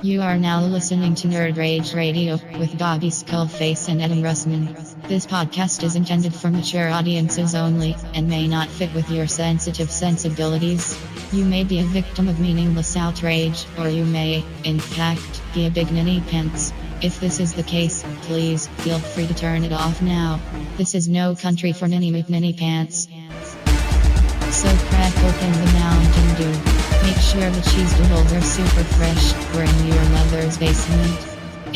You are now listening to Nerd Rage Radio with Bobby Skullface and Adam Russman. This podcast is intended for mature audiences only and may not fit with your sensitive sensibilities. You may be a victim of meaningless outrage, or you may, in fact, be a big ninny pants. If this is the case, please feel free to turn it off now. This is no country for ninny McNinny pants. So crack open the Mountain Dew. Make sure the cheese doodles are super fresh. We're in your mother's basement.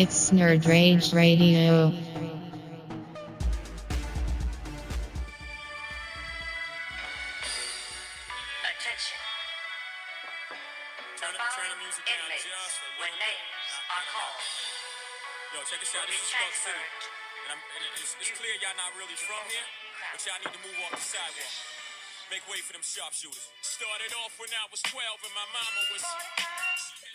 It's Nerd Rage Radio. Attention. The following inmates, when names are called, Yo, check this out. will be This is Skaggs City. transferred. And it's clear y'all not really from here, but y'all need to move off the sidewalk. Make way for them sharpshooters. Started off when I was 12 and my mama was...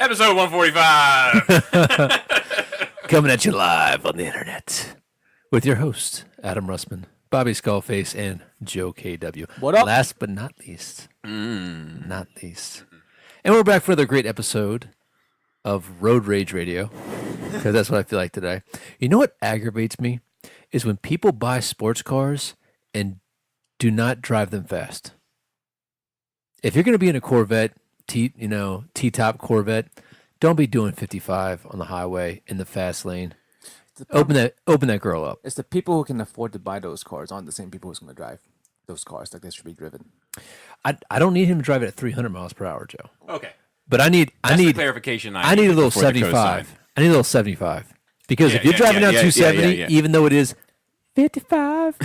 Episode 145. Coming at you live on the internet with your host, Adam Russman, Bobby Skullface, and Joe KW. What up? Last but not least. Not least. And we're back for another great episode of Road Rage Radio, because that's what I feel like today. You know what aggravates me? Is when people buy sports cars and do not drive them fast. If you're going to be in a Corvette, T-top Corvette, don't be doing 55 on the highway in the fast lane. Open that girl up. It's the people who can afford to buy those cars aren't the same people who's going to drive those cars like they should be driven. I don't need him to drive it at 300 miles per hour, Joe. Okay. But I need clarification. I need a little before the code 75. sign. I need a little 75 because if Yeah, you're driving down 270, yeah. even though it is 55,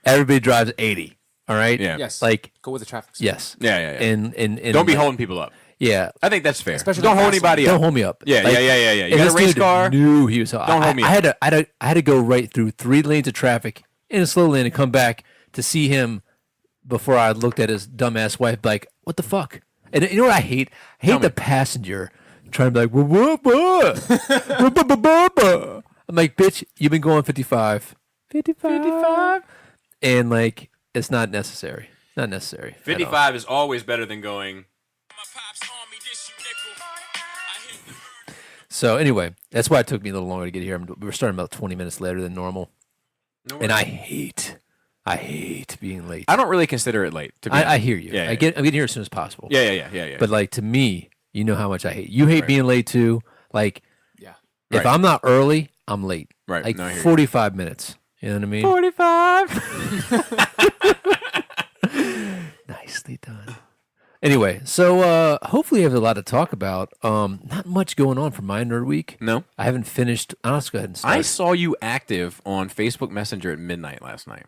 everybody drives 80. All right. Yeah. Yes. Like Go with the traffic. yes. Yeah. And Don't be holding people up. Yeah. I think that's fair. Especially don't the hold fast anybody up. Don't hold me up. Yeah. Like, You if got this a race dude car? knew he was. Don't hold me I up. had to go right through 3 lanes of traffic in a slow lane and come back to see him before I looked at his dumbass wife. Like, what the fuck? And you know what I hate? I hate the passenger trying to be like, what? I'm like, bitch, you've been going 55. 55. And like, it's not necessary. Not necessary. at all. 55 is always better than going... So anyway, that's why it took me a little longer to get here. We were starting about 20 minutes later than normal. No And worries. I hate being late. I don't really consider it late. To be I honest. hear you. Yeah, I'm getting here as soon as possible. Yeah. But like to me, you know how much I hate. You hate being late too. Like Yeah. if Right. I'm not early, I'm late. Right. Like No, I hear you. 45 minutes. You know what I mean? 45. Nicely done. Anyway, so hopefully you have a lot to talk about. Not much going on for my nerd week. No. I haven't finished. I'll just go ahead and start. I saw you active on Facebook Messenger at midnight last night.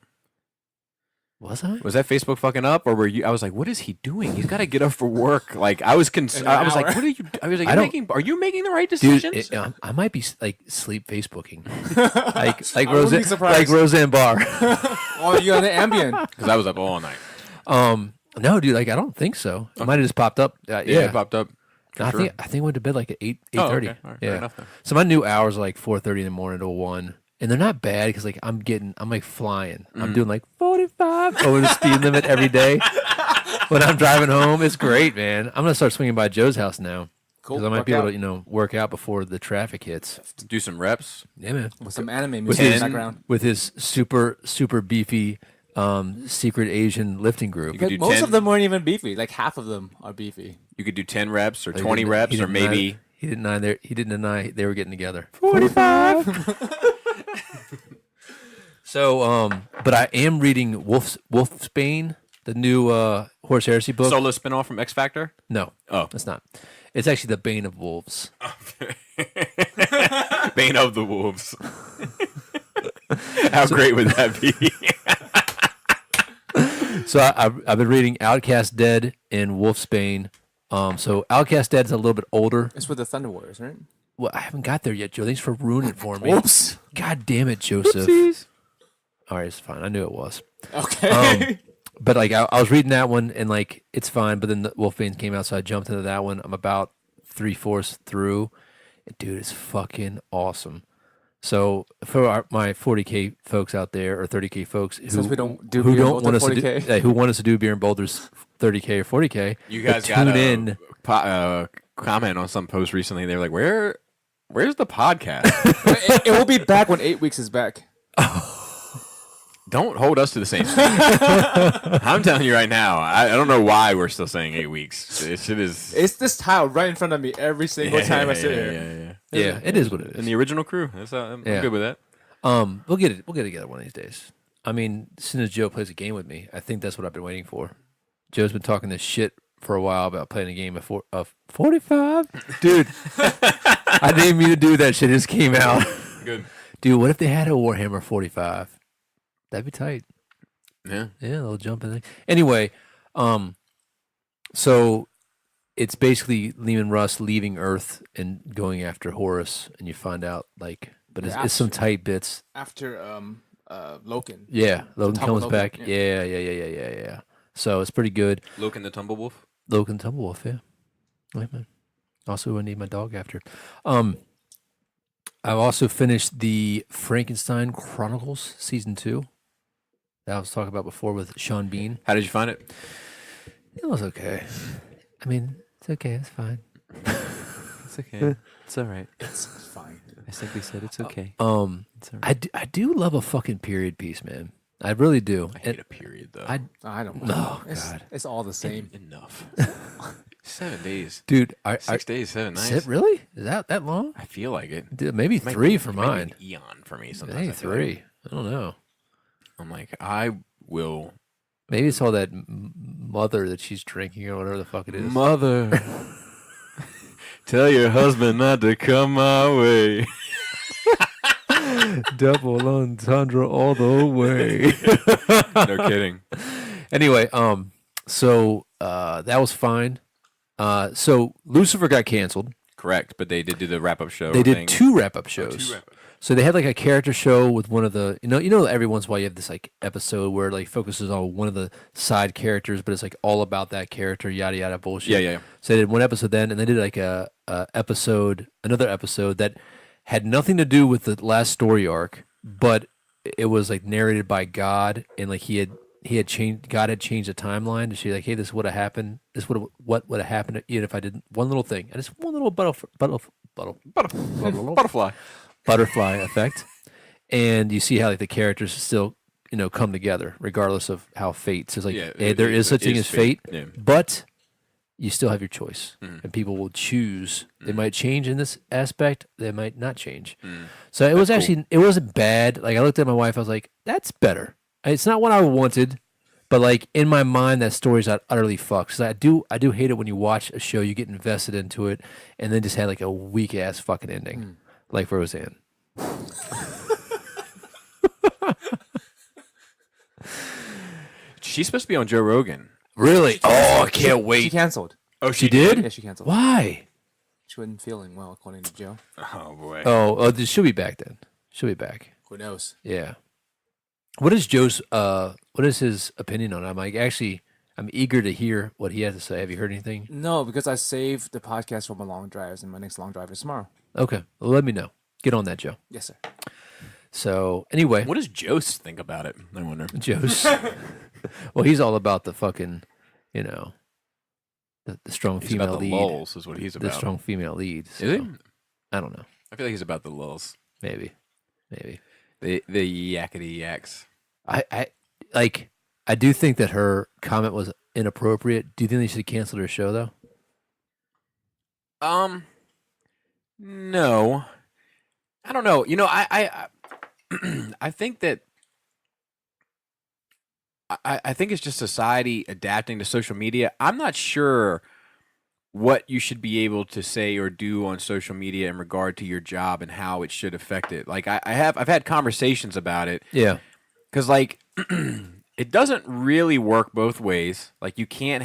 Was I? Was that Facebook fucking up, or were you? I was like, "What is he doing? He's got to get up for work." Like I was concerned. In an I was like, hour. "What are you?" I was like, I don't- "Are you making the right Dude, decisions?" I might be like sleep Facebooking, like I wouldn't be surprised. like Roseanne Barr. Oh, you on the Ambien. Because I was up all night. No, dude, like I don't think so. It might have just popped up. Yeah, it popped up. for I sure. think I went to bed like at 8:30. Oh, okay. All right, fair Yeah. enough then. So my new hours are like 4:30 in the morning to 1, and they're not bad because like I'm like flying. I'm doing like 45 over the speed limit every day when I'm driving home. It's great, man. I'm gonna start swinging by Joe's house now Cool. because I might Work be able out. to work out before the traffic hits. Do some reps. Yeah, man. With some anime With music in the his background. with his super beefy secret Asian lifting group. could do Most 10. of them weren't even beefy. Like half of them are beefy. You could do 10 reps or He 20 didn't- reps he or didn't deny- maybe. he didn't deny they were getting together. 45. So, but I am reading Wolfsbane, the new horse heresy book. Solo spinoff from X Factor. No, Oh. it's not. It's actually the Bane of Wolves. Bane of the Wolves. How great would that be? So I've been reading Outcast Dead and Wolfsbane. So Outcast Dead is a little bit older. It's with the Thunder Warriors, right? Well, I haven't got there yet, Joe. Thanks for ruining it for me. Whoops. God damn it, Joseph. Oopsies. All right, it's fine. I knew it was. Okay. But like I was reading that one and like it's fine. But then the Wolfbane came out, so I jumped into that one. I'm about 3/4 through. And dude, it's fucking awesome. So for my 40K folks out there or 30K folks who Since we don't do who beer and don't want us to do 40K. who want us to do beer and boulders 30K or 40K, You guys tune got in. comment on some post recently. They were like, "Where's the podcast?" It will be back when 8 weeks is back. Don't hold us to the same standard. I'm telling you right now. I don't know why we're still saying 8 weeks. It is. It's this tile right in front of me every single time I sit here. Yeah, it is what it is. And the original crew. I'm Yeah. good with that. We'll get it together one of these days. I mean, as soon as Joe plays a game with me, I think that's what I've been waiting for. Joe's been talking this shit for a while about playing a game of 45. Dude, I didn't mean to do that shit. It just came out. Good. Dude, what if they had a Warhammer 45? That'd be tight. Yeah. Yeah, they'll jump in there. Anyway, so it's basically Lehman Russ leaving Earth and going after Horus, and you find out but it's some tight bits. After Loken. Yeah, Logan comes Loken, back. yeah. Yeah. So it's pretty good. Loken the Tumblewolf. Logan Tumblewolf, yeah. Wait, man. Also, I need my dog after. I've also finished the Frankenstein Chronicles Season 2 that I was talking about before with Sean Bean. How did you find it? It was okay. I mean, it's okay. It's fine. It's okay. It's all right. It's fine. I simply said it's okay. I do love a fucking period piece, man. I really do. I hate a period though. I don't. Oh, it's, God. It's all the same. Enough. 7 days. Dude, 6 days, 7 nights. Is it really? Is that long? I feel like it. Dude, maybe It might 3 be- for it might be mine. an eon for me sometimes. Maybe I feel 3. like. I don't know. I'm like, I will. Maybe it's all that mother that she's drinking or whatever the fuck it is. Mother, tell your husband not to come my way. Double entendre all the way. No kidding. Anyway, so that was fine. So Lucifer got canceled. Correct, but they did do the wrap-up show. They did thing. 2 wrap-up shows. 2 wrap-up. So they had like a character show with one of the you know every once in a while you have this like episode where it like focuses on one of the side characters, but it's like all about that character, yada yada bullshit. Yeah. So they did one episode then, and they did like another episode that had nothing to do with the last story arc, but it was like narrated by God, and like he had changed. God had changed the timeline to say like, hey, this would have happened. What would have happened even if I did one little thing, and it's one little butterfly effect, and you see how like the characters still come together regardless of how fate. So it's like there is such thing as fate, but you still have your choice, and people will choose. They might change in this aspect, they might not change. So it was actually it wasn't bad. Like I looked at my wife, I was like, that's better. It's not what I wanted, but like in my mind, that story's not utterly fucked. So I do hate it when you watch a show, you get invested into it, and then just had like a weak ass fucking ending. Like Roseanne. She's supposed to be on Joe Rogan. Really? Oh, I can't She wait. canceled. Oh, She did? Yeah, she canceled. Why? She wasn't feeling well, according to Joe. Oh boy. Oh, she'll be back then. She'll be back. Who knows? Yeah. What is Joe's? What is his opinion on it? I'm eager to hear what he has to say. Have you heard anything? No, because I saved the podcast for my long drives, and my next long drive is tomorrow. Okay, well, let me know. Get on that, Joe. Yes, sir. So anyway, What does Jost think about it? I wonder. Joe's. Well, he's all about the fucking, the strong He's female about the lead. lulls, is what he's The about. strong female lead. So, Is he? I don't know. I feel like he's about the lulls. Maybe. The yakety yaks. I do think that her comment was inappropriate. Do you think they should cancel her show though? No. I don't know. I I think that I think it's just society adapting to social media. I'm not sure what you should be able to say or do on social media in regard to your job and how it should affect it. Like I've had conversations about it. Yeah. Because like it doesn't really work both ways. Like you can't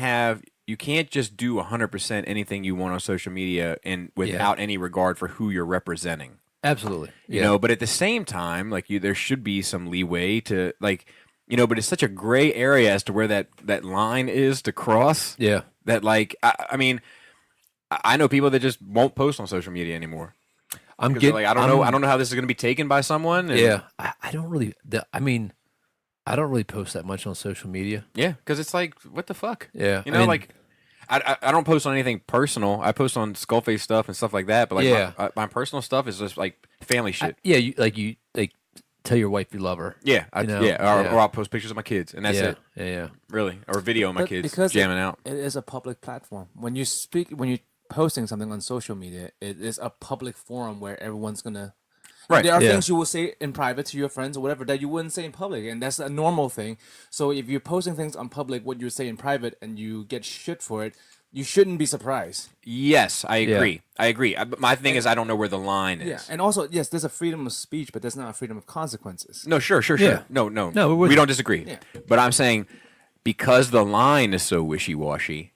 just do 100% anything you want on social media and without any regard for who you're representing. Absolutely. You know, but at the same time, like there should be some leeway to like, but it's such a gray area as to where that line is to cross. Yeah. That like, I mean, I know people that just won't post on social media anymore. I'm Because getting. like, I don't know how this is going to be taken by someone. And Yeah. I don't really. I don't really post that much on social media. Yeah, because it's like, what the fuck? Yeah. You know, like, I don't post on anything personal. I post on Skullface stuff and stuff like that. But like my personal stuff is just like family shit. You tell your wife you love her. Yeah, or I'll post pictures of my kids, and that's it. Yeah. Really, or video of my kids because jamming out. It is a public platform. When you're posting something on social media, it is a public forum where everyone's gonna. Right. There are things you will say in private to your friends or whatever that you wouldn't say in public, and that's a normal thing. So if you're posting things on public, what you say in private, and you get shit for it, you shouldn't be surprised. Yes, I agree. I agree. My thing is, I don't know where the line is. Yeah, and also, yes, there's a freedom of speech, but there's not a freedom of consequences. No, sure. Yeah. No, we don't disagree. Yeah. But I'm saying because the line is so wishy-washy,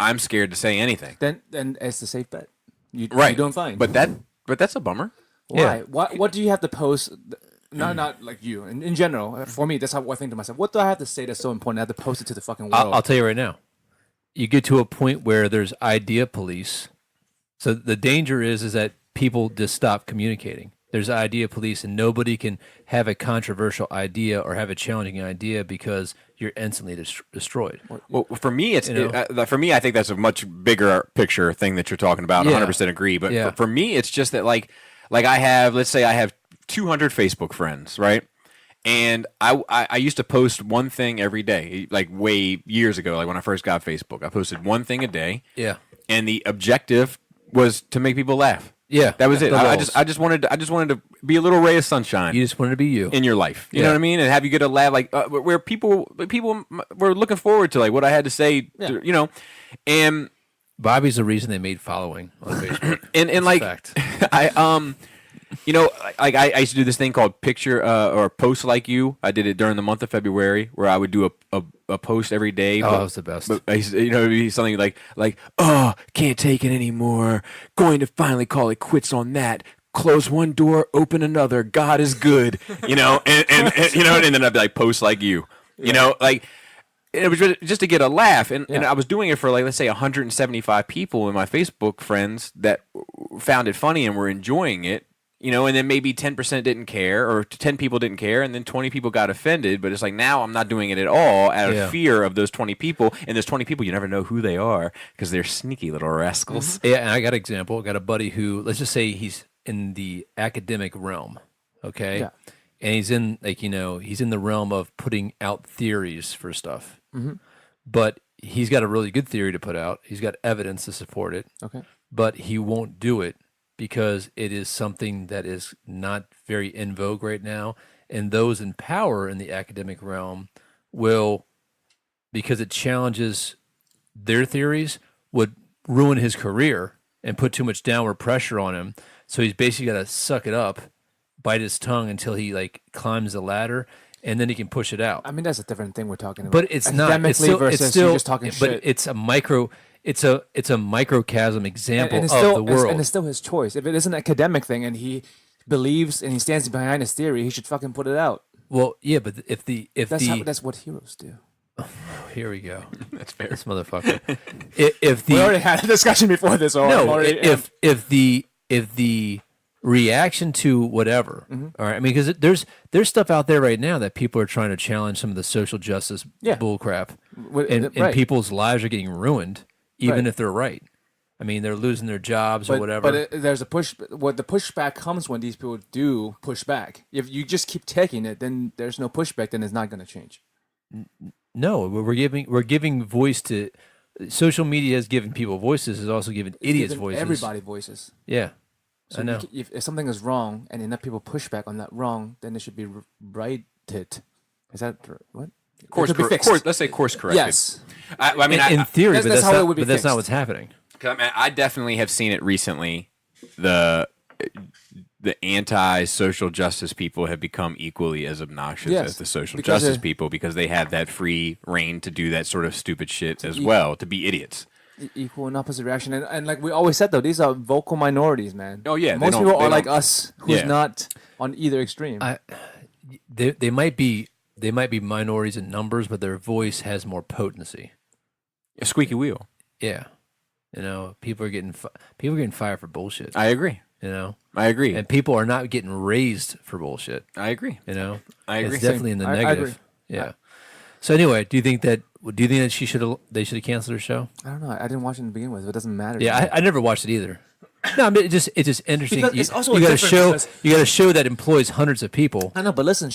I'm scared to say anything. Then it's a safe bet. You're doing fine. But that's a bummer. Why? Yeah. What do you have to post? Not like you. In general, for me, that's how I think to myself. What do I have to say that's so important? I have to post it to the fucking world. I'll tell you right now. You get to a point where there's idea police. So the danger is that people just stop communicating. There's idea police, and nobody can have a controversial idea or have a challenging idea because you're instantly destroyed. Well, for me, for me, I think that's a much bigger picture thing that you're talking about. 100% agree. But for me, it's just that like I have, let's say I have 200 Facebook friends, right? And I used to post one thing every day, like way years ago, like when I first got Facebook. I posted one thing a day. Yeah. And the objective was to make people laugh. Yeah. That was it. I just wanted to be a little ray of sunshine. You just wanted to be you in your life. You know what I mean? And have you get a laugh, like where people were looking forward to like what I had to say, you know. And Bobby's the reason they made following on Facebook. and like you know, like I used to do this thing called picture or post like you. I did it during the month of February, where I would do a post every day. That was the best. But you know, it'd be something like oh, can't take it anymore. Going to finally call it quits on that. Close one door, open another. God is good. You know, and you know, and then I'd be like post like you. You know, like. It was just to get a laugh, and I was doing it for like, let's say 175 people in my Facebook friends that found it funny and were enjoying it. You know, and then maybe 10% didn't care, or 10 people didn't care, and then 20 people got offended. But it's like now I'm not doing it at all out of fear of those 20 people. And those 20 people, you never know who they are because they're sneaky little rascals. Yeah, and I got an example. I got a buddy who, let's just say he's in the academic realm, okay? Yeah. And he's in, like, you know, he's in the realm of putting out theories for stuff. Mm-hmm. But he's got a really good theory to put out. He's got evidence to support it. Okay. But he won't do it because it is something that is not very in vogue right now. And those in power in the academic realm will, because it challenges their theories, would ruin his career and put too much downward pressure on him. So he's basically got to suck it up, bite his tongue until he like climbs the ladder, and then he can push it out. I mean, that's a different thing we're talking about. But it's not. It's still, versus it's still you just talking but shit. it's a micro. It's a microcosm example and it's of still, the world. And it's still his choice. If it is an academic thing and he believes and he stands behind his theory, he should fucking put it out. Well, yeah, but that's what heroes do. Oh, here we go. That's fair. This motherfucker. We already had a discussion before this. If the reaction to whatever, all right. I mean, because there's stuff out there right now that people are trying to challenge some of the social justice bullcrap, and people's lives are getting ruined, even if they're right. I mean, they're losing their jobs or whatever. But there's a push. What the pushback comes when these people do push back. If you just keep taking it, then there's no pushback. Then it's not going to change. No, we're giving voice to. Social media has given people voices. Is also giving idiots voices. Everybody voices. Yeah. So I know. If something is wrong and enough people push back on that wrong, then it should be righted. Is that what? Let's say course corrected. Yes. I mean, in theory, that's how it would be but that's fixed. not what's happening. I definitely have seen it recently. The anti-social justice people have become equally as obnoxious as the social justice people because they have that free reign to do that sort of stupid shit as well, to be idiots. Equal and opposite reaction, and like we always said though, these are vocal minorities, man. Oh yeah, most people are like us, who's not on either extreme. They might be minorities in numbers, but their voice has more potency. A squeaky wheel. Yeah, you know, people are getting fired for bullshit. I agree. You know, I agree. And people are not getting raised for bullshit. I agree. You know, I agree. It's definitely in the negative. I agree. Yeah. So anyway, do you think that Do you think that they should have canceled her show? I don't know. I didn't watch it to begin with. It doesn't matter. to Yeah, me. I never watched it either. No, I mean, it's just interesting. Because it's also you a got a different show. because- You got a show that employs hundreds of people. I know, but listen,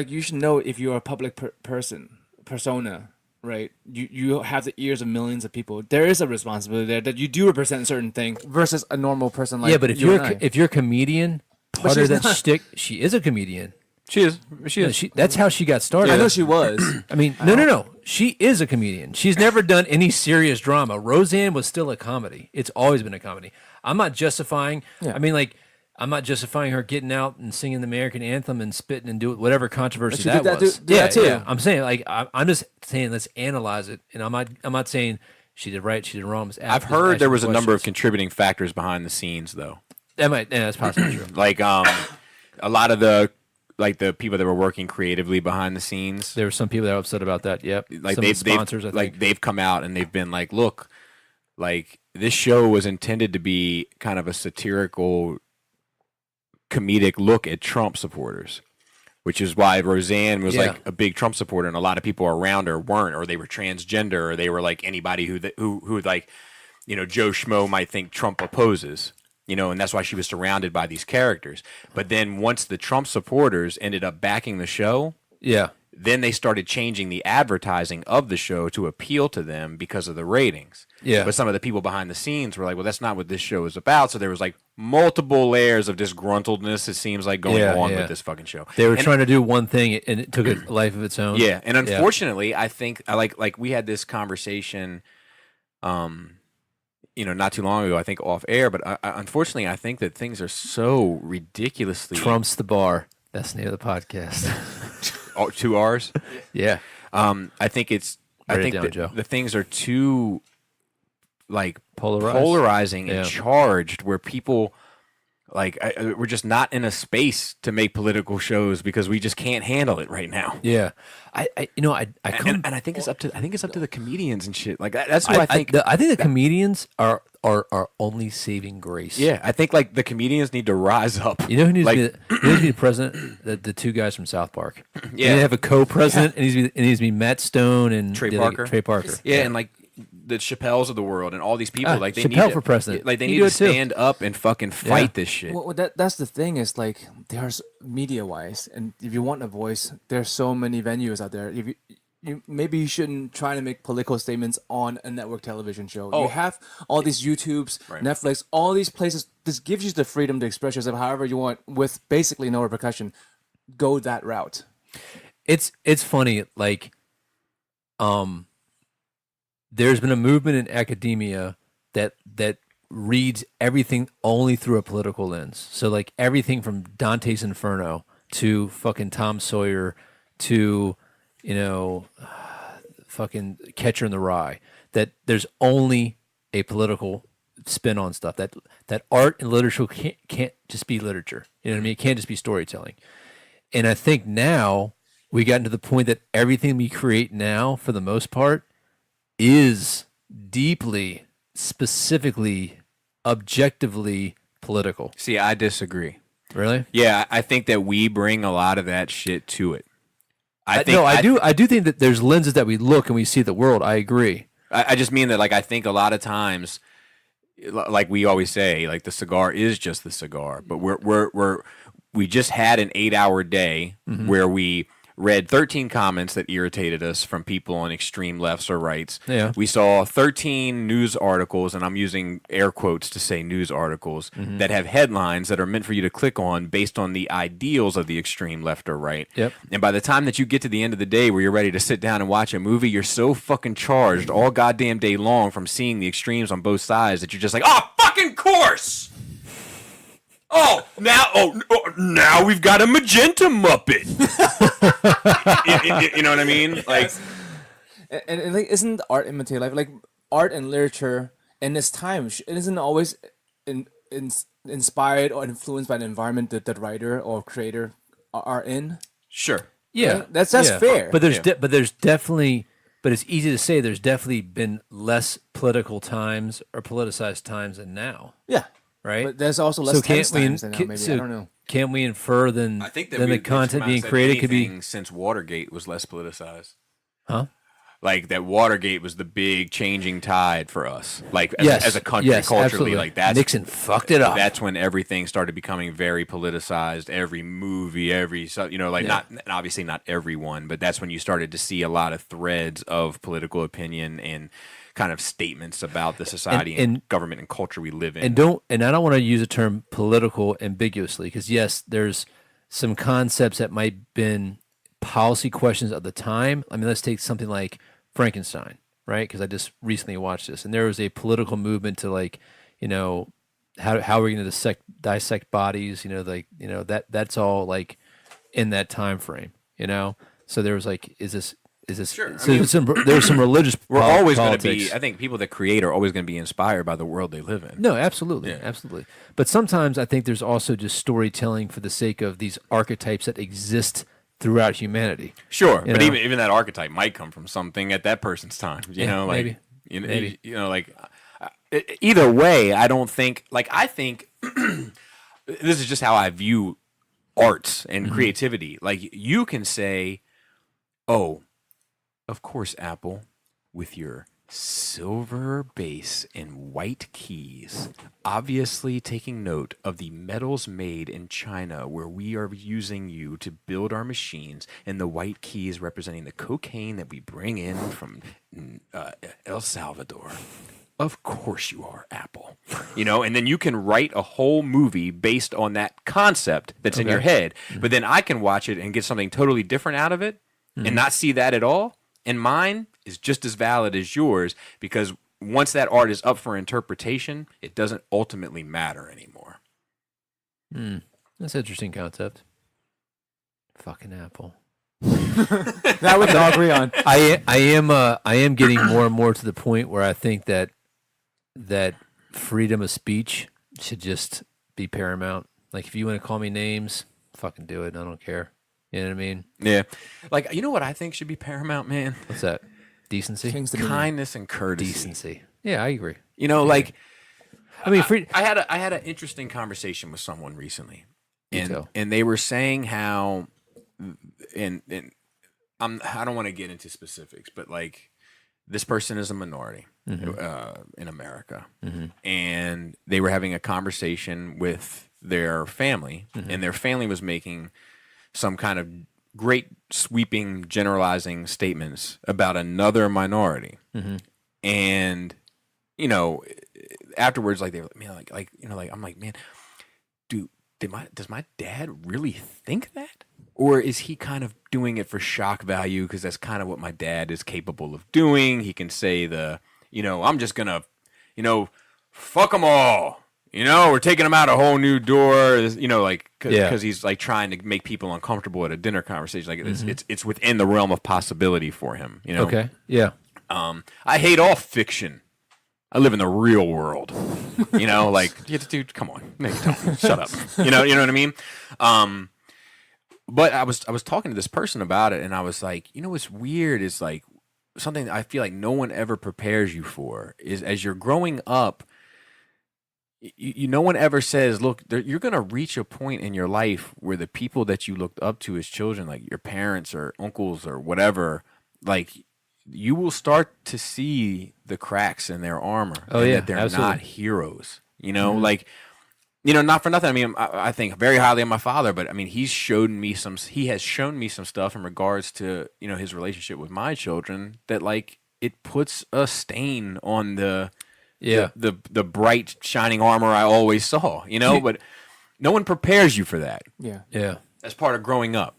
you should know if you're a public persona, right? You have the ears of millions of people. There is a responsibility there that you do represent a certain thing versus a normal person like Yeah, but if you and I. if you're a comedian, part she's of that not. shtick, she is a comedian. She is. She Yeah, is. that's how she got started. I know she was. I mean, no. She is a comedian. She's never done any serious drama. Roseanne was still a comedy. It's always been a comedy. I'm not justifying. Yeah. I mean, like, I'm not justifying her getting out and singing the American anthem and spitting and doing whatever controversy She that did that- was. do that too. Yeah. I'm saying, like, I'm just saying, let's analyze it. And I'm not saying she did right, she did wrong. I've heard there was a number of contributing factors behind the scenes, though. That's possibly true. Like a lot of the people that were working creatively behind the scenes. There were some people that were upset about that. Yep. Like some of the sponsors, I think. they've come out and they've been like, look, like this show was intended to be kind of a satirical, comedic look at Trump supporters, which is why Roseanne was like a big Trump supporter, and a lot of people around her weren't, or they were transgender, or they were like anybody who like, Joe Schmo might think Trump opposes. And that's why she was surrounded by these characters. But then once the Trump supporters ended up backing the show, Yeah. then they started changing the advertising of the show to appeal to them because of the ratings. Yeah. But some of the people behind the scenes were like, well, that's not what this show is about. So there was like multiple layers of disgruntledness, it seems like, going on with this fucking show. They were And- trying to do one thing, and it took a life of its own. Yeah. And unfortunately, I think like we had this conversation not too long ago, I think off air, but unfortunately, I think that things are so ridiculously Trump's the bar. That's the name of the podcast. Oh, 2 R's. Yeah. I think it's. Write I it think down, that Joe. the things are too like Polarized. and Yeah. charged, where people we're just not in a space to make political shows because we just can't handle it right now. Yeah. I come. And I think it's up to the comedians and shit. Like that's what I think. I think the comedians are only saving grace. Yeah, I think like the comedians need to rise up. You know who needs Like- to be who needs to be the president? The two guys from South Park. Yeah. They have a co-president, and it needs to be Matt Stone and Trey the other- Parker. Trey Parker. Yeah, and like the Chappelles of the world and all these people, like they Chappelle need to, for president. Like they You need do to it too. stand up and fucking fight this shit. Well, that's the thing is like there's media wise, and if you want a voice, there's so many venues out there. If you maybe you shouldn't try to make political statements on a network television show. You have all these YouTubes, Netflix, all these places. This gives you the freedom to express yourself however you want with basically no repercussion. Go that route. It's funny, like, there's been a movement in academia that reads everything only through a political lens. So like everything from Dante's Inferno to fucking Tom Sawyer to fucking Catcher in the Rye. That there's only a political spin on stuff. That art and literature can't just be literature. You know what I mean? It can't just be storytelling. And I think now we gotten to the point that everything we create now, for the most part, is deeply, specifically, objectively political. See, I disagree. Really? Yeah, I think that we bring a lot of that shit to it. I do think that there's lenses that we look and we see the world. I agree. I just mean that, like, I think a lot of times, like we always say, like the cigar is just the cigar. But we just had an 8-hour day where we read 13 comments that irritated us from people on extreme lefts or rights. Yeah. We saw 13 news articles, and I'm using air quotes to say news articles, that have headlines that are meant for you to click on based on the ideals of the extreme left or right. Yep. And by the time that you get to the end of the day where you're ready to sit down and watch a movie, you're so fucking charged all goddamn day long from seeing the extremes on both sides that you're just like, oh, fucking course! Now we've got a magenta Muppet. you know what I mean? Like, And like, isn't art imitate life? Like art and literature in this time, it isn't always inspired or influenced by the environment that the writer or creator are in. sure. Yeah, Right? That's fair. But there's definitely, but it's easy to say there's definitely been less political times or politicized times than now, Yeah, right? but there's also less tense times than now. Maybe I don't know. Can't we infer then? I think that then the content being created could be, since Watergate was less politicized. huh? like that Watergate was the big changing tide for us, like as a country, yes, culturally, absolutely. like that's Nixon fucked it up. That's when everything started becoming very politicized. Every movie, not obviously not everyone, but that's when you started to see a lot of threads of political opinion and kind of statements about the society and government and culture we live in. And I don't want to use the term political ambiguously, because yes, there's some concepts that might have been policy questions of the time. I mean, let's take something like Frankenstein, right? Because I just recently watched this, and there was a political movement to how are we going to dissect bodies? That's all like in that time frame, So there was like, is this Sure. So there's some religious. We're always going to politics. be. I think people that create are always going to be inspired by the world they live in. No, absolutely, absolutely. But sometimes I think there's also just storytelling for the sake of these archetypes that exist throughout humanity. Sure, but even that archetype might come from something at that person's time. Maybe. Either way, I don't think. Like, I think this is just how I view arts and creativity. Like, you can say, "Oh, of course, Apple, with your silver base and white keys, obviously taking note of the metals made in China where we are using you to build our machines, and the white keys representing the cocaine that we bring in from El Salvador. Of course you are, Apple." And then you can write a whole movie based on that concept that's in your head, but then I can watch it and get something totally different out of it and not see that at all. And mine is just as valid as yours, because once that art is up for interpretation, it doesn't ultimately matter anymore. That's an interesting concept. Fucking Apple. That we can all agree on. I am getting more and more to the point where I think that freedom of speech should just be paramount. Like, if you want to call me names, fucking do it. I don't care. You know what I mean? Yeah. Like, you know what I think should be paramount, man? What's that? Decency? Kindness and courtesy. Decency. Yeah, I agree. Like, I mean, I had an interesting conversation with someone recently, and they were saying how, and I don't want to get into specifics, but like, this person is a minority in America, and they were having a conversation with their family, and their family was making some kind of great sweeping generalizing statements about another minority. And afterwards, like, they were like, man, I'm like, man, does my dad really think that? Or is he kind of doing it for shock value, because that's kind of what my dad is capable of doing? He can say I'm just gonna fuck them all. We're taking him out a whole new door, because he's like trying to make people uncomfortable at a dinner conversation. Like, it's within the realm of possibility for him. Okay. Yeah. I hate all fiction. I live in the real world. Like, dude, come on, no, you don't. Shut up. You know what I mean? But I was talking to this person about it, and I was like, what's weird is, like, something I feel like no one ever prepares you for is, as you're growing up, no one ever says, look, you're going to reach a point in your life where the people that you looked up to as children, like your parents or uncles or whatever, like, you will start to see the cracks in their armor. That they're not heroes. Like, not for nothing. I mean, I think very highly of my father, but I mean, he has shown me some stuff in regards to, his relationship with my children, that, like, it puts a stain on the bright shining armor I always saw, but no one prepares you for that. Yeah. That's part of growing up.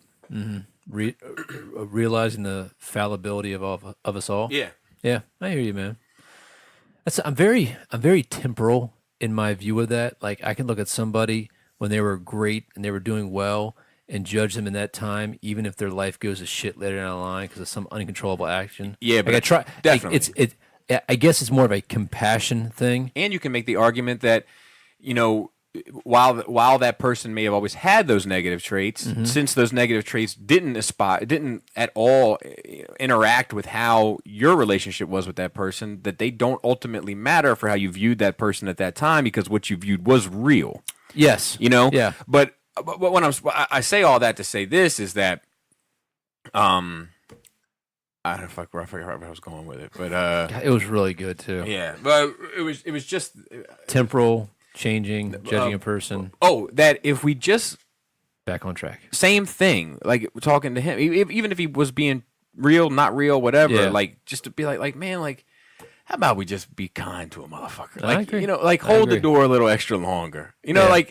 Realizing the fallibility of us all. Yeah, I hear you, man. I'm very temporal in my view of that. Like, I can look at somebody when they were great and they were doing well and judge them in that time, even if their life goes to shit later down the line because of some uncontrollable action. Yeah, but like, I try. Definitely. I guess it's more of a compassion thing. And you can make the argument that, while that person may have always had those negative traits, since those negative traits didn't at all interact with how your relationship was with that person, that they don't ultimately matter for how you viewed that person at that time, because what you viewed was real. Yes. Yeah. But when I say all that to say this is that, forgot where I was going with it, but It was really good too. yeah, but it was just Temporal, changing, judging a person. oh, that if we just Back on track. same thing, like talking to him, even if he was being real, not real, whatever, Yeah. like just to be like, man, like, how about we just be kind to a motherfucker? I Like, agree. you know, like I hold the agree. door a little extra longer. You know, Yeah. like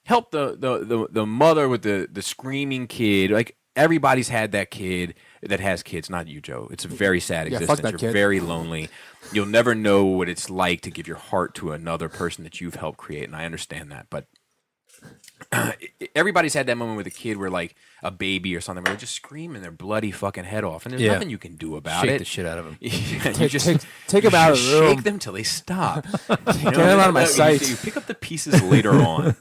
help the mother with the screaming kid. Like everybody's had that kid that has kids, not you, Joe. It's a very sad Yeah, fuck existence. that You're kid. very lonely. You'll never know what it's like to give your heart to another person that you've helped create, and I understand that, but everybody's had that moment with a kid where like a baby or something where they're just screaming their bloody fucking head off, and there's Yeah. nothing you can do about Shake it. the shit out of him. You just Take them out of the room. shake them till they stop. Get them out of my You sight. pick up the pieces later on.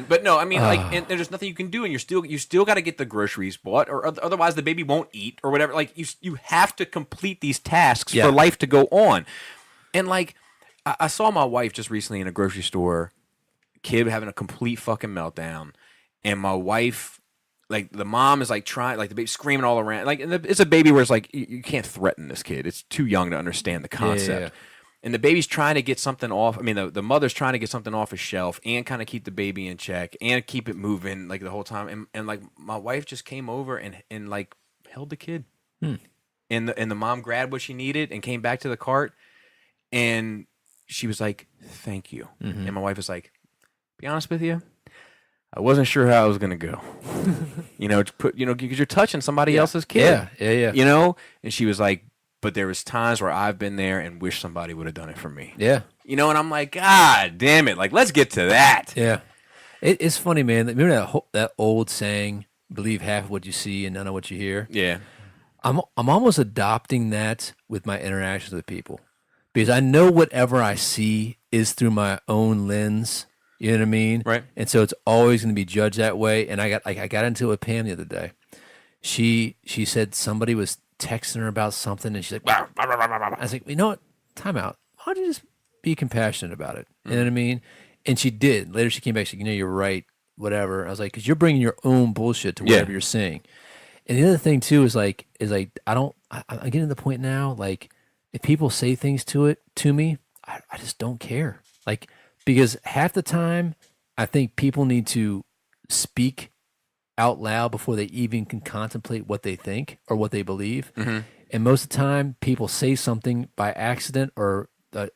But no, I mean, like, and there's nothing you can do, and you still got to get the groceries bought, or otherwise the baby won't eat or whatever. Like you have to complete these tasks Yeah. for life to go on. And like, I saw my wife just recently in a grocery store, kid having a complete fucking meltdown, and my wife, like, the mom is like trying, like the baby screaming all around, like, and it's a baby where it's like you can't threaten this kid; it's too young to understand the concept. Yeah. And the baby's trying to get something off. I mean, the mother's trying to get something off a shelf and kind of keep the baby in check and keep it moving like the whole time. And like my wife just came over and like held the kid. And the mom grabbed what she needed and came back to the cart. And she was like, "Thank you." And my wife was like, "Be honest with you, I wasn't sure how I was gonna go." Because you're touching somebody else's kid. Yeah. You know, and she was like, "But there was times where I've been there and wish somebody would have done it for me." Yeah. You know, and I'm like, God damn it! Like, let's get to that. Yeah. It's funny, man. Remember that old saying, "Believe half of what you see and none of what you hear." Yeah. I'm almost adopting that with my interactions with people, because I know whatever I see is through my own lens. You know what I mean? Right. And so it's always going to be judged that way. And I got into it with Pam the other day. She said somebody was texting her about something, and she's like, "Bah, bah, bah, bah, bah, bah." I was like, you know what? Time out. Why don't you just be compassionate about it? You know what I mean? And she did. Later, she came back. She said, "You're right. Whatever." I was like, because you're bringing your own bullshit to whatever you're saying. And the other thing too is like I'm getting to the point now, like, if people say things to me, I just don't care. Like, because half the time I think people need to speak out loud before they even can contemplate what they think or what they believe. And most of the time people say something by accident or a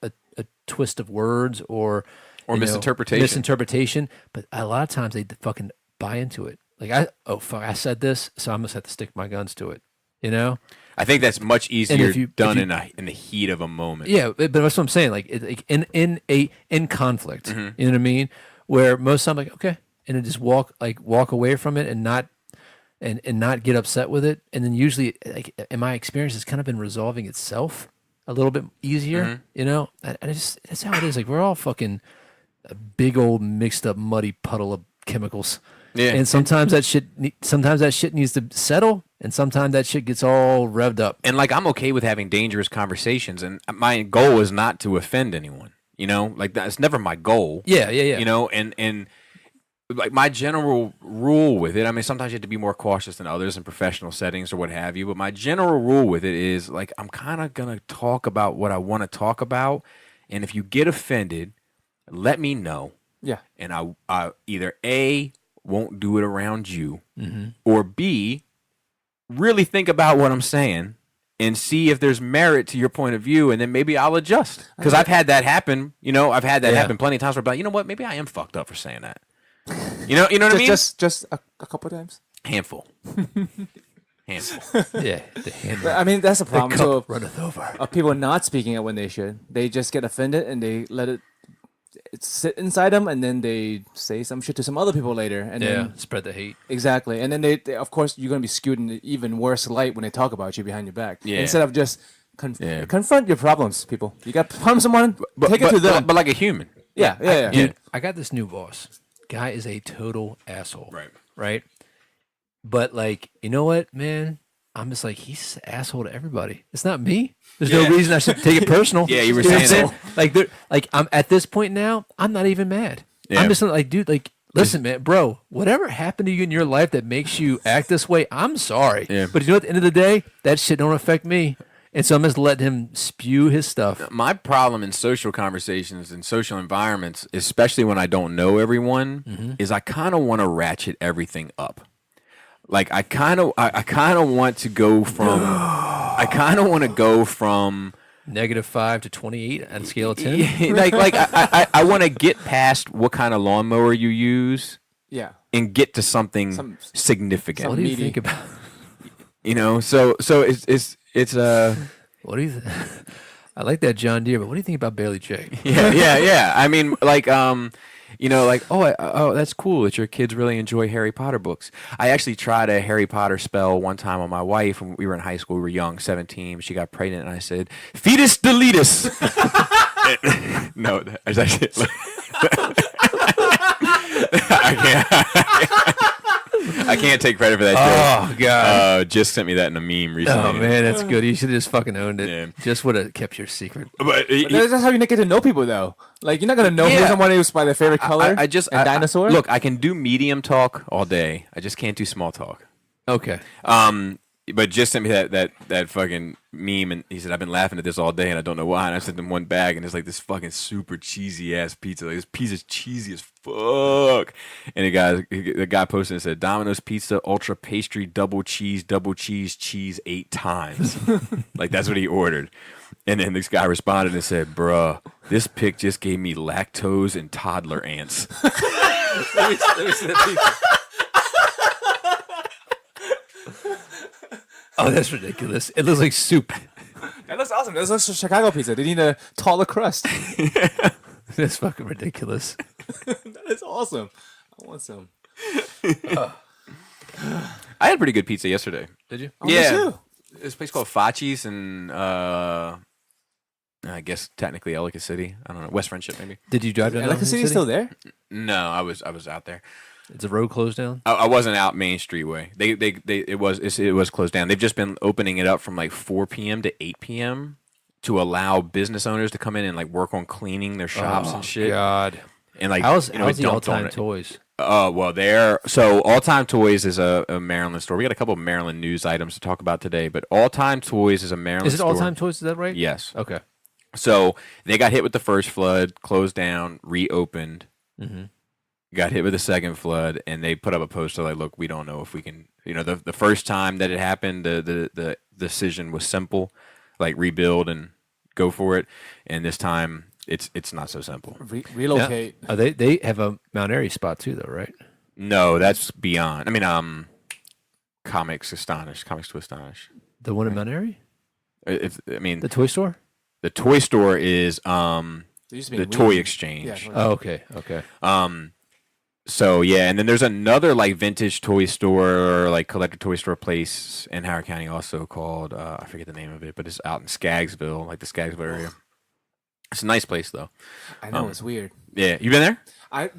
twist of words or misinterpretation. But a lot of times they fucking buy into it. Like, I said this, so I must have to stick my guns to it. You know? I think that's much easier if you- in the heat of a moment. Yeah, but that's what I'm saying. Like, in conflict, you know what I mean? Where most I'm like, okay, and then just walk away from it and not get upset with it. And then usually, like, in my experience, it's kind of been resolving itself a little bit easier. You know, and that's how it is. Like, we're all fucking a big old mixed up muddy puddle of chemicals. Yeah. And sometimes that shit needs to settle, and sometimes that shit gets all revved up. And like, I'm okay with having dangerous conversations, and my goal is not to offend anyone. You know, like, that's never my goal. Yeah. You know, and like, my general rule with it, I mean, sometimes you have to be more cautious than others in professional settings or what have you, but my general rule with it is, like, I'm kind of going to talk about what I want to talk about, and if you get offended, let me know. Yeah. And I either A, won't do it around you, or B, really think about what I'm saying and see if there's merit to your point of view, and then maybe I'll adjust. Because I've had that happen. You know, I've had that happen plenty of times where I'm like, you know what, maybe I am fucked up for saying that. You know what I mean? Just a couple times. Handful. Handful. Yeah, the hand But, I mean, that's the problem too. cup runneth over. Of people not speaking it when they should. They just get offended and they let it sit inside them, and then they say some shit to some other people later, and then Spread the hate. exactly, and then they of course you're gonna be skewed in an even worse light when they talk about you behind your back. Yeah. Instead of just confront your problems, people. You got problems, someone, take it to them. But like a human. Yeah. Dude, I got this new boss. Guy is a total asshole. Right. But, like, you know what, man? I'm just like, he's an asshole to everybody. It's not me. There's no reason I should take it personal. Yeah, you were know what I'm saying saying? Like, I'm at this point now, I'm not even mad. Yeah. I'm just like, dude, like Listen, man, bro, whatever happened to you in your life that makes you act this way, I'm sorry. Yeah. But you know, at the end of the day, that shit don't affect me. And so I'm just letting him spew his stuff. My problem in social conversations and social environments, especially when I don't know everyone, is I kind of want to ratchet everything up. Like I kind of want to go from -5 to 28 on a scale of 10. like I want to get past what kind of lawnmower you use Yeah. and get to something significant. What do you think about? You know, so it's What do you? I like that John Deere, but what do you think about Bailey J? yeah. I mean, like you know, like oh, that's cool that your kids really enjoy Harry Potter books. I actually tried a Harry Potter spell one time on my wife when we were in high school. We were young, 17. She got pregnant, and I said, "Fetus deletus." No, I was actually. I can't take credit for that. Oh God! Just sent me that in a meme recently. Oh man, that's good. You should have just fucking owned it. Yeah. Just would have kept your secret. But That's how you get to know people, though. Like, you're not going to know who someone is by their favorite color I just and dinosaur. Look, I can do medium talk all day. I just can't do small talk. Okay. But just sent me that fucking meme, and he said, "I've been laughing at this all day, and I don't know why." And I sent him one bag, and it's like this fucking super cheesy ass pizza. Like, this pizza's cheesy as fuck. And the guy posted and said, "Domino's pizza, ultra pastry, double cheese, cheese 8 times." Like, that's what he ordered. And then this guy responded and said, "Bruh, this pic just gave me lactose and toddler ants." Let me see that pizza. Oh, that's ridiculous. It looks like soup. That looks awesome. That looks like Chicago pizza. They need a taller crust. That's fucking ridiculous. That is awesome. I want some. I had pretty good pizza yesterday. Did you? Oh, me too. This place called Facci's in, I guess technically Ellicott City. I don't know, West Friendship maybe. Did you drive down? Ellicott City still there? No, I was out there. Is the road closed down? I wasn't out Main Street way. It was closed down. They've just been opening it up from like 4 p.m. to 8 p.m. to allow business owners to come in and like work on cleaning their shops and shit. God. And like, How's you know, the All Time Toys? Well, All Time Toys is a Maryland store. We got a couple of Maryland news items to talk about today, but All Time Toys is a Maryland store. Is it All Time Toys? Is that right? Yes. Okay. So they got hit with the first flood, closed down, reopened. Mm-hmm. Got hit with the second flood, and they put up a poster like, "Look, we don't know if we can." You know, the first time that it happened, the decision was simple, like rebuild and go for it. And this time, it's not so simple. Relocate. Yeah. They have a Mount Airy spot too, though, right? No, that's beyond. I mean, Comics to Astonish. The one in Mount Airy? The toy store. The toy store is There used to be the a Toy Wii. Exchange. Yeah, Oh, okay. So yeah, and then there's another like vintage toy store, like collector toy store place in Howard County, also called I forget the name of it, but it's out in Skaggsville, like the Skaggsville area. It's a nice place though. I know, it's weird. Yeah, you been there?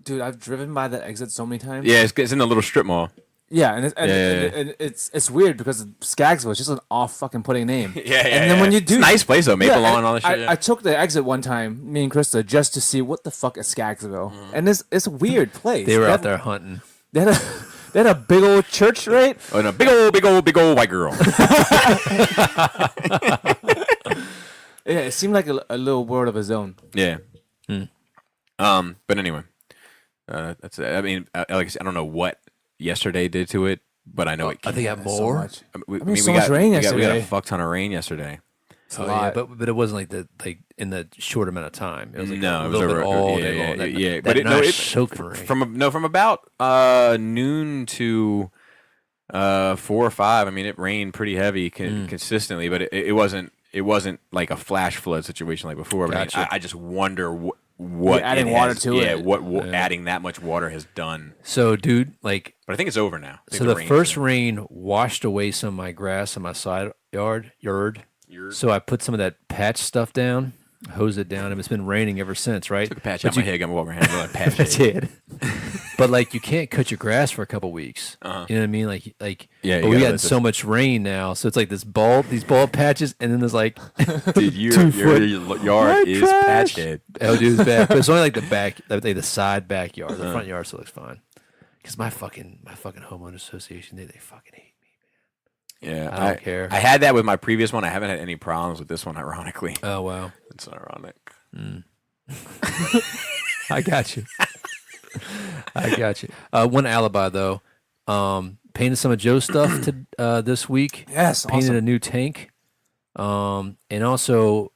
Dude, I've driven by that exit so many times. Yeah, it's in the little strip mall. Yeah, and it's weird because Skaggsville is just an off fucking putting name. Yeah, And then when you do, it's a nice place though, Maple Lawn and all that shit. I took the exit one time, me and Krista, just to see what the fuck is Skaggsville, and it's a weird place. They were out there hunting. They had a big old church, right? Oh, and a big old white girl. Yeah, it seemed like a little world of its own. Yeah. But anyway, that's it. I mean, Alex, I don't know what yesterday did to it, but I know it. I think I got So more. much. We so much rain We got yesterday. a fuck ton of rain yesterday. Oh, yeah, but it wasn't like in the short amount of time. It was like No, a it was little bit over all yeah, day long. yeah. That But it, no, nice it soaked rain. from about noon to 4 or 5. I mean, it rained pretty heavy consistently, but it wasn't like a flash flood situation like before. But Gotcha. I just wonder what adding water to it. Yeah, what adding that much water has done. So, dude, like, But I think it's over now. I think so the rain's first over. rain washed away some of my grass on my side yard. So I put some of that patch stuff down, hosed it down, and it's been raining ever since, right? Took a patch But out my head, got my walking hand, like patch I it. did. but like you can't cut your grass for a couple weeks. You know what I mean? Like Yeah, but you we gotta got let so much rain now, so it's like these bald patches, and then there's like Dude, your yard is patch head. oh, dude, it's bad. But it's only like the side backyard. The front yard still looks fine. Because my fucking homeowner association, they fucking hate me. Yeah, I don't care. I had that with my previous one. I haven't had any problems with this one, ironically. Oh wow, It's ironic. I got you. I got you. One alibi though. Painted some of Joe's stuff to this week. Yes, Painted awesome. a new tank. And also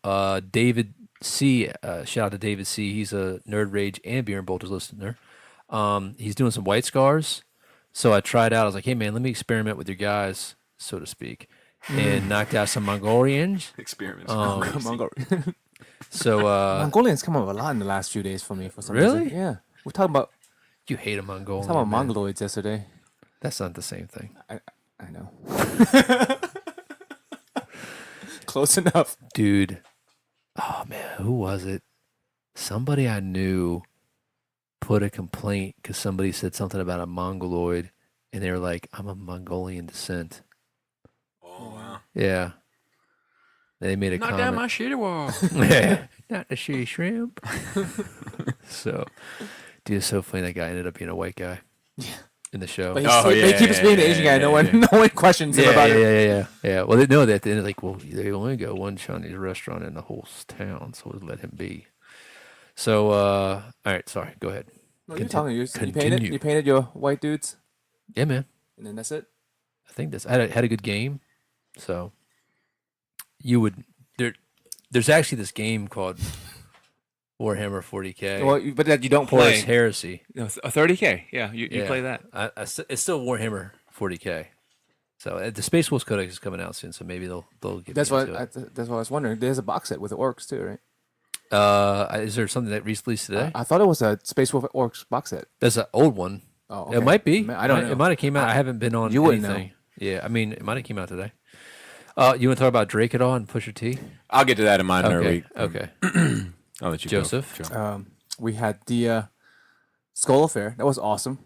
David C. Shout out to David C. He's a Nerd Rage and Beer and Bolters listener. He's doing some white scars. So I tried out. I was like, hey man, let me experiment with your guys, so to speak, and knocked out some Mongolians. Experiments. So Mongolians come up a lot in the last few days for me for some Really? reason. Yeah, we're talking about you hate a Mongolian. talking about man. mongoloids yesterday. That's not the same thing. I know. Close enough. Dude. Oh man, who was it? Somebody I knew put a complaint because somebody said something about a mongoloid, and they were like, I'm of Mongolian descent. Oh, wow. Yeah. They made a Knock comment. down my shitty wall. Yeah, not the shitty shrimp. So, dude, it's so funny that guy ended up being a white guy in the show. But Oh, he keeps being the Asian guy. No one questions him about it. Yeah. Well, they know that. They're like, well, they only got one Chinese restaurant in the whole town, so we'll let him be. So, all right, sorry. Go ahead. No, you're talking. You Continue. painted your white dudes, Yeah, man. and then that's it. I think I had a good game. So, you would there's actually this game called Warhammer 40K. Well, but that you don't Horus play. Heresy. No, a 30K. Yeah, you Yeah. play that. It's still Warhammer 40K. So the Space Wolves Codex is coming out soon, so maybe they'll get That's me what into it. that's what I was wondering. There's a box set with the orcs too, right? Is there something that released today? I thought it was a Space Wolf Orcs box set. There's an old one. Oh, It okay. might be. I don't know. It might have came out. I haven't been on You wouldn't anything. Yeah, I mean, it might have came out today. You want to talk about Drake at all and Pusha T? I'll get to that in my nerd Okay. week. Okay. I'll let you go, Joseph? Joe. We had the Skull Affair. That was awesome.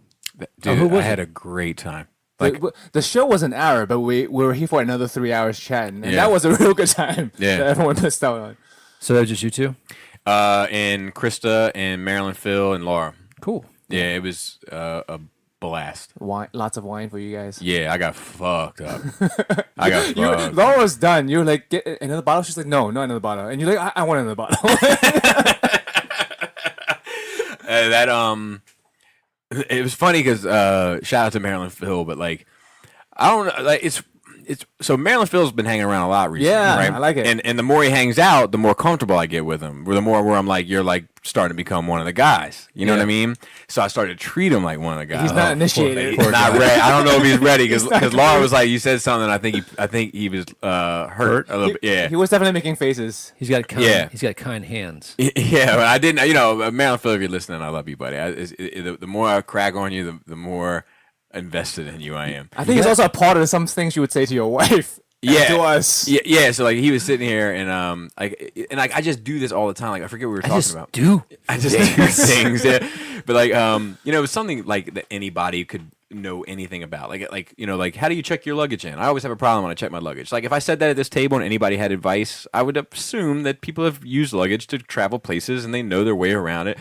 Dude, who was I had it? a great time. The show was an hour, but we were here for another 3 hours chatting, and Yeah. that was a real good time. Yeah. that everyone missed out on. So that was just you two? And Krista and Marilyn, Phil, and Laura. Cool. Yeah, it was a blast. Wine, lots of wine for you guys. Yeah, I got fucked up. I got You, fucked. Laura was done. You were like, get another bottle. She's like, no, not another bottle. And you're like, I want another bottle. It was funny because shout out to Marilyn Phil, but like I don't know, like it's so Marilyn Phil's been hanging around a lot recently. Yeah, right? I like it. And the more he hangs out, the more comfortable I get with him. The more where I'm like, you're like starting to become one of the guys. You know what I mean? So I started to treat him like one of the guys. He's not initiated. He's not ready. I don't know if he's ready because Laura was like, you said something. I think he was hurt a little bit. Yeah. He was definitely making faces. He's got kind, Yeah. He's got kind hands. Yeah, but I didn't. You know, Marilyn Phil, if you're listening, I love you, buddy. The more I crack on you, the more invested in you I am. I think it's also a part of some things you would say to your wife. and Yeah. to us. Yeah. So like he was sitting here and I just do this all the time. Like I forget what we were talking about. I just do things. Yeah. But like it was something like that anybody could know anything about. Like how do you check your luggage in? I always have a problem when I check my luggage. Like if I said that at this table and anybody had advice, I would assume that people have used luggage to travel places and they know their way around it.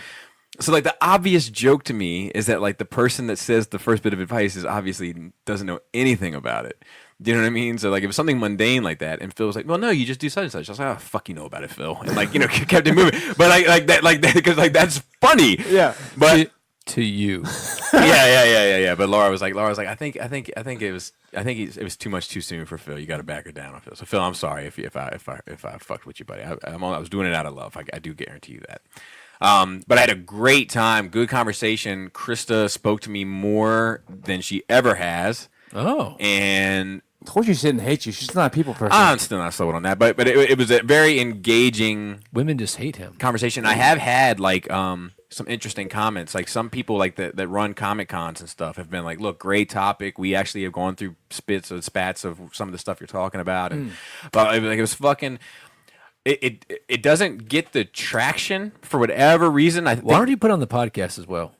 So like the obvious joke to me is that like the person that says the first bit of advice is obviously doesn't know anything about it. Do you know what I mean? So like it was something mundane like that, and Phil was like, "Well, no, you just do such and such." I was like, "Oh, fuck, you know about it, Phil," and like kept it moving. But like that because like that's funny. Yeah. But To you. yeah. But Laura was like, I think it was too much too soon for Phil. You got to back her down on Phil. So Phil, I'm sorry if I fucked with you, buddy. I was doing it out of love. I do guarantee you that. But I had a great time, good conversation. Krista spoke to me more than she ever has, Oh. and Told you she didn't hate you. She's not a people person. I'm still not sold on that. But it was a very engaging Women just hate him. conversation. I have had like some interesting comments. Like some people like that run Comic Cons and stuff have been like, "Look, great topic. We actually have gone through spats of some of the stuff you're talking about." And but it was fucking. It doesn't get the traction for whatever reason. I think, Why don't you put on the podcast as well?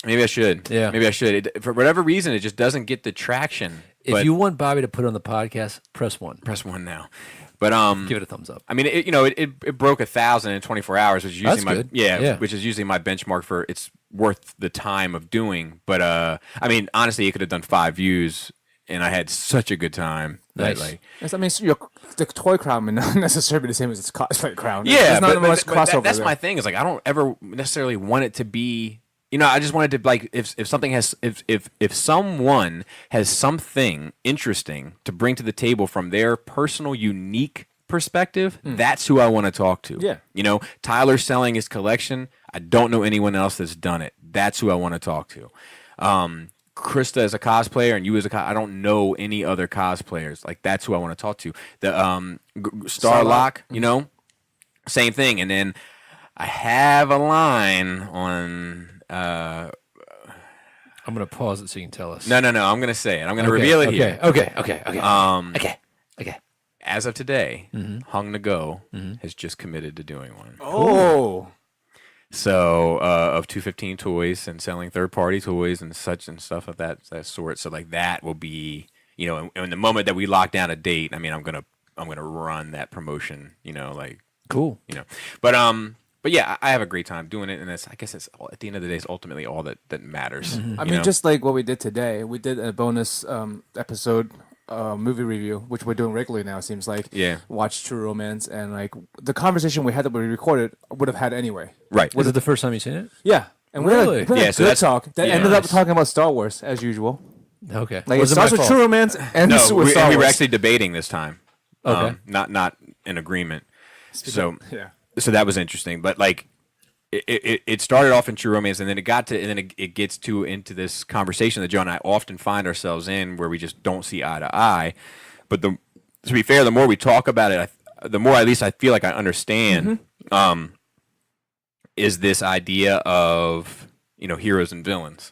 Maybe I should. Yeah. Maybe I should. For whatever reason, it just doesn't get the traction. If you want Bobby to put on the podcast, press 1. Press 1 now. But Give it a thumbs up. I mean, it broke 1,000 in 24 hours, which is usually That's good. which is usually my benchmark for it's worth the time of doing. But I mean, honestly, it could have done 5 views, and I had such a good time. Nice. That, like, Yes, I mean, the toy crowd may not necessarily be the same as its cosplay crowd. yeah, There's not but much crossover. that's there. my thing. Is like I don't ever necessarily want it to be. I just wanted to like if something has if someone has something interesting to bring to the table from their personal unique perspective, that's who I want to talk to. Yeah. Tyler's selling his collection. I don't know anyone else that's done it. That's who I want to talk to. Krista as a cosplayer and you as I don't know any other cosplayers. Like that's who I want to talk to. The Starlock, same thing. And then I have a line on. I'm going to pause it so you can tell us. No. I'm going to say it. I'm going to reveal it here. Okay. Okay. As of today, Hung to Go has just committed to doing one. Oh. So of 215 toys and selling third-party toys and such and stuff of that sort. So like that will be, in the moment that we lock down a date. I mean, I'm gonna run that promotion. Like Cool. But yeah, I have a great time doing it, and I guess it's at the end of the day, it's ultimately all that matters. I mean, just like what we did today, we did a bonus episode movie review, which we're doing regularly now. It seems like watch True Romance, and like the conversation we had that we recorded would have had anyway. Right. Was it the first time you seen it? Yeah, and Really? we had a So good that's talk that ended up talking about Star Wars as usual. Okay. Like it Was my starts with fault? True Romance and No, with Star we were Wars. actually debating this time. Okay. Not in agreement. So yeah. so that was interesting, but like it started off in True Romance, and then it gets into this conversation that Joe and I often find ourselves in, where we just don't see eye to eye. But to be fair, the more we talk about it, the more at least I feel like I understand. Is this idea of heroes and villains?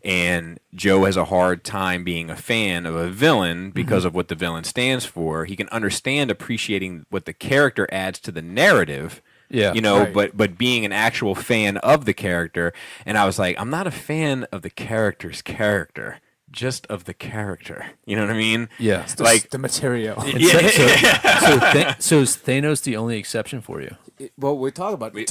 And Joe has a hard time being a fan of a villain because of what the villain stands for. He can understand appreciating what the character adds to the narrative. Yeah. Right. But being an actual fan of the character, and I was like, I'm not a fan of the character's character, just of the character. You know what I mean? Yeah. Like the material. So is Thanos the only exception for you? Well, we talked about we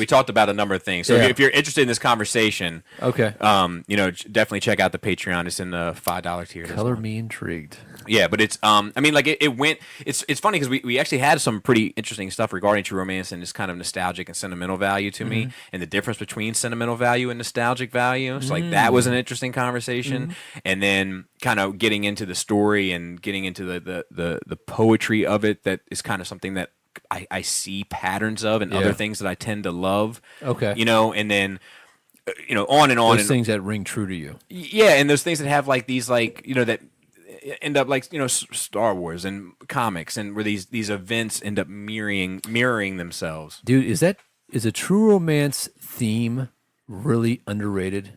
talked about a number of things. So Yeah. if you're interested in this conversation, Okay. definitely check out the Patreon. It's in the $5 tier. Color me intrigued. Yeah, but it's I mean, like it went. It's funny because we actually had some pretty interesting stuff regarding True Romance and this kind of nostalgic and sentimental value to me, and the difference between sentimental value and nostalgic value. So like that was an interesting conversation, and then kind of getting into the story and getting into the poetry of it. That is kind of something that I see patterns of and other things that I tend to love. Okay. And then on and on. Those things that ring true to you. Yeah, and those things that have like these that end up like Star Wars and comics, and where these events end up mirroring themselves. Dude, is a True Romance theme really underrated?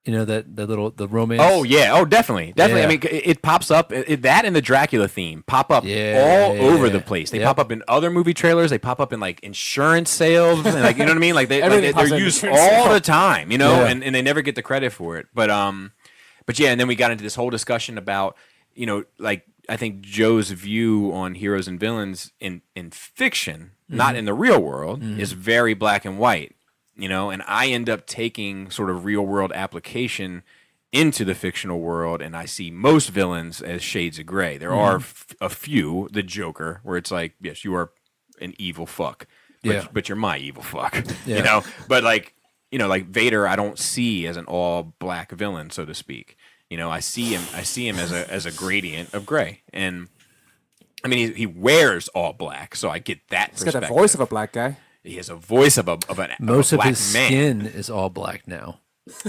The romance. Oh yeah, definitely. Yeah. I mean, it pops up. That and the Dracula theme pop up over the place. They pop up in other movie trailers. They pop up in like insurance sales, and like you know what I mean. Like they're used all the time, and they never get the credit for it. But yeah, and then we got into this whole discussion about like I think Joe's view on heroes and villains in fiction, not in the real world, is very black and white. And I end up taking sort of real world application into the fictional world, and I see most villains as shades of gray. There are a few, the Joker, where it's like, yes, you are an evil fuck, but you're my evil fuck, But like Vader, I don't see as an all black villain, so to speak. I see him as a gradient of gray, and I mean he wears all black, so I get that. He's got the voice of a black guy. He has a voice of a Most of of black his man. skin is all black now.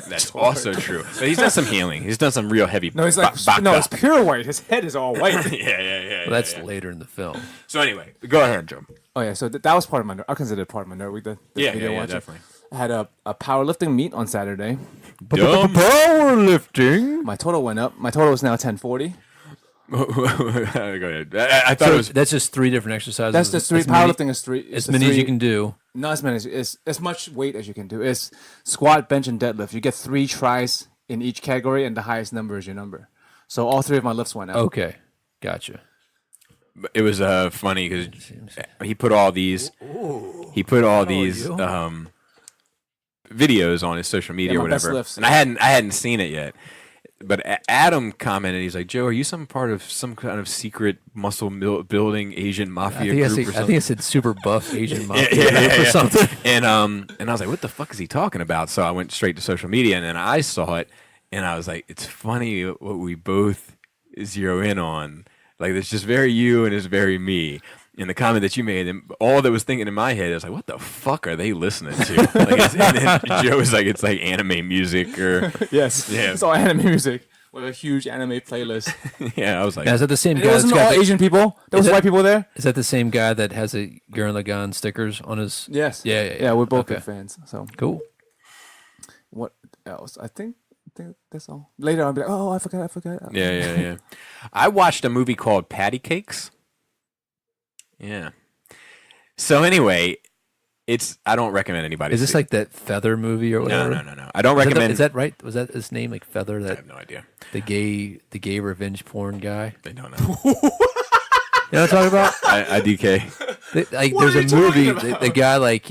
That's also true. But he's done some healing. He's done some real heavy. No, he's like no, it's pure white. His head is all white. yeah. Well, that's later in the film. So anyway, go ahead, Joe. Oh yeah, so that was part of my. I consider it part of my nerd week. The video watching. Definitely. I had a powerlifting meet on Saturday. Powerlifting. My total went up. My total is now 1040. Go ahead. I thought So it was. that's just 3 different exercises. That's the three. As many- Powerlifting is 3. As many as you can do. Not as many. It's as much weight as you can do. It's squat, bench, and deadlift. You get 3 tries in each category, and the highest number is your number. So all 3 of my lifts went out. Okay, gotcha. It was funny because he put all these. He put all these videos on his social media or my best whatever, lifts. and I hadn't seen it yet. But Adam commented, he's like, Joe, are you some part of some kind of secret muscle building Asian mafia group or something? I think I said super buff Asian mafia group or something. And I was like, what the fuck is he talking about? So I went straight to social media, and then I saw it, and I was like, it's funny what we both zero in on. Like, it's just very you and it's very me. And the comment that you made, and all that was thinking in my head, I was like, what the fuck are they listening to? Like, and then Joe was like, it's like anime music or... Yes. Yeah. It's all anime music with a huge anime playlist. Yeah, I was like... Now, is that the same And guy? it wasn't all Asian people. There was Is it- white people there. Is that the same guy that has a Gurren Lagann stickers on his? Yes. Yeah. Yeah, we're both Okay. big fans. So Cool. what else? I think that's all. Later I'll be like, oh, I forgot. Yeah. I watched a movie called Pattycakes. Yeah. So anyway, I don't recommend anybody. Is this see like that Feather movie or whatever? No. I don't recommend. Is that right? Was that his name, like Feather? I That have no idea. the gay revenge porn guy. I don't know. You know what I'm talking about? IDK. Like, there's a movie. The guy, like,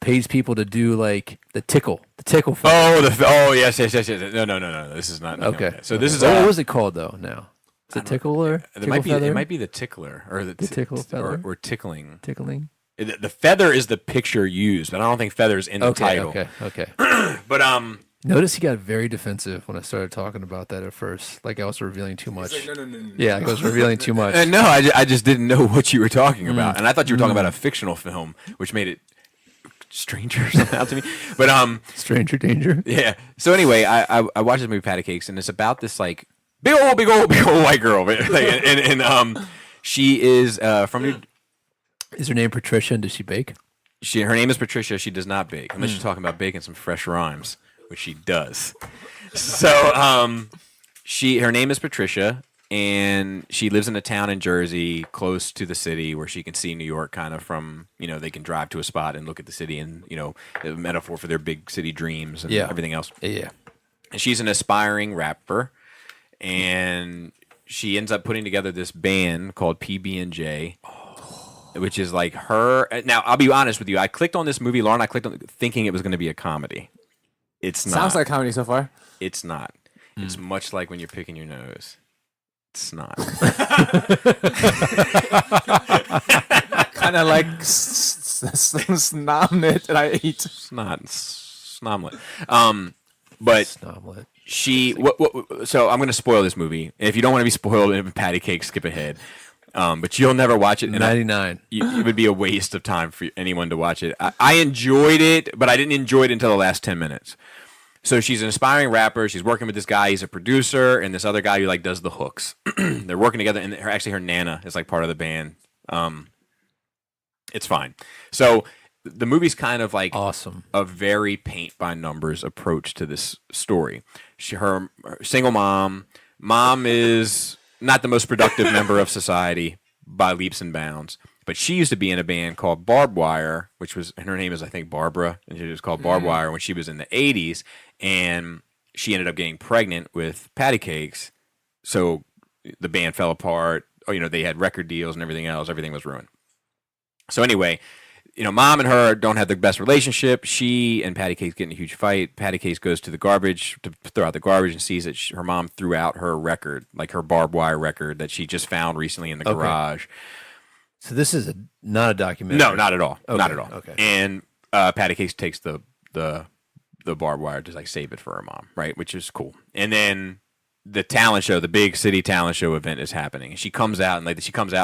pays people to do like the tickle film. Oh, yes. No. This is not. Okay. So this is what was it called though? Now is it tickle or It might be. feather? It might be the tickler or the tickle feather? or tickling. Tickling. The feather is the picture used, but I don't think feather's in the title. Okay. But Notice he got very defensive when I started talking about that at first. Like I was revealing too much. No. Yeah, like I was revealing too much. no, I just didn't know what you were talking about, and I thought you were talking about a fictional film, which made it stranger somehow to me. But Stranger danger. yeah. So anyway, I watched this movie Pattycakes, and it's about this like big old white girl, and she is from New. Is her name Patricia and does she bake? Her name is Patricia. She does not bake, unless you're talking about baking some fresh rhymes, which she does. So her name is Patricia, and she lives in a town in Jersey, close to the city, where she can see New York kind of from, they can drive to a spot and look at the city, and a metaphor for their big city dreams and everything else. Yeah. And she's an aspiring rapper, and she ends up putting together this band called PB&J. Which is like her. Now, I'll be honest with you. I clicked on this movie, Lauren. I clicked on thinking it was going to be a comedy. It's not. Sounds like comedy so far. It's not. It's much like when you're picking your nose. It's not. Kind of like snomlet that I eat. It's not. Snomlet. But Snomlet. she. So I'm going to spoil this movie. If you don't want to be spoiled in Pattycake, skip ahead. But you'll never watch it. And 99. It would be a waste of time for anyone to watch it. I enjoyed it, but I didn't enjoy it until the last 10 minutes. So she's an aspiring rapper. She's working with this guy. He's a producer, and this other guy who like does the hooks. They're working together, and her nana is like part of the band. It's fine. So the movie's kind of like Awesome. a very paint by numbers approach to this story. Her single mom is not the most productive member of society by leaps and bounds. But she used to be in a band called Barbed Wire, and her name is, I think, Barbara, and she was called Barbed Wire when she was in the 80s, and she ended up getting pregnant with Pattycakes, so the band fell apart. They had record deals and everything else. Everything was ruined. So anyway, Mom and her don't have the best relationship. She and Pattycakes get in a huge fight. Pattycakes goes to the garbage to throw out the garbage and sees that her mom threw out her record, like her Barbed Wire record that she just found recently in the garage. So this is not a documentary. No, not at all. Okay, Not at all. okay. And Pattycakes takes the barbed wire to like save it for her mom, right? Which is cool. And then the talent show, the big city talent show event is happening. And she comes out and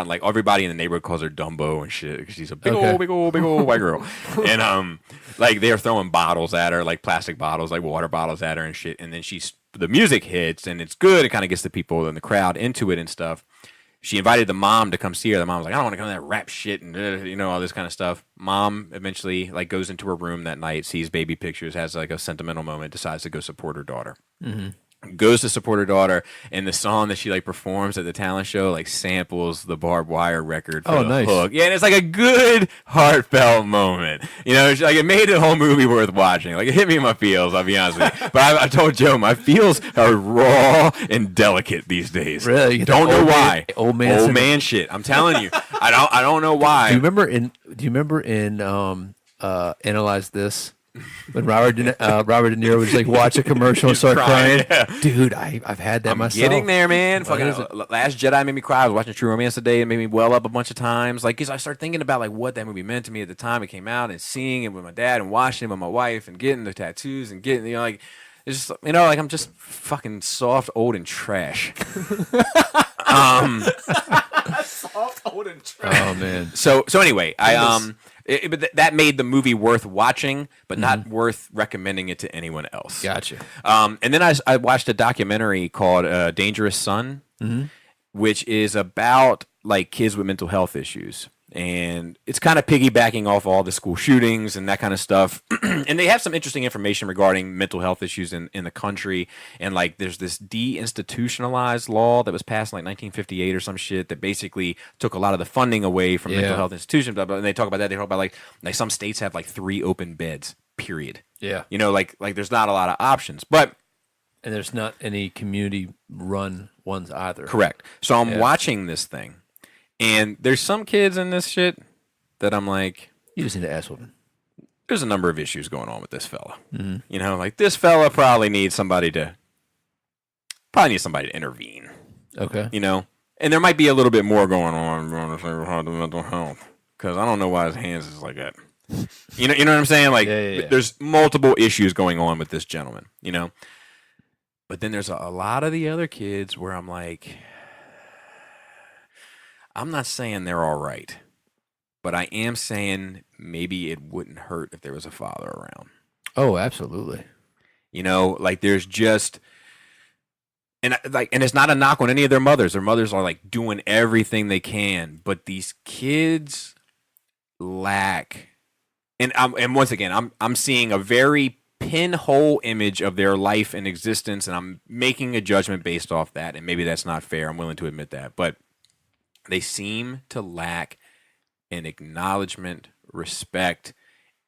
like everybody in the neighborhood calls her Dumbo and shit because she's a big old white girl. And like they're throwing bottles at her, like plastic bottles, like water bottles at her and shit. And then the music hits and it's good. It kind of gets the people in the crowd into it and stuff. She invited the mom to come see her. The mom was like, I don't want to come to that rap shit and all this kind of stuff. Mom eventually like goes into her room that night, sees baby pictures, has like a sentimental moment, decides to go support her daughter. Mm-hmm. goes to support her daughter, and the song that she like performs at the talent show like samples the Barbed Wire record for the nice. hook. Yeah, and it's like a good heartfelt moment. You know, it's like it made the whole movie worth watching. Like it hit me in my feels. I'll be honest with you. But I told Joe my feels are raw and delicate these days. Really? Don't know why. Old man shit. I'm telling you. I don't know why. Do you remember in Analyze This? When Robert De Niro would just like watch a commercial and start crying. Yeah. Dude, I've had that myself. Getting there, man. What is Fucking Last Jedi made me cry. I was watching True Romance today and made me well up a bunch of times. Like, 'cause I started thinking about like what that movie meant to me at the time it came out, and seeing it with my dad and watching it with my wife and getting the tattoos and getting like it's just like I'm just fucking soft, old, and trash. Soft, old, and trash. Oh man. So anyway, but that made the movie worth watching, but not worth recommending it to anyone else. Gotcha. And then I watched a documentary called Dangerous Son, which is about like kids with mental health issues. And it's kind of piggybacking off all the school shootings and that kind of stuff. And they have some interesting information regarding mental health issues in the country. And like there's this deinstitutionalized law that was passed in like 1958 or some shit that basically took a lot of the funding away from mental health institutions. Blah, blah, and they talk about that. They talk about like some states have like 3 open beds, period. Yeah. You know, like there's not a lot of options. But And there's not any community run ones either. correct. So I'm watching this thing. And there's some kids in this shit that I'm like, You just need to ass whooping. there's a number of issues going on with this fella. You know, like this fella probably needs somebody to intervene. Okay. You know, and there might be a little bit more going on with mental health because I don't know why his hands is like that. You know what I'm saying? Like, there's multiple issues going on with this gentleman. You know, but then there's a lot of the other kids where I'm like, I'm not saying they're all right, but I am saying maybe it wouldn't hurt if there was a father around. Oh, absolutely. You know, like there's just, and it's not a knock on any of their mothers. Their mothers are like doing everything they can, but these kids lack. And once again, I'm seeing a very pinhole image of their life and existence, and I'm making a judgment based off that. And maybe that's not fair. I'm willing to admit that, but they seem to lack an acknowledgement, respect,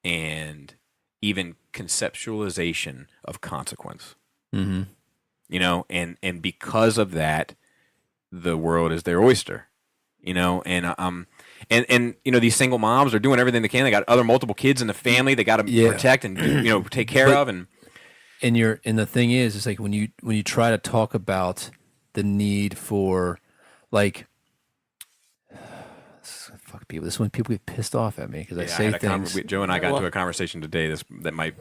and even conceptualization of consequence. Mm-hmm. You know, and because of that, the world is their oyster. You know, and you know, these single moms are doing everything they can. They got other multiple kids in the family they got to protect and take care of. And the thing is, it's like when you try to talk about the need for like. Fuck people. This is when people get pissed off at me because I say things. Joe and I got into a conversation today that might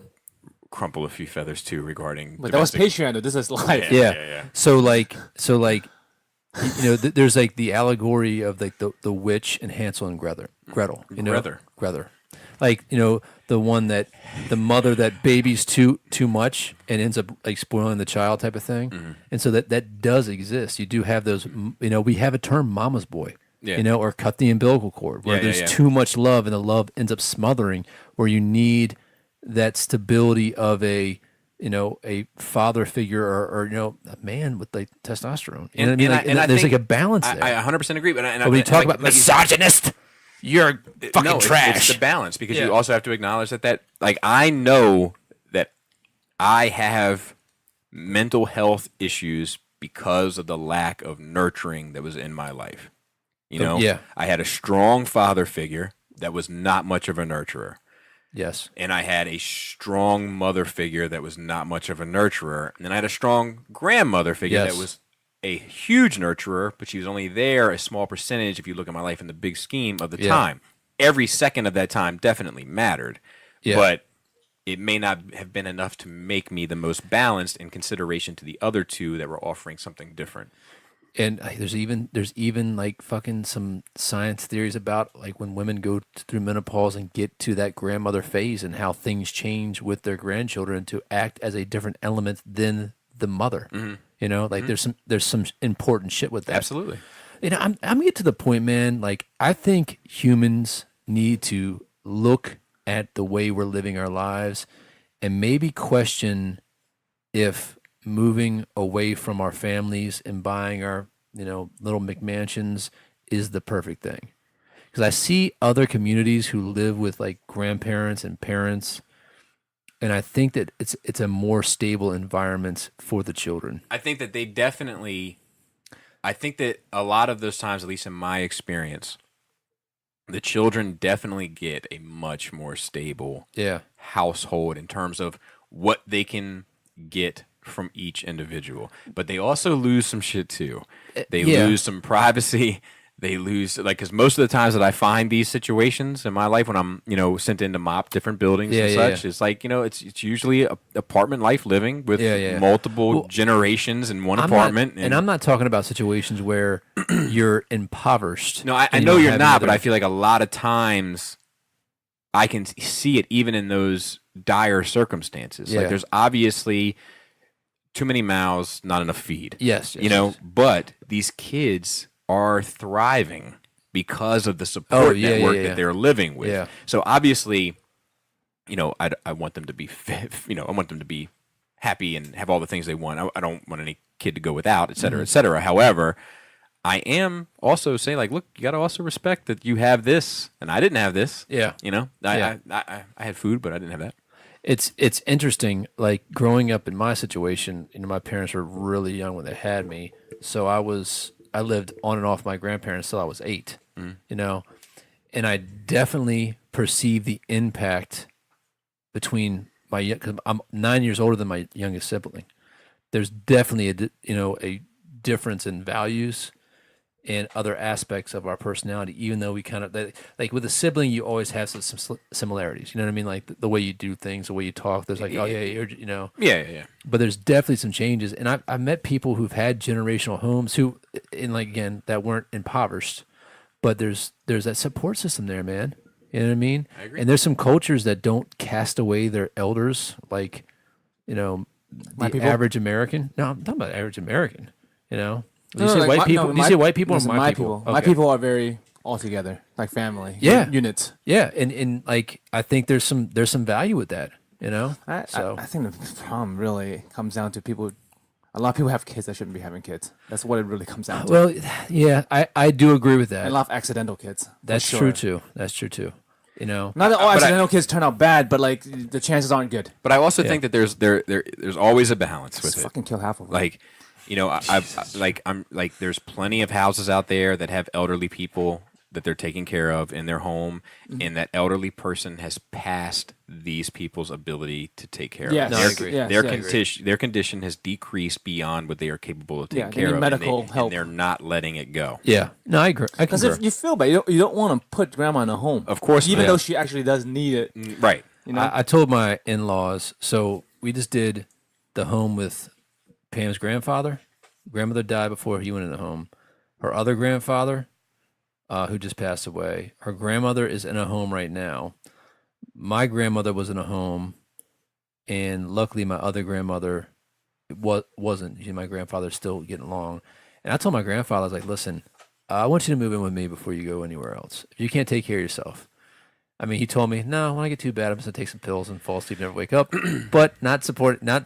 crumple a few feathers too regarding. But that was Patreon, though. This is live. Yeah. So like, you know, there's like the allegory of like the witch and Hansel and Gretel. You know, Gretel. Like, you know, the one that the mother that babies too much and ends up like spoiling the child type of thing. Mm-hmm. And so that does exist. You do have those. You know, we have a term, mama's boy. Yeah. You know, or cut the umbilical cord, where there's too much love and the love ends up smothering, where you need that stability of a father figure or you know, a man with like testosterone. You know what I mean? Like, and there's like a balance there. I 100% agree. But when you talk about misogynist, you're fucking trash. It's the balance because you also have to acknowledge that like I know that I have mental health issues because of the lack of nurturing that was in my life. You know, I had a strong father figure that was not much of a nurturer. Yes. And I had a strong mother figure that was not much of a nurturer. And then I had a strong grandmother figure that was a huge nurturer, but she was only there a small percentage if you look at my life in the big scheme of the time. Every second of that time definitely mattered. Yeah. But it may not have been enough to make me the most balanced in consideration to the other two that were offering something different. And there's even like fucking some science theories about like when women go through menopause and get to that grandmother phase and how things change with their grandchildren to act as a different element than the mother. Mm-hmm. You know, like there's some important shit with that. Absolutely. You know, I'm getting to the point, man. Like I think humans need to look at the way we're living our lives and maybe question if moving away from our families and buying our, little McMansions is the perfect thing. Because I see other communities who live with like grandparents and parents, and I think that it's a more stable environment for the children. I think that I think that a lot of those times, at least in my experience, the children definitely get a much more stable household in terms of what they can get from each individual. But they also lose some shit too. They lose some privacy. They lose, because most of the times that I find these situations in my life when I'm, sent in to mop different buildings and such, it's like, it's usually apartment life living with multiple generations in one apartment. And I'm not talking about situations where you're impoverished. No, I know you're not, but I feel like a lot of times I can see it even in those dire circumstances. Like there's obviously too many mouths, not enough feed. Yes. But these kids are thriving because of the support network that they're living with. Yeah. So obviously, I want them to be I want them to be happy and have all the things they want. I don't want any kid to go without, et cetera, et cetera. However, I am also saying, look, you got to also respect that you have this, and I didn't have this. Yeah. I had food, but I didn't have that. It's interesting. Like growing up in my situation, my parents were really young when they had me, so I lived on and off my grandparents till I was 8. And I definitely perceive the impact between because I'm 9 years older than my youngest sibling. There's definitely a difference in values and other aspects of our personality, even though we kind of like with a sibling, you always have some similarities. You know what I mean? Like the way you do things, the way you talk. There's like, Yeah. But there's definitely some changes, and I've met people who've had generational homes that weren't impoverished, but there's that support system there, man. You know what I mean? I agree. And there's some cultures that don't cast away their elders, like average American. No, I'm talking about average American. You say white people? You say white people or my people? My people are very all together, like family. Units. Yeah, and I think there's some value with that. I think the problem really comes down to people. A lot of people have kids that shouldn't be having kids. That's what it really comes down to. Well, yeah, I do agree with that. And a lot of accidental kids. That's true too. That's true too. Not that all accidental kids turn out bad, but the chances aren't good. But I also think that there's always a balance with it. Fucking kill half of them. There's plenty of houses out there that have elderly people that they're taking care of in their home, and that elderly person has passed these people's ability to take care of. Yes. No, I agree. Their condition has decreased beyond what they are capable of taking they care need of. medical help. And they're not letting it go. Yeah. No, I agree. Because if you feel bad, you don't want to put grandma in a home. Of course even not. though she actually does need it. Right. I told my in-laws, so we just did the home with Pam's grandfather. Grandmother died before he went in the home. Her other grandfather, who just passed away, her grandmother is in a home right now. My grandmother was in a home, and luckily my other grandmother wasn't. My grandfather's still getting along. And I told my grandfather, I was like, listen, I want you to move in with me before you go anywhere else. If you can't take care of yourself. I mean, he told me, no, when I get too bad, I'm just going to take some pills and fall asleep and never wake up. But not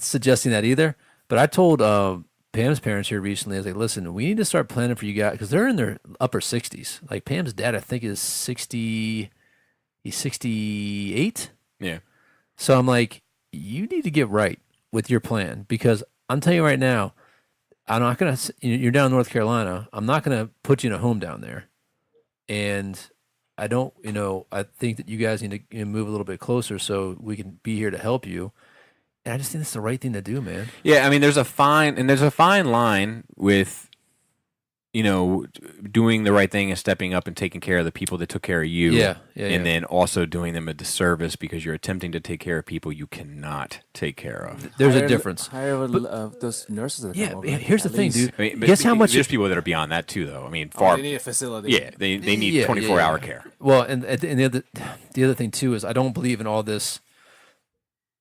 suggesting that either. But I told Pam's parents here recently, I was like, listen, we need to start planning for you guys, because they're in their upper 60s. Like Pam's dad, I think, is 60, he's 68. Yeah. So I'm like, you need to get right with your plan, because I'm telling you right now, I'm not going to, you're down in North Carolina. I'm not going to put you in a home down there. And I don't, I think that you guys need to move a little bit closer so we can be here to help you. And I just think it's the right thing to do, man. Yeah, I mean, there's a fine line with, doing the right thing and stepping up and taking care of the people that took care of you. And then also doing them a disservice because you're attempting to take care of people you cannot take care of. There's a difference. Hire those nurses that come over. Here's the thing, dude. I mean, Guess how much? There's people that are beyond that too, though. I mean, they need a facility. Yeah, they need 24-hour care. Well, and the other thing too is I don't believe in all this.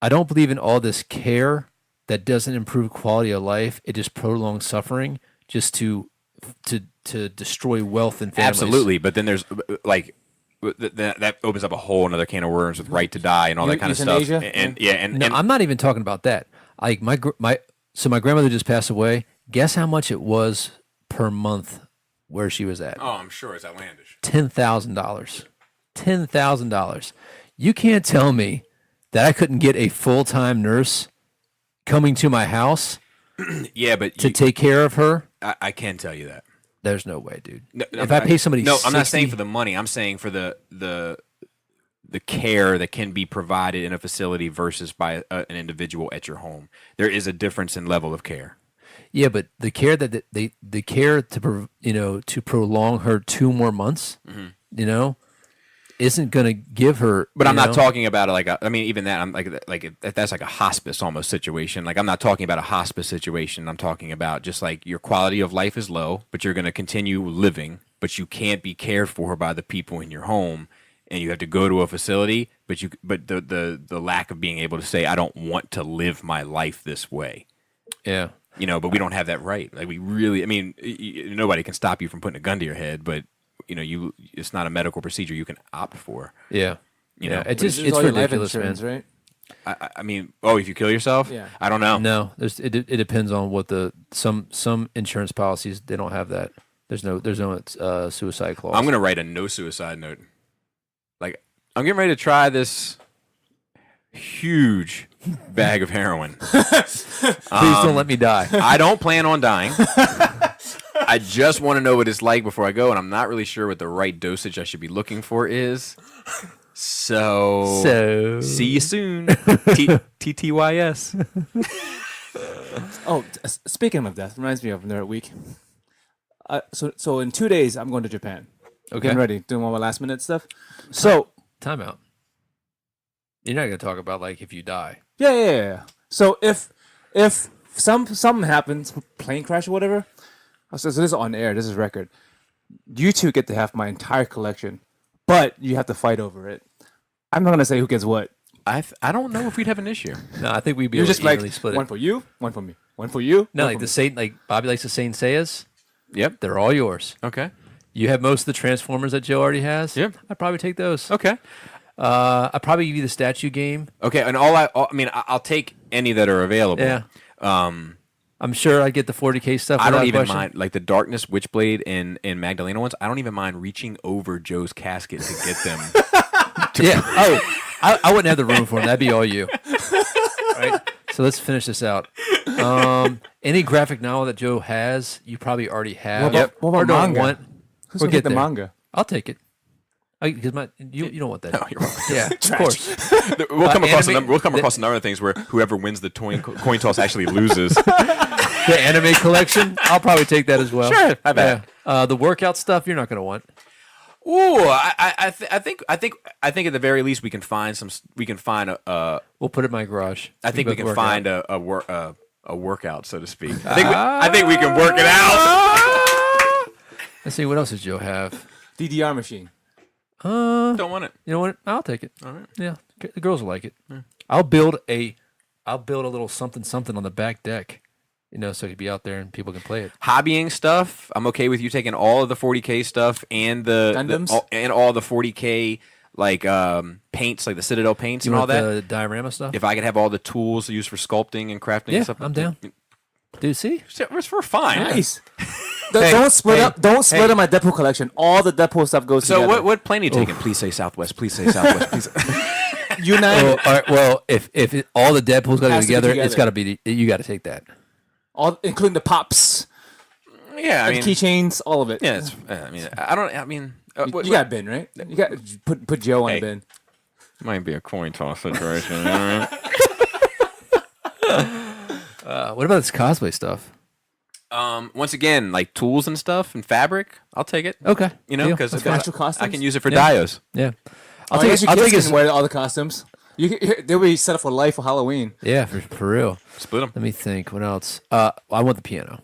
I don't believe in all this care that doesn't improve quality of life. It just prolongs suffering just to destroy wealth and families. Absolutely, but then there's that opens up a whole another can of worms with right to die and all that kind of stuff. And and I'm not even talking about that. Like So my grandmother just passed away. Guess how much it was per month where she was at? Oh, I'm sure it's outlandish. $10,000. $10,000. You can't tell me that I couldn't get a full-time nurse coming to my house Yeah, but to take care of her. I can tell you that. There's no way, dude. No, If I pay somebody, no, I'm not 60 saying for the money. I'm saying for the care that can be provided in a facility versus by an individual at your home. There is a difference in level of care. Yeah, but the care that the care to prolong her 2 more months, isn't going to give her. But I'm not talking about it even that. I'm like that's like a hospice almost situation. Like I'm not talking about a hospice situation. I'm talking about just like your quality of life is low, but you're going to continue living, but you can't be cared for by the people in your home, and you have to go to a facility. But the lack of being able to say I don't want to live my life this way. Yeah. But we don't have that right. Like we really, nobody can stop you from putting a gun to your head, but it's not a medical procedure you can opt for. Yeah. It's all your life ridiculous, man. insurance, right? If you kill yourself? Yeah. I don't know. No, it depends on what some insurance policies, they don't have that. There's no suicide clause. I'm going to write a no suicide note. Like I'm getting ready to try this huge bag of heroin. Please don't let me die. I don't plan on dying. I just want to know what it's like before I go, and I'm not really sure what the right dosage I should be looking for is. So see you soon. TTYS. Oh, speaking of death, reminds me of another week. So in 2 days, I'm going to Japan. Okay. Getting ready, doing all my last minute stuff. So Time out. You're not going to talk about like if you die. yeah. So if something happens, plane crash or whatever. So this is on air. This is record. You two get to have my entire collection, but you have to fight over it. I'm not gonna say who gets what. I don't know if we'd have an issue. No, I think we'd be You're able just to like evenly split one it. for you, one for me, one for you. No, one like for the me. Saint, like Bobby likes the Saint Seiya's. Yep. They're all yours. Okay. You have most of the Transformers that Joe already has. Yep. I'd probably take those. Okay. I'd probably give you the statue game. Okay. And I'll take any that are available. Yeah. I'm sure I get the 40K stuff. I don't without even question. mind, like the Darkness Witchblade and Magdalena ones. I don't even mind reaching over Joe's casket to get them. Yeah. Oh, I wouldn't have the room for them. That'd be all you. Right. So let's finish this out. Any graphic novel that Joe has, you probably already have. What about or don't manga? want. Who's We'll gonna get get the there. manga? I'll take it. Because you don't want that. No, you're wrong. Yeah, of course. We'll come across anime- a number of things where whoever wins the coin toss actually loses. The anime collection, I'll probably take that as well. Sure, I bet. Yeah. The workout stuff, you're not going to want. Ooh, I think at the very least we can find a. We'll put it in my garage. I think we both can work find out. a workout, so to speak. I think we can work it out. Let's see, what else does Joe have? DDR machine. Don't want it. You know what? I'll take it. All right. Yeah, the girls will like it. I'll build a little something on the back deck, so it could be out there and people can play it. Hobbying stuff, I'm okay with you taking all of the 40K stuff and the Gundams? all the 40K like paints, like the Citadel paints You and all want that. the diorama stuff? If I could have all the tools used for sculpting and crafting and Yeah, stuff, I'm down. Dude, see? We're fine. Nice. Don't split up. Don't split up my Deadpool collection. All the Deadpool stuff goes So together. what plane are you taking? Please say Southwest. Please say Southwest. Please. United. All right, well, if all the Deadpool's got to Has be to be together, together. it's got to be. You got to take that. All including the pops, Yeah, I the mean, keychains, all of it. yeah. It's, I don't. I mean, You got a bin, right? You got put Joe on Hey. a bin. might be a coin toss situation. You know what What about this cosplay stuff? I mean? Once again, like tools and stuff and fabric, I'll take it. Okay, You know, deal. because Actual costumes? I can use it for Yeah. dios. Yeah, I'll take take it. I'll take can it. wear all the costumes. They'll be set up for life for Halloween. Yeah, for real. Split them. Let me think. What else? I want the piano.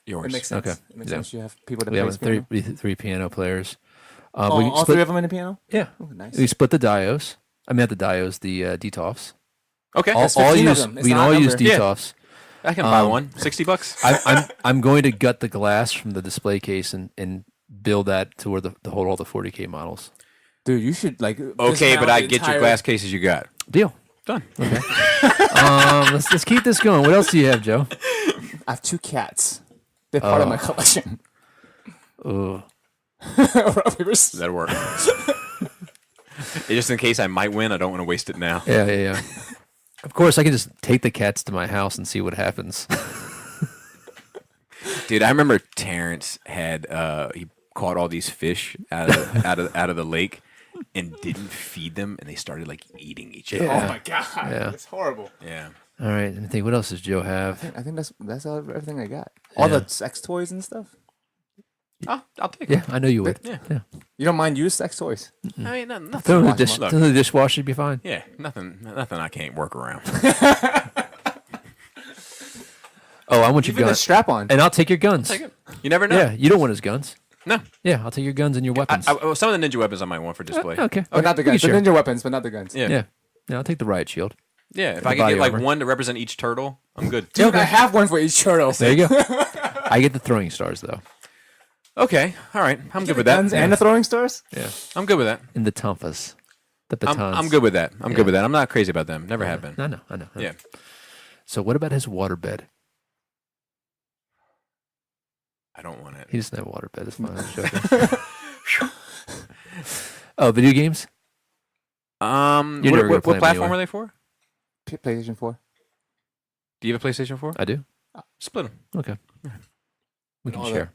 Yours. It makes sense. Okay. It makes Yeah. sense. You have people that We play have piano. three piano players. All three of them in the piano. Yeah, Oh, nice. we split the dios. I mean, not the dios, the DTOFs. Okay, All 15 of use them. It's we can an odd all use number. Yeah. DTOFs. I can buy one. $60. I'm going to gut the glass from the display case and build that to where to hold all the 40K models. Dude, you should like. Okay, dismount but I the get your entire- glass cases you got. Deal. Done. Let's keep this going. What else do you have, Joe? I have 2 cats. They're part of my collection. Oh, Rock, paper, That'll work. Just in case I might win, I don't want to waste it now. yeah. Of course, I can just take the cats to my house and see what happens. Dude, I remember Terrence had he caught all these fish out of the lake and didn't feed them, and they started like eating each other. Oh my god, Yeah. it's horrible. Yeah. All right, let me think. What else does Joe have? I think that's all, everything I got. All the sex toys and stuff. I'll take Yeah, it. I know you would. Yeah. You don't mind used sex toys? I mean, nothing. Throw in the, Wash 'em up. throw in the dishwasher, be fine. Yeah, nothing I can't work around. Oh, I want your Even the guns. strap on. And I'll take your guns. Take it. You never know. Yeah, you don't want his guns. No. Yeah, I'll take your guns and your weapons. Some of the ninja weapons I might want for display. Okay. But not the we can guns. The share. ninja weapons, but not the guns. Yeah. Yeah. Yeah, I'll take the riot shield. Yeah. If The I can body get like armor. one to represent each turtle, I'm good. Dude, I have one for each turtle. There you go. I get the throwing stars though. Okay. All right. I'm good with that. Guns and the throwing stars? Yeah. I'm good with that. And the tonfas. The batons. I'm good with that. I'm good with that. I'm not crazy about them. Never have been. I know. Yeah. So what about his waterbed? I don't want it. He doesn't have a waterbed. It's fine. I'm joking. Oh, video games? You're never gonna What play 'em platform anyway. are they for? PlayStation 4. Do you have a PlayStation 4? I do. Split them. Okay. We can All share.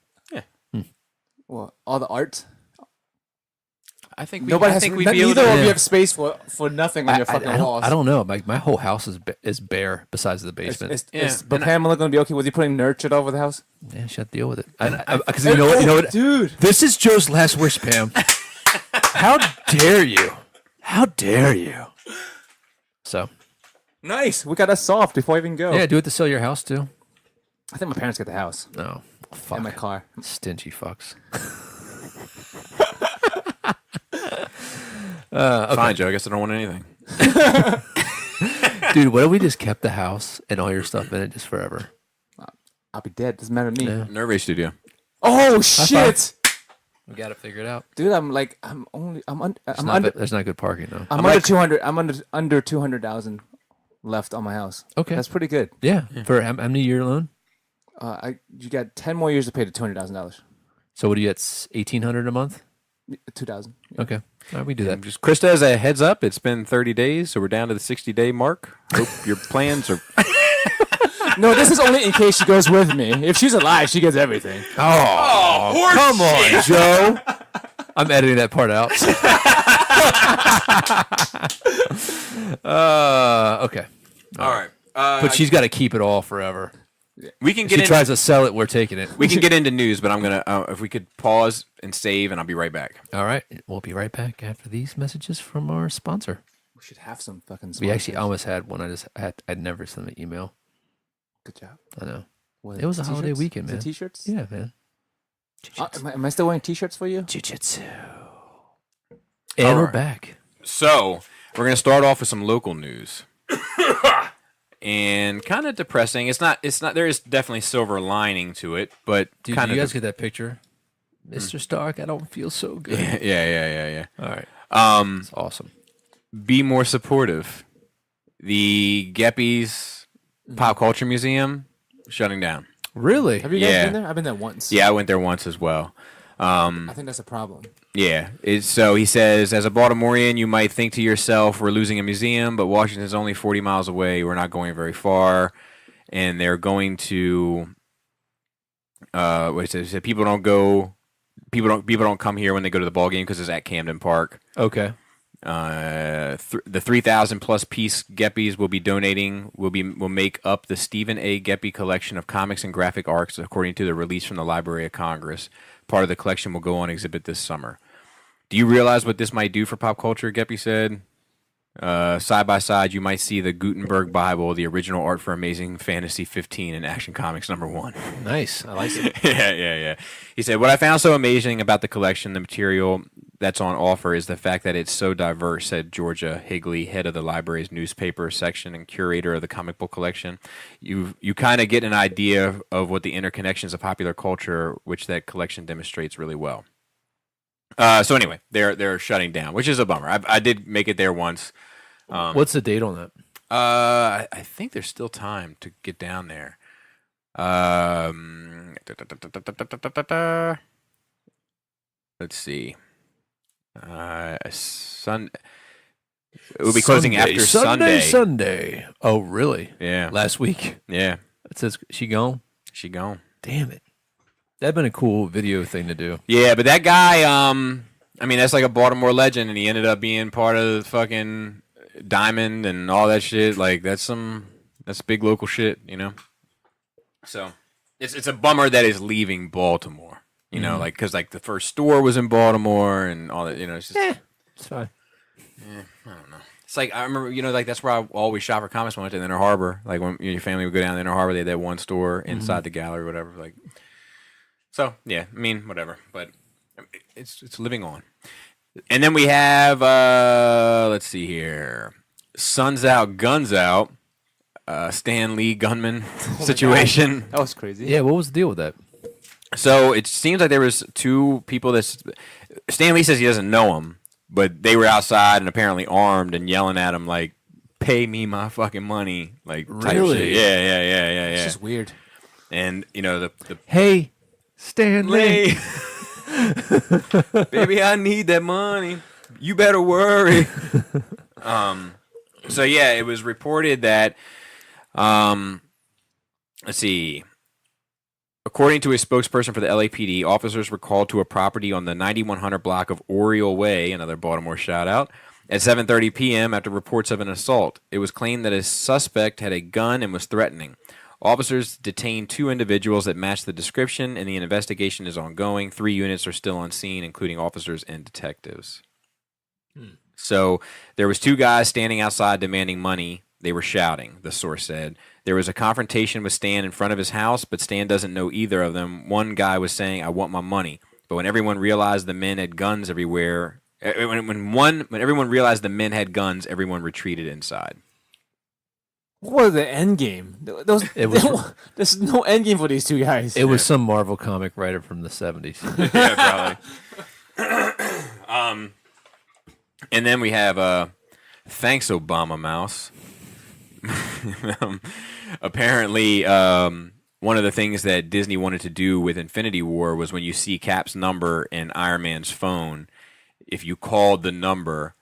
Well, all the art. I think Nobody I has. think we'd be able Neither to. of Yeah. you have space for nothing on your fucking walls. I don't know. My whole house is bare besides the basement. But Pamela gonna be okay with you putting nerd shit all over the house? Yeah, she had to deal with it. Because you know what? You know what? Dude. This is Joe's last wish, Pam. How dare you? How dare you? So Nice. We got us solved before I even go. yeah, do it to sell your house too. I think my parents get the house No, fuck. and my car. Stingy fucks. Fine, Joe. I guess I don't want anything. Dude, what if we just kept the house and all your stuff in it just forever? I'll be dead. Doesn't matter to me. Yeah. Nerve Race Studio. Oh shit, We got to figure it out. dude! I'm under There's not good parking though. I'm under 200. I'm under 200,000 left on my house. Okay. That's pretty good. Yeah. For how many year loan? You got 10 more years to pay the $200,000. So what do you get? 1,800 a month? 2,000. Okay. All right, we do that. Just Krista, as a heads up, it's been 30 days, so we're down to the 60-day mark. Hope your plans are. No, this is only in case she goes with me. If she's alive, she gets everything. Oh, come on, Joe. I'm editing that part out. Okay. All right. But she's got to keep it all forever. We can If get she into, tries to sell it, we're taking it. we can get into news, but I'm gonna if we could pause and save, and I'll be right back. All right. We'll be right back after these messages from our sponsor. We should have some fucking. We actually sponsors. almost had one. I'd never sent an email. Good job. I know. What, It was a holiday t-shirts? weekend, Is it man. T-shirts? Yeah, man. Am I still wearing T-shirts for you? Jiu-jitsu. And All we're right. back. So we're gonna start off with some local news, and kind of depressing. It's not. There is definitely silver lining to it, but Dude, kind you guys of. get that picture? Mr. Stark, I don't feel so good. Yeah. All right. It's awesome. Be more supportive. The Geppies Pop Culture Museum shutting down. Really? Have you guys Yeah. been there? I've been there once. Yeah, I went there once as well. I think that's a problem. Yeah. So he says, as a Baltimorean, you might think to yourself, we're losing a museum, but Washington's only 40 miles away. We're not going very far. And they're going to, what it says, people don't come here when they go to the ball game because it's at Camden Park. Okay. The 3,000 plus piece Geppies will make up the Stephen A. Geppie collection of comics and graphic arts, according to the release from the Library of Congress. Part of the collection will go on exhibit this summer. Do you realize what this might do for pop culture? Geppie said. Side by side, you might see the Gutenberg Bible, the original art for Amazing Fantasy 15 and Action Comics #1. Nice. I like it. Yeah. He said, what I found so amazing about the collection, the material that's on offer, is the fact that it's so diverse, said Georgia Higley, head of the library's newspaper section and curator of the comic book collection. You kind of get an idea of what the interconnections of popular culture, which that collection demonstrates really well. So anyway, they're shutting down, which is a bummer. I did make it there once. What's the date on that? I think there's still time to get down there. Let's see. It will be closing after Sunday. Sunday. Oh, really? Yeah. Last week. Yeah. It says she gone. She gone. Damn it. That'd been a cool video thing to do. Yeah, but that guy, I mean, that's like a Baltimore legend, and he ended up being part of the fucking Diamond and all that shit. Like, that's big local shit, you know? So, it's a bummer that is leaving Baltimore, you know, like, because, like, the first store was in Baltimore and all that, you know, it's just... It's fine. I don't know. It's like, I remember, you know, like, that's where I always shop for comics when I went to Inner Harbor. Like, when your family would go down to Inner Harbor, they had that one store inside the gallery or whatever, like... So, yeah, I mean, whatever. But it's living on. And then we have, let's see here. Suns Out, Guns Out. Stan Lee gunman situation. That was crazy. Yeah, what was the deal with that? So it seems like there was two people that... Stan Lee says he doesn't know him, but they were outside and apparently armed and yelling at him like, pay me my fucking money. Like, type Really? shit. Yeah. It's just weird. And, you know, the Hey, Stanley. Baby, I need that money. You better worry. So yeah, it was reported that let's see. According to a spokesperson for the LAPD, officers were called to a property on the 9100 block of Oriole Way, another Baltimore shout out, at 7:30 p.m. after reports of an assault. It was claimed that a suspect had a gun and was threatening. Officers detained 2 individuals that matched the description, and the investigation is ongoing. 3 units are still on scene, including officers and detectives. So there was 2 guys standing outside demanding money. They were shouting, the source said. There was a confrontation with Stan in front of his house, but Stan doesn't know either of them. One guy was saying, I want my money. But when everyone realized the men had guns everywhere, when everyone realized the men had guns, everyone retreated inside. What was the end game? There's no end game for these 2 guys. It was some Marvel comic writer from the 70s. Yeah, probably. And then we have thanks Obama Mouse. Apparently, one of the things that Disney wanted to do with Infinity War was when you see Cap's number in Iron Man's phone, if you called the number,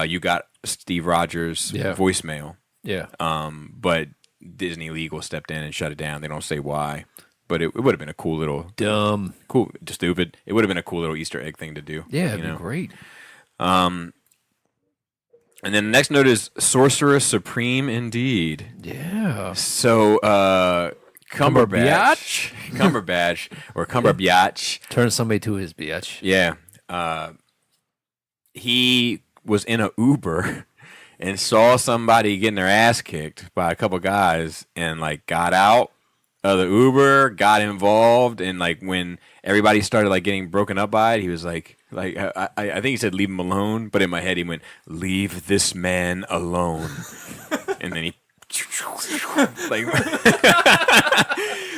you got Steve Rogers' voicemail. Yeah. But Disney Legal stepped in and shut it down. They don't say why. But it would have been a cool little... Dumb. Cool. Stupid. It would have been a cool little Easter egg thing to do. Yeah, it'd be great. And then the next note is Sorcerer Supreme indeed. Yeah. So, Cumberbatch. Or Cumberbatch. Turn somebody to his bitch. Yeah. He was in a Uber and saw somebody getting their ass kicked by a couple guys and, like, got out of the Uber, got involved, and, like, when everybody started, like, getting broken up by it, he was like I think he said leave him alone, but in my head he went, leave this man alone. And then he like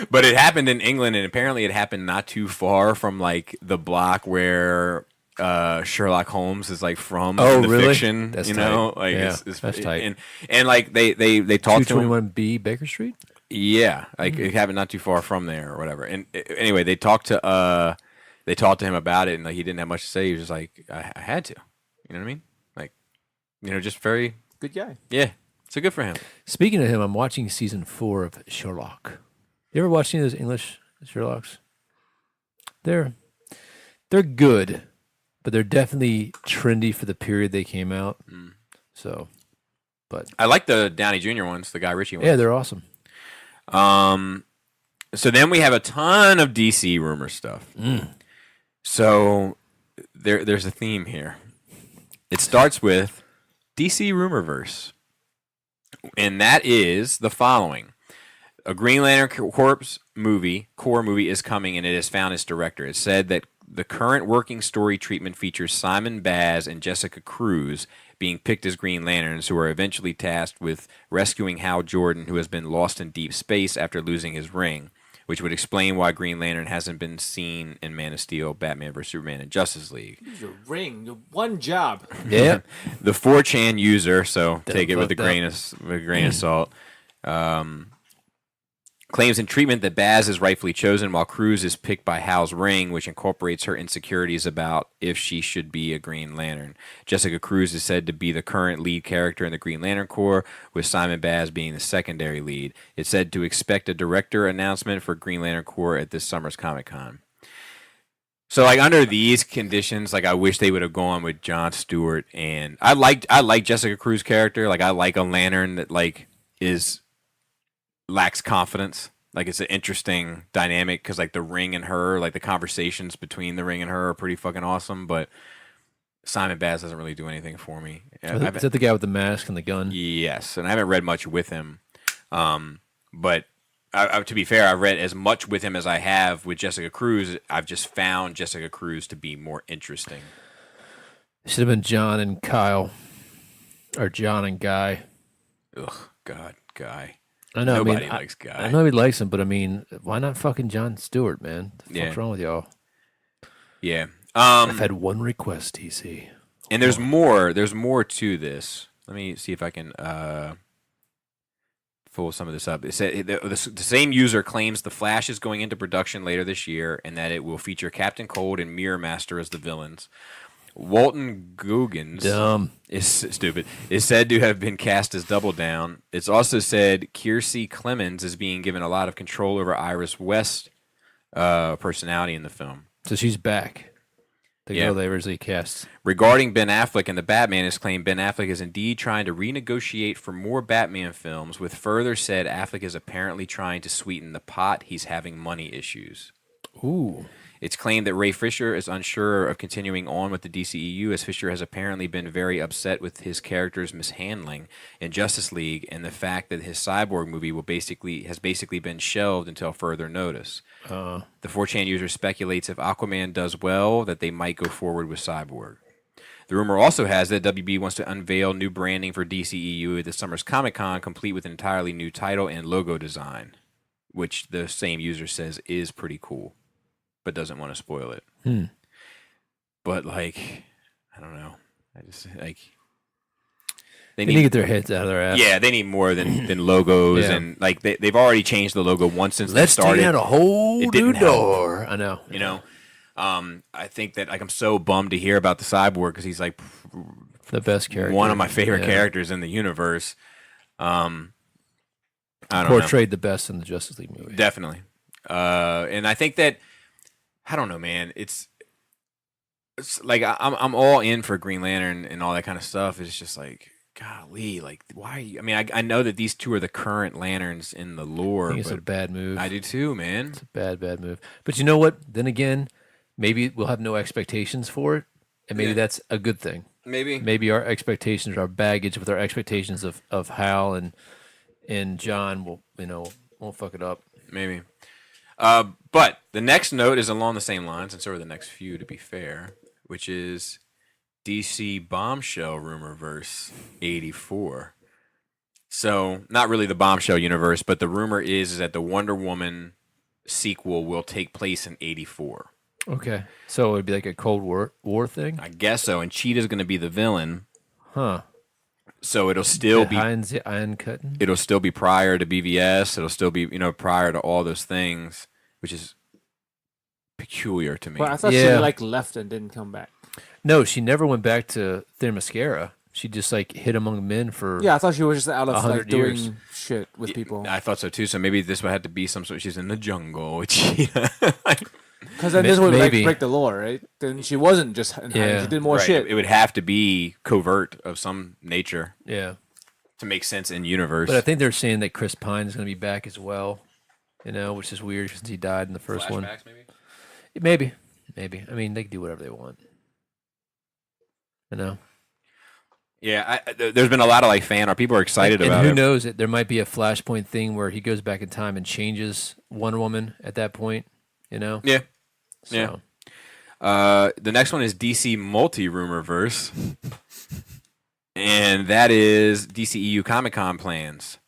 but it happened in England, and apparently it happened not too far from, like, the block where Sherlock Holmes is, like, from. Oh, the really? fiction, That's you know, tight. like, Yeah, it's that's tight. And like they talked to him. 221B Baker Street. Yeah, like it happened not too far from there or whatever. And anyway, they talked to him about it, and, like, he didn't have much to say. He was just like, I had to. You know what I mean? Like, you know, just very Good guy. yeah. So good for him. Speaking of him, I'm watching season 4 of Sherlock. You ever watch any of those English Sherlocks? They're good, but they're definitely trendy for the period they came out. So, but I like the Downey Jr. ones, the Guy Ritchie ones. yeah, they're awesome. So then we have a ton of DC rumor stuff. So there's a theme here. It starts with DC Rumorverse, and that is the following: a Green Lantern Corps movie is coming, and it has found its director. It said that the current working story treatment features Simon Baz and Jessica Cruz being picked as Green Lanterns, who are eventually tasked with rescuing Hal Jordan, who has been lost in deep space after losing his ring. which would explain why Green Lantern hasn't been seen in Man of Steel, Batman vs Superman, and Justice League. Use your ring. Your one job. Yeah. The 4chan user, so Don't take it with a fuck grain of salt. Claims in treatment that Baz is rightfully chosen, while Cruz is picked by Hal's ring, which incorporates her insecurities about if she should be a Green Lantern. Jessica Cruz is said to be the current lead character in the Green Lantern Corps, with Simon Baz being the secondary lead. It's said to expect a director announcement for Green Lantern Corps at this summer's Comic-Con. So, like, under these conditions, like, I wish they would have gone with Jon Stewart. And I like Jessica Cruz's character. Like, I like a Lantern that, like, lacks confidence. Like, it's an interesting dynamic because, like, the Ring and her, like, the conversations between the Ring and her are pretty fucking awesome. But Simon Baz doesn't really do anything for me. Is that the guy with the mask and the gun? Yes, and I haven't read much with him. But to be fair, I've read as much with him as I have with Jessica Cruz. I've just found Jessica Cruz to be more interesting. It should have been John and Kyle, or John and Guy. Ugh, God, Guy. I know. Nobody likes Guy. I know he likes him, but I mean, why not fucking Jon Stewart, man? What the fuck's wrong with y'all? Yeah. I've had one request, TC. And there's more. There's more to this. Let me see if I can pull some of this up. It said the same user claims The Flash is going into production later this year, and that it will feature Captain Cold and Mirror Master as the villains. Walton Goggins is said to have been cast as Double Down. It's also said Kiersey Clemens is being given a lot of control over Iris West's personality in the film. So she's back. The girl they originally cast. Regarding Ben Affleck and the Batman, it's claimed Ben Affleck is indeed trying to renegotiate for more Batman films, with further said Affleck is apparently trying to sweeten the pot. He's having money issues. Ooh. It's claimed that Ray Fisher is unsure of continuing on with the DCEU, as Fisher has apparently been very upset with his character's mishandling in Justice League and the fact that his Cyborg movie has basically been shelved until further notice. The 4chan user speculates if Aquaman does well, that they might go forward with Cyborg. The rumor also has that WB wants to unveil new branding for DCEU at this summer's Comic-Con, complete with an entirely new title and logo design, which the same user says is pretty cool, but doesn't want to spoil it. But, like, I don't know. I just, like... They need to get their heads out of their ass. Yeah, they need more than logos. Yeah. And, like, they've already changed the logo once since Let's they started. take out a whole It new didn't help. door. I know. You know? I think that, like, I'm so bummed to hear about the Cyborg because he's, like... The best character. One of my favorite characters in the universe. I don't know. Portrayed the best in the Justice League movie. Definitely. And I think that... I don't know, man. It's like I'm all in for Green Lantern and all that kind of stuff. It's just like, golly, like why? I mean, I know that these two are the current Lanterns in the lore. I think it's but a bad move. I do too, man. It's a bad move. But you know what? Then again, maybe we'll have no expectations for it, and maybe that's a good thing. Maybe our expectations, our baggage with our expectations of Hal and John won't fuck it up. Maybe. But the next note is along the same lines, and so are the next few, to be fair, which is DC Bombshell Rumorverse 84. So, not really the Bombshell universe, but the rumor is that the Wonder Woman sequel will take place in 84. Okay. So it would be like a Cold War thing? I guess so, and Cheetah's going to be the villain. Huh. So it'll still be Heinz the Iron Cutting? It'll still be prior to BVS. It'll still be, prior to all those things, which is peculiar to me. Well, I thought she left and didn't come back. No, she never went back to Themyscira. She just like hid among men for I thought she was just out of 100 like doing years. shit with people. I thought so too. So maybe this would have to be some sort. She's in the jungle with Because then this would Maybe. break the law, right? Then she wasn't just in hiding. She did more Right. shit. It would have to be covert of some nature Yeah. to make sense in universe. But I think they're saying that Chris Pine is going to be back as well, which is weird since he died in the first one. Maybe. Maybe. I mean, they can do whatever they want. Yeah, there's been a lot of like fan art. People are excited about and who it. knows? There might be a Flashpoint thing where he goes back in time and changes Wonder Woman at that point. Yeah. So. Yeah. The next one is DC Multi-Rumorverse. And that is DCEU Comic-Con plans.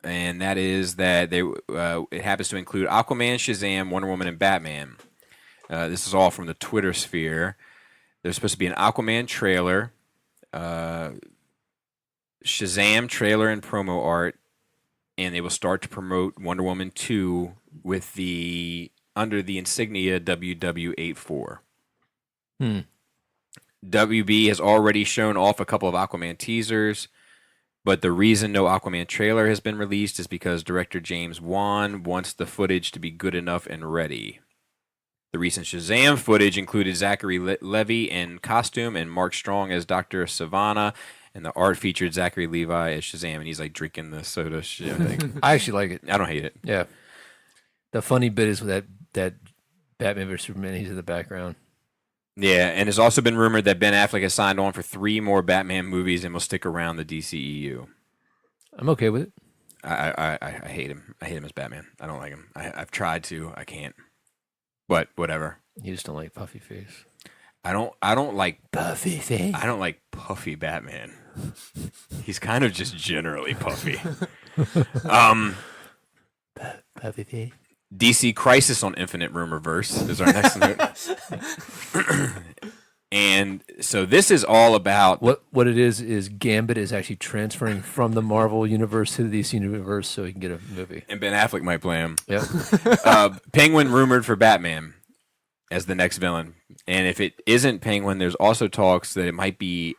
and that is that it happens to include Aquaman, Shazam, Wonder Woman, and Batman. This is all from the Twitter sphere. There's supposed to be an Aquaman trailer, Shazam trailer and promo art, and they will start to promote Wonder Woman 2 with under the insignia WW84. WB has already shown off a couple of Aquaman teasers, but the reason no Aquaman trailer has been released is because director James Wan wants the footage to be good enough and ready. The recent Shazam footage included Zachary Levi in costume and Mark Strong as Dr. Savannah, and the art featured Zachary Levi as Shazam, and he's like drinking the soda shit. I actually like it. I don't hate it. Yeah. The funny bit is that Batman vs Superman, he's in the background. Yeah, and it's also been rumored that Ben Affleck has signed on for 3 more Batman movies and will stick around the DCEU. I'm okay with it. I hate him. I hate him as Batman. I don't like him. I've tried to. I can't. But whatever. You just don't like puffy face. I don't like puffy face. I don't like puffy Batman. He's kind of just generally puffy. Puffy face. DC Crisis on Infinite Rumorverse is our next note. And so this is all about what it is Gambit is actually transferring from the Marvel universe to the DC universe so he can get a movie. And Ben Affleck might play him. Yep. Penguin rumored for Batman as the next villain. And if it isn't Penguin, there's also talks that it might be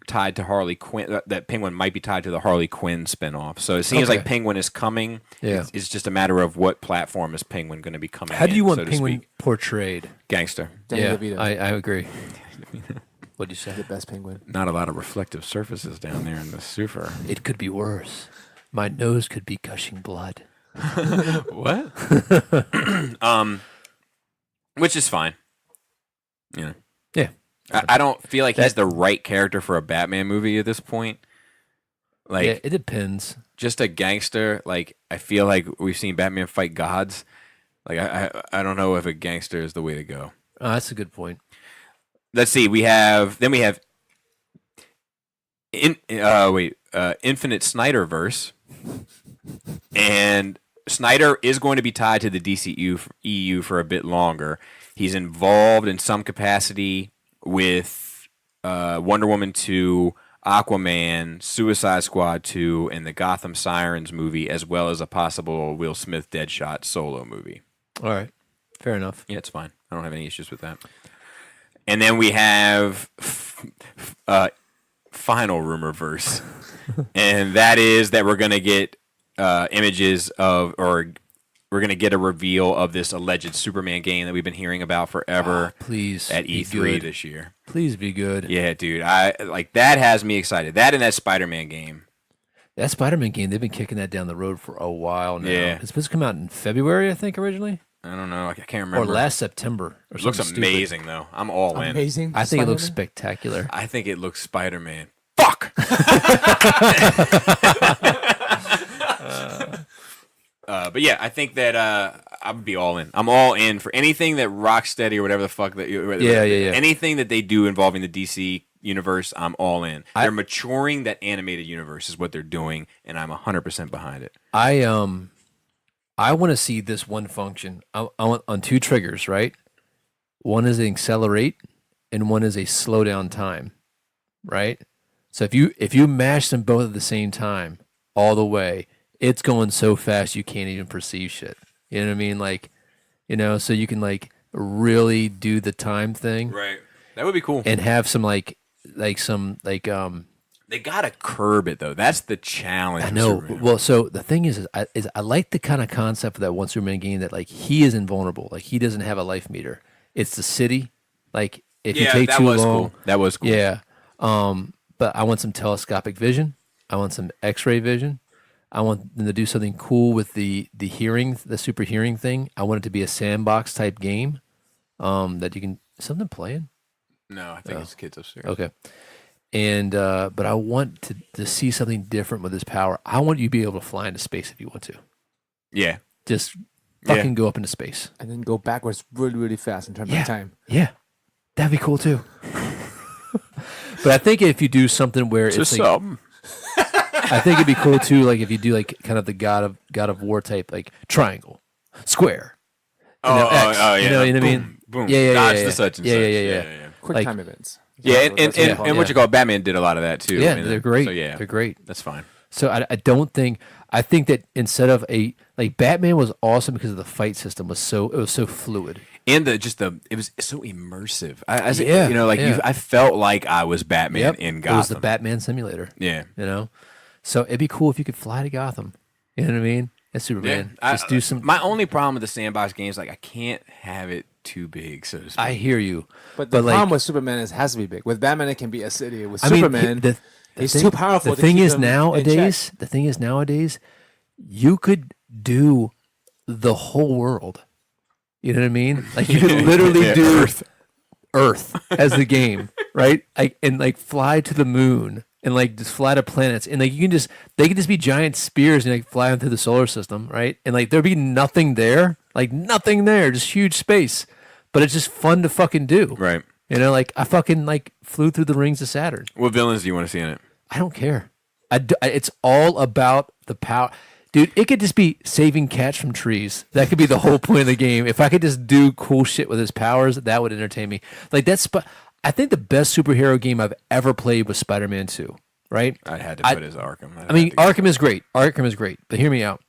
tied to Harley Quinn, that Penguin might be tied to the Harley Quinn spinoff. So it seems like Penguin is coming. Yeah. It's just a matter of what platform is Penguin going to be coming How do you in, want so to Penguin speak. portrayed? Gangster. Danny DeVito. I agree. What do you say? The best Penguin. Not a lot of reflective surfaces down there in the sewer. It could be worse. My nose could be gushing blood. What? Which is fine. You know. Yeah. I don't feel like he's the right character for a Batman movie at this point. Like, yeah, it depends. Just a gangster. Like, I feel like we've seen Batman fight gods. Like, I don't know if a gangster is the way to go. Oh, that's a good point. Let's see. We have Infinite Snyderverse, and Snyder is going to be tied to the DCEU for a bit longer. He's involved in some capacity with Wonder Woman 2, Aquaman, Suicide Squad 2, and the Gotham Sirens movie, as well as a possible Will Smith Deadshot solo movie. All right. Fair enough. Yeah, it's fine. I don't have any issues with that. And then we have final rumorverse, and that is that we're going to get images of, or we're going to get a reveal of this alleged Superman game that we've been hearing about forever. Please at E3 this year. Please be good. Yeah, dude. I like that. Has me excited. That and that Spider-Man game. That Spider-Man game, they've been kicking that down the road for a while now. Yeah. It's supposed to come out in February, I think, originally. I don't know. I can't remember. Or last September. Or it looks something amazing, stupid. though. I'm all in. Amazing. I think it looks Spider-Man? spectacular. I think it looks Spider-Man. Fuck! But yeah, I think that I would be all in. I'm all in for anything that Rocksteady or whatever the fuck that Yeah. anything that they do involving the DC universe. I'm all in. They're maturing that animated universe is what they're doing, and I'm 100% behind it. I want to see this one function. I want on 2 triggers, right? One is an accelerate, and one is a slow down time, right? So if you mash them both at the same time, all the way, it's going so fast you can't even perceive shit. You know what I mean? Like, so you can like really do the time thing, Right. That would be cool. and have some They gotta curb it though. That's the challenge. I know. Superman. Well, so the thing is I like the kind of concept of that one Superman game that like he is invulnerable. Like he doesn't have a life meter. It's the city. Like if you take that too was long, cool. That was cool. yeah. But I want some telescopic vision. I want some X-ray vision. I want them to do something cool with the hearing, the super hearing thing. I want it to be a sandbox type game that you can something playing. No, I think it's kids upstairs. Okay. And but I want to see something different with this power. I want you to be able to fly into space if you want to. Yeah. Just fucking go up into space. And then go backwards really, really fast in terms Yeah. of time. Yeah. That'd be cool too. But I think if you do something where it's like, I think it'd be cool too, like if you do like kind of the God of War type, like triangle, square. X, yeah. You know what I mean? Boom. Yeah, Dodge the such and such. Yeah. Quick Like- time events. Yeah, That's what and what you call Batman did a lot of that too. Yeah, And they're great. So yeah, They're great. That's fine. So I think that instead of Batman was awesome because of the fight system was so fluid. And it was so immersive. Yeah, I felt like I was Batman in Gotham. It was the Batman simulator. Yeah. You know? So it'd be cool if you could fly to Gotham. You know what I mean? As Superman. Just do some. My only problem with the sandbox games, like I can't have it too big, so to speak. I hear you. But the like, problem with Superman is it has to be big. With Batman, it can be a city. With I mean, Superman, he's too powerful. The to thing keep is him in nowadays, you could do the whole world. You know what I mean? Like you could literally do Earth as the game, right? And fly to the moon and like just fly to planets, and like they can just be giant spears and like fly them through the solar system, right? And like there'd be nothing there, just huge space, but it's just fun to fucking do, Right. You know, like I fucking like flew through the rings of Saturn. What villains do you want to see in it? I don't care. It's all about the power. Dude, it could just be saving cats from trees. That could be the whole point of the game. If I could just do cool shit with his powers, that would entertain me. Like I think the best superhero game I've ever played was Spider-Man 2, right? I had to put as Arkham. I mean, Arkham is great. Arkham is great. But hear me out.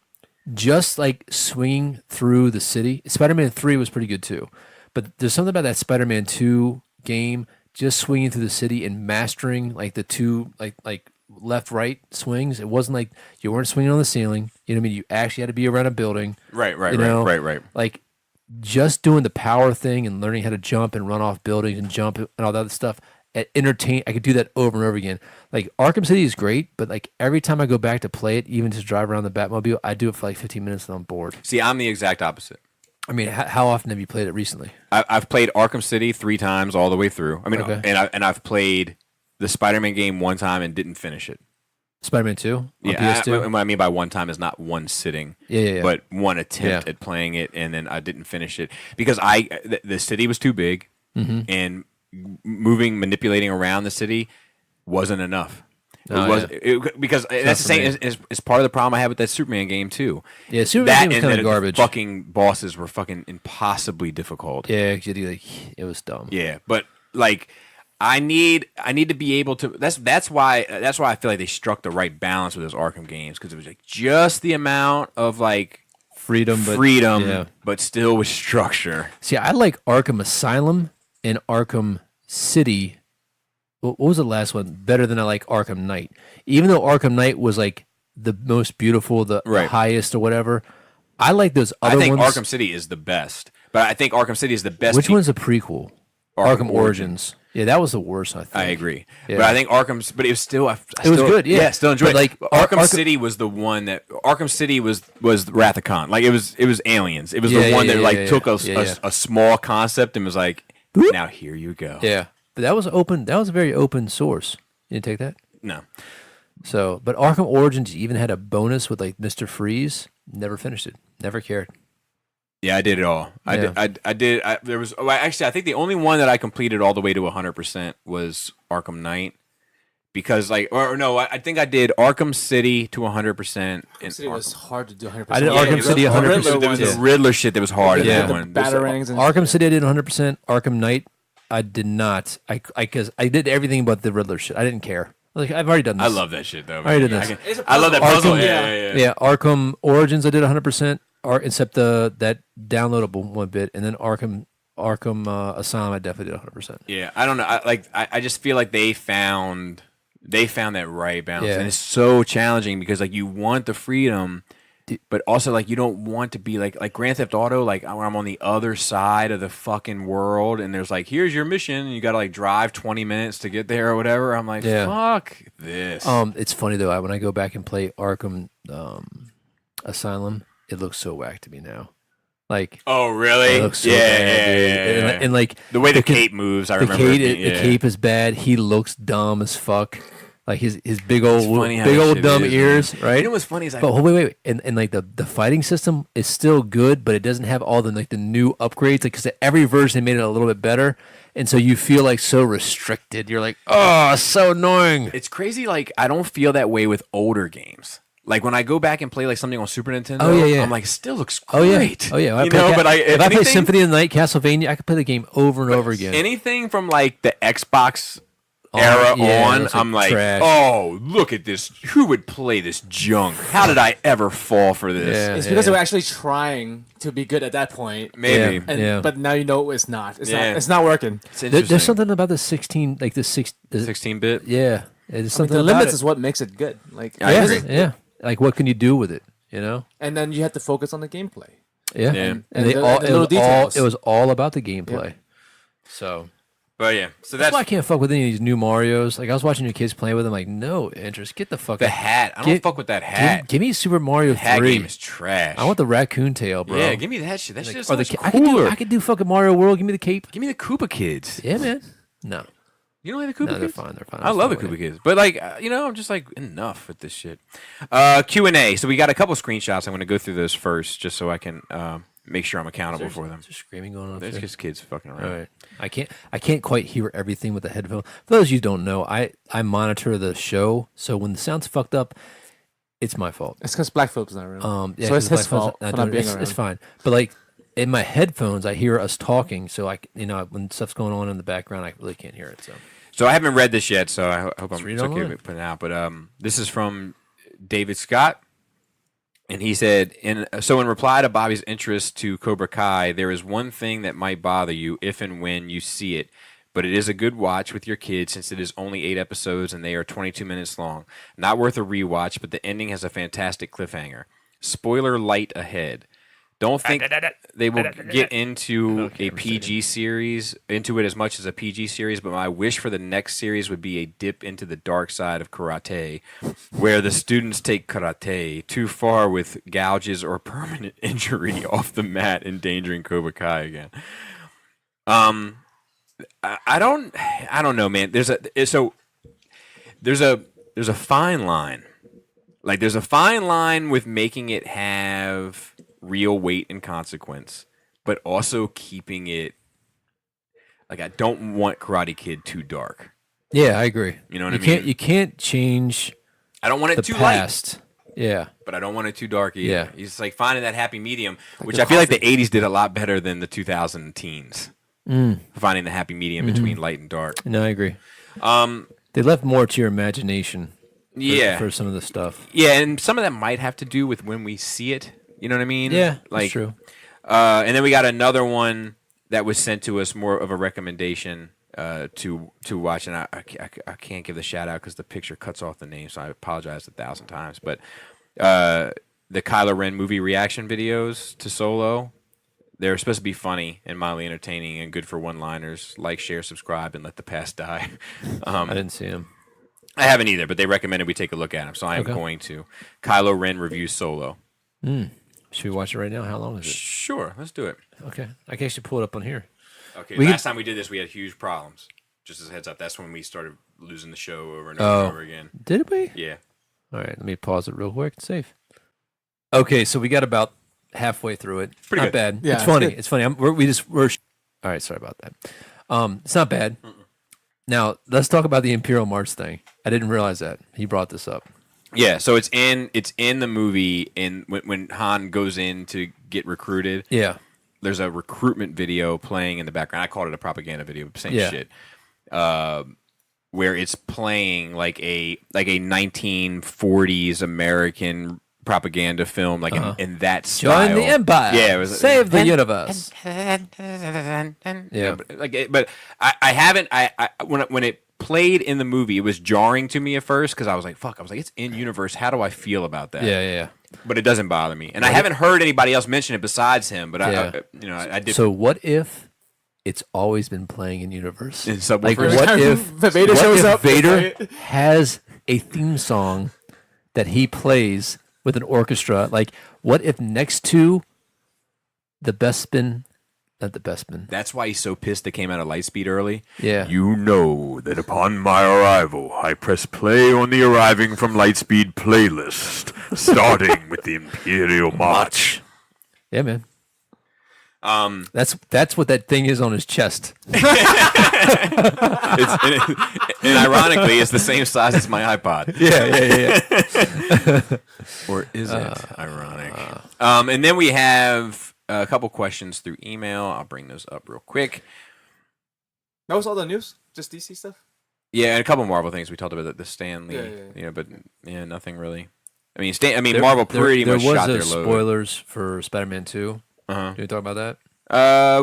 Just like swinging through the city. Spider-Man 3 was pretty good too. But there's something about that Spider-Man 2 game, just swinging through the city and mastering like the two like left right swings. It wasn't like you weren't swinging on the ceiling. You know what I mean? You actually had to be around a building. Right. Right. Like just doing the power thing and learning how to jump and run off buildings and jump and all that other stuff. I could do that over and over again. Like Arkham City is great, but like every time I go back to play it, even just drive around the Batmobile, I do it for like 15 minutes and I'm bored. See, I'm the exact opposite. I mean, how often have you played it recently? I've played Arkham City 3 times all the way through. I mean, Okay. and I've played the Spider-Man game 1 time and didn't finish it. Spider-Man 2 on Yeah, PS2? what I mean by 1 time is not 1 sitting, Yeah. but 1 attempt Yeah. at playing it, and then I didn't finish it because the city was too big, Mm-hmm. and manipulating around the city wasn't enough. Because that's the same is part of the problem I had with that Superman game too. Yeah, Superman game was and kind then of garbage. The fucking bosses were fucking impossibly difficult. Yeah, 'cause it was dumb. Yeah, but like I need to be able to. That's why I feel like they struck the right balance with those Arkham games because it was like just the amount of like freedom, but but still with structure. See, I like Arkham Asylum and Arkham City. What was the last one? Better than I like Arkham Knight. Even though Arkham Knight was like the most beautiful, the highest or whatever. I like those other ones. I think Arkham City is the best, but I think Arkham City is the best. Which one's a prequel? Arkham Origins. Yeah, that was the worst. I think. I agree, Yeah. but I think Arkham's. But it was still. It was good. Yeah, still enjoyed. But, it. like, Arkham City was the one that Arkham City was Wrath of Khan. Like it was aliens. It was the one that took a small concept and was like, now here you go. Yeah, but that was open. That was a very open source. You didn't take that? No. So, but Arkham Origins even had a bonus with like Mr. Freeze. Never finished it. Never cared. Yeah, I did it all. Yeah. I did. There was actually I think the only one that I completed all the way to 100% was Arkham Knight, because like I think I did Arkham City to 100%. Arkham City was hard to do 100%. I did Arkham City 100%. There was the Riddler shit that was hard in that the one. Batarangs and Arkham City I did 100%. Arkham Knight I did not. Because I did everything but the Riddler shit. I didn't care. Like I've already done this. I love that shit though. I already did this. I love that puzzle. Arkham, yeah. Arkham Origins I did 100%. Except that downloadable one bit, and then Arkham Asylum I definitely did 100%. Yeah, I don't know. I just feel like they found that right balance, Yeah. and it's so challenging because like you want the freedom, but also like you don't want to be like Grand Theft Auto, like where I'm on the other side of the fucking world, and there's like here's your mission, and you got to like drive 20 minutes to get there or whatever. I'm like, fuck this. It's funny though. When I go back and play Arkham Asylum, it looks so whack to me now. Like, oh really? It looks so bad, dude. And like the way the cape moves, I remember. The cape is bad. He looks dumb as fuck. like his big old funny how that shit dumb is, ears, man. right? You know what's funny is but wait, and like the fighting system is still good, but it doesn't have all the like the new upgrades. Like because every version they made it a little bit better, and so you feel like so restricted. You're like, oh, so annoying. it's crazy. Like I don't feel that way with older games. Like when I go back and play like something on Super Nintendo, I'm like, it still looks great. Oh yeah, you know. But if I play Symphony of the Night, Castlevania, I could play the game over and over again. Anything from like the Xbox era on, I'm like, trash. oh, look at this. Who would play this junk? How did I ever fall for this? Yeah. It's because they were actually trying to be good at that point. Maybe. And, But now you know it's not. It's Yeah. not. It's not working. It's interesting. There's something about the 16, like the 16-bit. Yeah, it's something The about limits it. is what makes it good. Like, I agree. Yeah. Like, what can you do with it? You know? and then you have to focus on the gameplay. Yeah. Yeah. And And they the- all, the it, little was all details. it was all about the gameplay. So But yeah, so that's that's why I can't fuck with any of these new Marios. Like I was watching your kids playing with them. Like no interest. Get the fuck the out. hat. I don't fuck with that hat. Give me Super Mario The hat 3. game is trash. I want the raccoon tail, bro. Yeah, give me that shit. That shit is so or the much I cooler. could do fucking Mario World. Give me the cape. Give me the Koopa Kids. Yeah, man. No, You don't like the Koopa no, they're Kids? fine. They're fine. I love the Koopa Kids, but like I'm just like enough with this shit. Q&A. So we got a couple screenshots. I'm going to go through those first, just so I can make sure I'm accountable for them. There's screaming going on. There's There. just kids fucking around. All right. I can't quite hear everything with the headphone. For those of you who don't know, I monitor the show, so when the sound's fucked up, it's my fault. It's because black folks not around. Yeah, So it's 'cause his my phone's fault not for not doing it. being It's around. fine. But like in my headphones, I hear us talking, so when stuff's going on in the background, I really can't hear it. So I haven't read this yet, so I hope I'm read it's it okay online. with putting it out. But this is from David Scott, and he said, in reply to Bobby's interest to Cobra Kai, there is one thing that might bother you if and when you see it, but it is a good watch with your kids since it is only 8 episodes and they are 22 minutes long. Not worth a rewatch, but the ending has a fantastic cliffhanger. Spoiler light ahead. Don't think they will get into a PG series, into it as much as a PG series, but my wish for the next series would be a dip into the dark side of karate, where the students take karate too far with gouges or permanent injury off the mat, endangering Cobra Kai again. I don't know, man. There's a fine line. Like there's a fine line with making it have real weight and consequence, but also keeping it like I don't want Karate Kid too dark. Yeah, I agree. You know what I mean? You can't change I don't want it the too past. Yeah. light, but I don't want it too dark either. Yeah. It's like finding that happy medium, which the I feel like the coffee. 80s did a lot better than the 2000 teens. Finding the happy medium between light and dark. No, I agree. They left more to your imagination. Yeah. For some of the stuff. Yeah, and some of that might have to do with when we see it. You know what I mean? Yeah, like that's true. And then we got another one that was sent to us, more of a recommendation to watch, and I can't give the shout out because the picture cuts off the name, so I apologize 1,000 times. But the Kylo Ren movie reaction videos to Solo, they're supposed to be funny and mildly entertaining and good for one-liners. Like, share, subscribe, and let the past die. I didn't see him. I haven't either, but they recommended we take a look at them, so I am Okay. going to. Kylo Ren reviews Solo. Should we watch it right now? How long is it? Sure, let's do it. Okay. I can actually pull it up on here. Okay, We last time we did this, we had huge problems. Just as a heads up, that's when we started losing the show over and over and over again. Did we? Yeah. All right. Let me pause it real quick. Save. Okay. So we got about halfway through it. Pretty not good. bad. Yeah, it's it's funny. good. It's funny. We're all right. Sorry about that. It's not bad. Now let's talk about the Imperial March thing. I didn't realize that he brought this up. Yeah, so it's in the movie, and when Han goes in to get recruited, Yeah. there's a recruitment video playing in the background. I called it a propaganda video, same Yeah. shit. Where it's playing like a 1940s American propaganda film, like in that style. Join the Empire. Yeah, it was Save the universe. Yeah, Yeah. but I haven't. When it played in the movie, it was jarring to me at first because I was like, "Fuck!" I was like, "It's in universe. How do I feel about that?" Yeah. But it doesn't bother me, and I haven't heard anybody else mention it besides him. But Yeah. I did. So what if it's always been playing in universe? In Subwoofer? Like Every what time if Vader what shows if up, Vader it's has a theme song that he plays with an orchestra? Like what if next to the Bespin not the best man. That's why he's so pissed they came out of Lightspeed early. Yeah. You know that upon my arrival, I press play on the arriving from Lightspeed playlist, starting with the Imperial March. Yeah, man. That's what that thing is on his chest. And ironically, it's the same size as my iPod. Yeah. Or is it ironic? And then we have a couple questions through email. I'll bring those up real quick. That was all the news? Just DC stuff? Yeah, and a couple Marvel things. We talked about the Stan Lee. Yeah. But nothing really. I mean, Marvel pretty much shot their load. There was spoilers for Spider-Man 2. Uh-huh. Can we talk about that?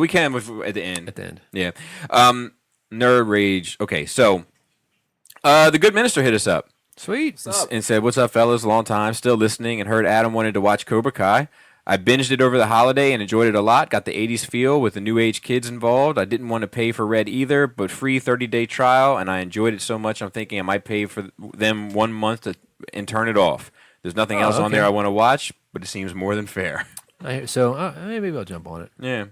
We can at the end. At the end. Yeah. Nerd Rage. Okay, so the Good Minister hit us up. Sweet. And said, "What's up, fellas? Long time. Still listening and heard Adam wanted to watch Cobra Kai. I binged it over the holiday and enjoyed it a lot. Got the 80s feel with the new age kids involved. I didn't want to pay for Red either, but free 30-day trial, and I enjoyed it so much I'm thinking I might pay for them 1 month and turn it off. There's nothing else on there I want to watch, but it seems more than fair." So maybe I'll jump on it. Yeah.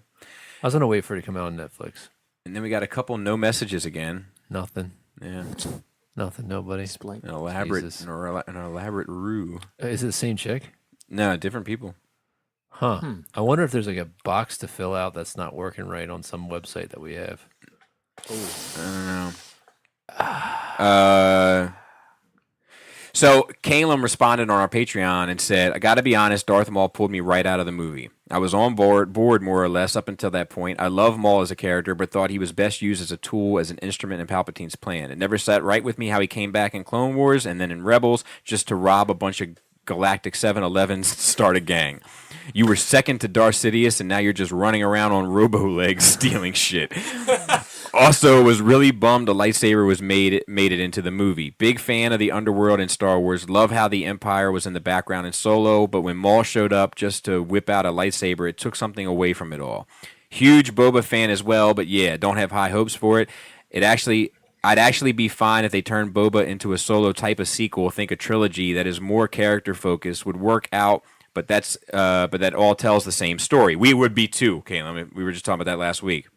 I was going to wait for it to come out on Netflix. And then we got a couple no messages again. Nothing. Yeah. Nothing. Nobody. Explain. An elaborate Jesus. an elaborate ruse. Is it the same chick? No, different people. Huh. I wonder if there's like a box to fill out that's not working right on some website that we have. I don't know. So Caleb responded on our Patreon and said, "I got to be honest, Darth Maul pulled me right out of the movie. I was on board more or less up until that point. I love Maul as a character, but thought he was best used as a tool, as an instrument in Palpatine's plan. It never sat right with me how he came back in Clone Wars and then in Rebels just to rob a bunch of galactic 7-Elevens, start a gang. You were second to Darth Sidious, and now you're just running around on robo-legs stealing shit. Also, was really bummed a lightsaber was made it into the movie. Big fan of the underworld in Star Wars. Love how the Empire was in the background in Solo, but when Maul showed up just to whip out a lightsaber, it took something away from it all. Huge Boba fan as well, but yeah, don't have high hopes for it. I'd actually be fine if they turned Boba into a Solo type of sequel. Think a trilogy that is more character focused would work out, but that all tells the same story. We would be too, Caleb. We were just talking about that last week.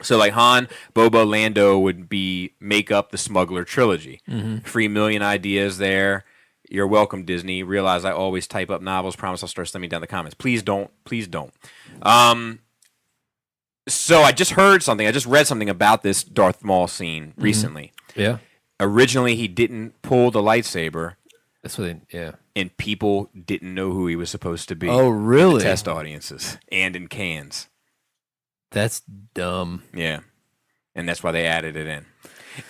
So like Han, Boba, Lando would make up the Smuggler trilogy. Free million ideas there. You're welcome, Disney. Realize I always type up novels. Promise I'll start slimming down the comments. Please don't. Please don't. So I just heard something. I just read something about this Darth Maul scene recently. Yeah. Originally, he didn't pull the lightsaber. That's what And people didn't know who he was supposed to be. Oh, really? In the test audiences and in cans. That's dumb. Yeah. And that's why they added it in.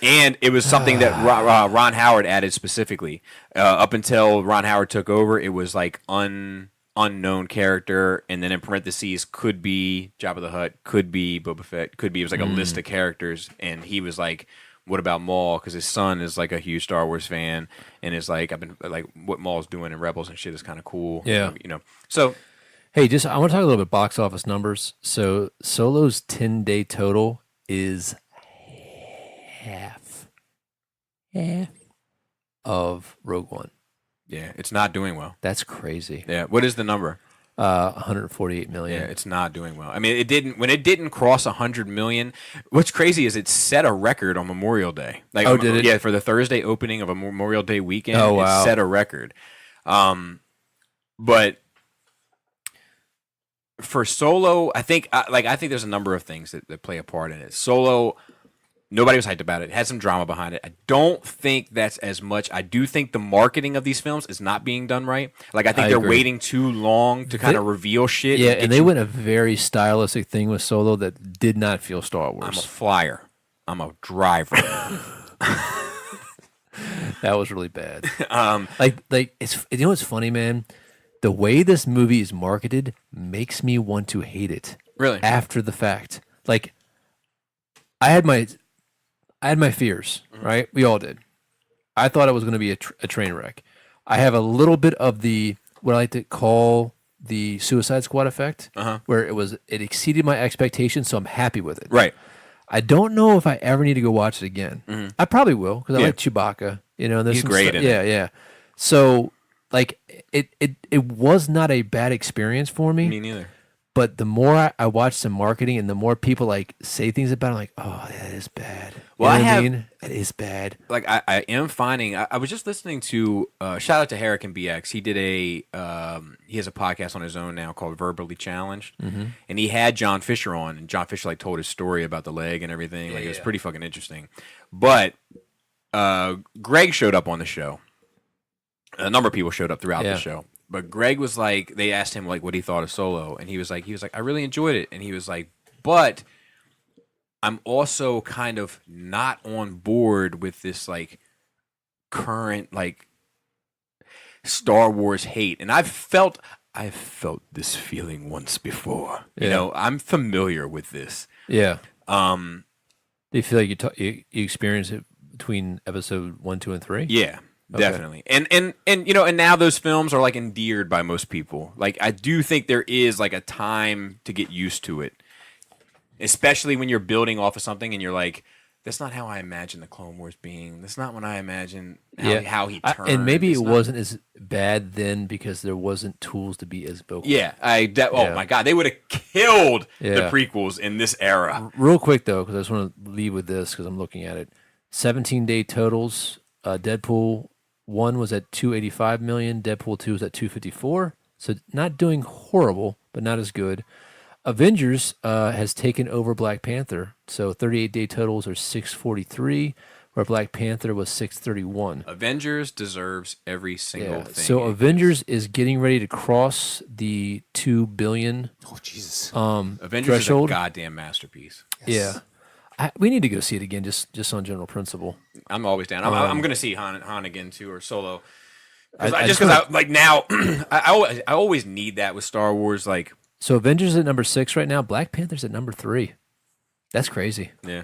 And it was something that Ron Howard added specifically. Up until Ron Howard took over, it was like unknown character, and then in parentheses could be Jabba the Hutt, could be Boba Fett, could be, it was like a list of characters, and he was like, what about Maul? Because his son is like a huge Star Wars fan, and is like, I've been like, what Maul's doing in Rebels and shit is kind of cool. Yeah. So hey, I want to talk a little bit box office numbers. So Solo's 10-day total is half of Rogue One. yeah, it's not doing well. That's crazy. Yeah. What is the number? 148 million. Yeah, it's not doing well. I mean, when it didn't cross 100 million. What's crazy is it set a record on Memorial Day. Like, did it? Yeah, for the Thursday opening of a Memorial Day weekend. Oh, wow. It set a record. But for Solo, I think there's a number of things that play a part in it. Solo, nobody was hyped about it. It had some drama behind it. I don't think that's as much. I do think the marketing of these films is not being done right. Like, I think they're agree. waiting too long to kind of reveal shit. Yeah, and they went a very stylistic thing with Solo that did not feel Star Wars. I'm a flyer. I'm a driver. That was really bad. It's what's funny, man? The way this movie is marketed makes me want to hate it. Really? After the fact. Like, I had my fears, right? We all did. I thought it was going to be a train wreck. I have a little bit of what I like to call the Suicide Squad effect, where it exceeded my expectations, so I'm happy with it. Right. I don't know if I ever need to go watch it again. I probably will, because I like Chewbacca. There's He's some great in it. Yeah. So, like, it was not a bad experience for me. Me neither. But the more I watch some marketing and the more people like say things about it, I'm like, oh, that is bad. Well, you know I what have- mean? It is bad. Like I am finding. I was just listening to shout out to Herrick and BX. He did he has a podcast on his own now called Verbally Challenged, and he had John Fisher on, and John Fisher like told his story about the leg and everything. Like it was pretty fucking interesting. But Greg showed up on the show. A number of people showed up throughout the show. But Greg was like, they asked him like what he thought of Solo, and he was like, I really enjoyed it, and he was like, but I'm also kind of not on board with this like current like Star Wars hate, and I've felt this feeling once before. You know, I'm familiar with this. Yeah. Do you feel like you experience it between episode 1, 2, and 3? Yeah. Okay. Definitely. And you know, and now those films are like endeared by most people. Like I do think there is like a time to get used to it. Especially when you're building off of something and you're like, that's not how I imagine the Clone Wars being. That's not when I imagine how he turned. And maybe it wasn't as bad then because there wasn't tools to be as vocal. Yeah. Oh my God. They would have killed the prequels in this era. Real quick though, because I just want to leave with this because I'm looking at it. 17-day totals. Deadpool 1 was at 285 million. Deadpool 2 was at 254. So not doing horrible, but not as good. Avengers has taken over Black Panther. So 38-day totals are 643, where Black Panther was 631. Avengers deserves every single thing. So Avengers is getting ready to cross the 2 billion. Oh Jesus! Avengers threshold. is a goddamn masterpiece. Yes. Yeah. We need to go see it again, just on general principle. I'm always down. I'm going to see Han again too, or Solo. I Like now, I always need that with Star Wars. Like, so Avengers at number 6 right now. Black Panther's at number 3. That's crazy. yeah,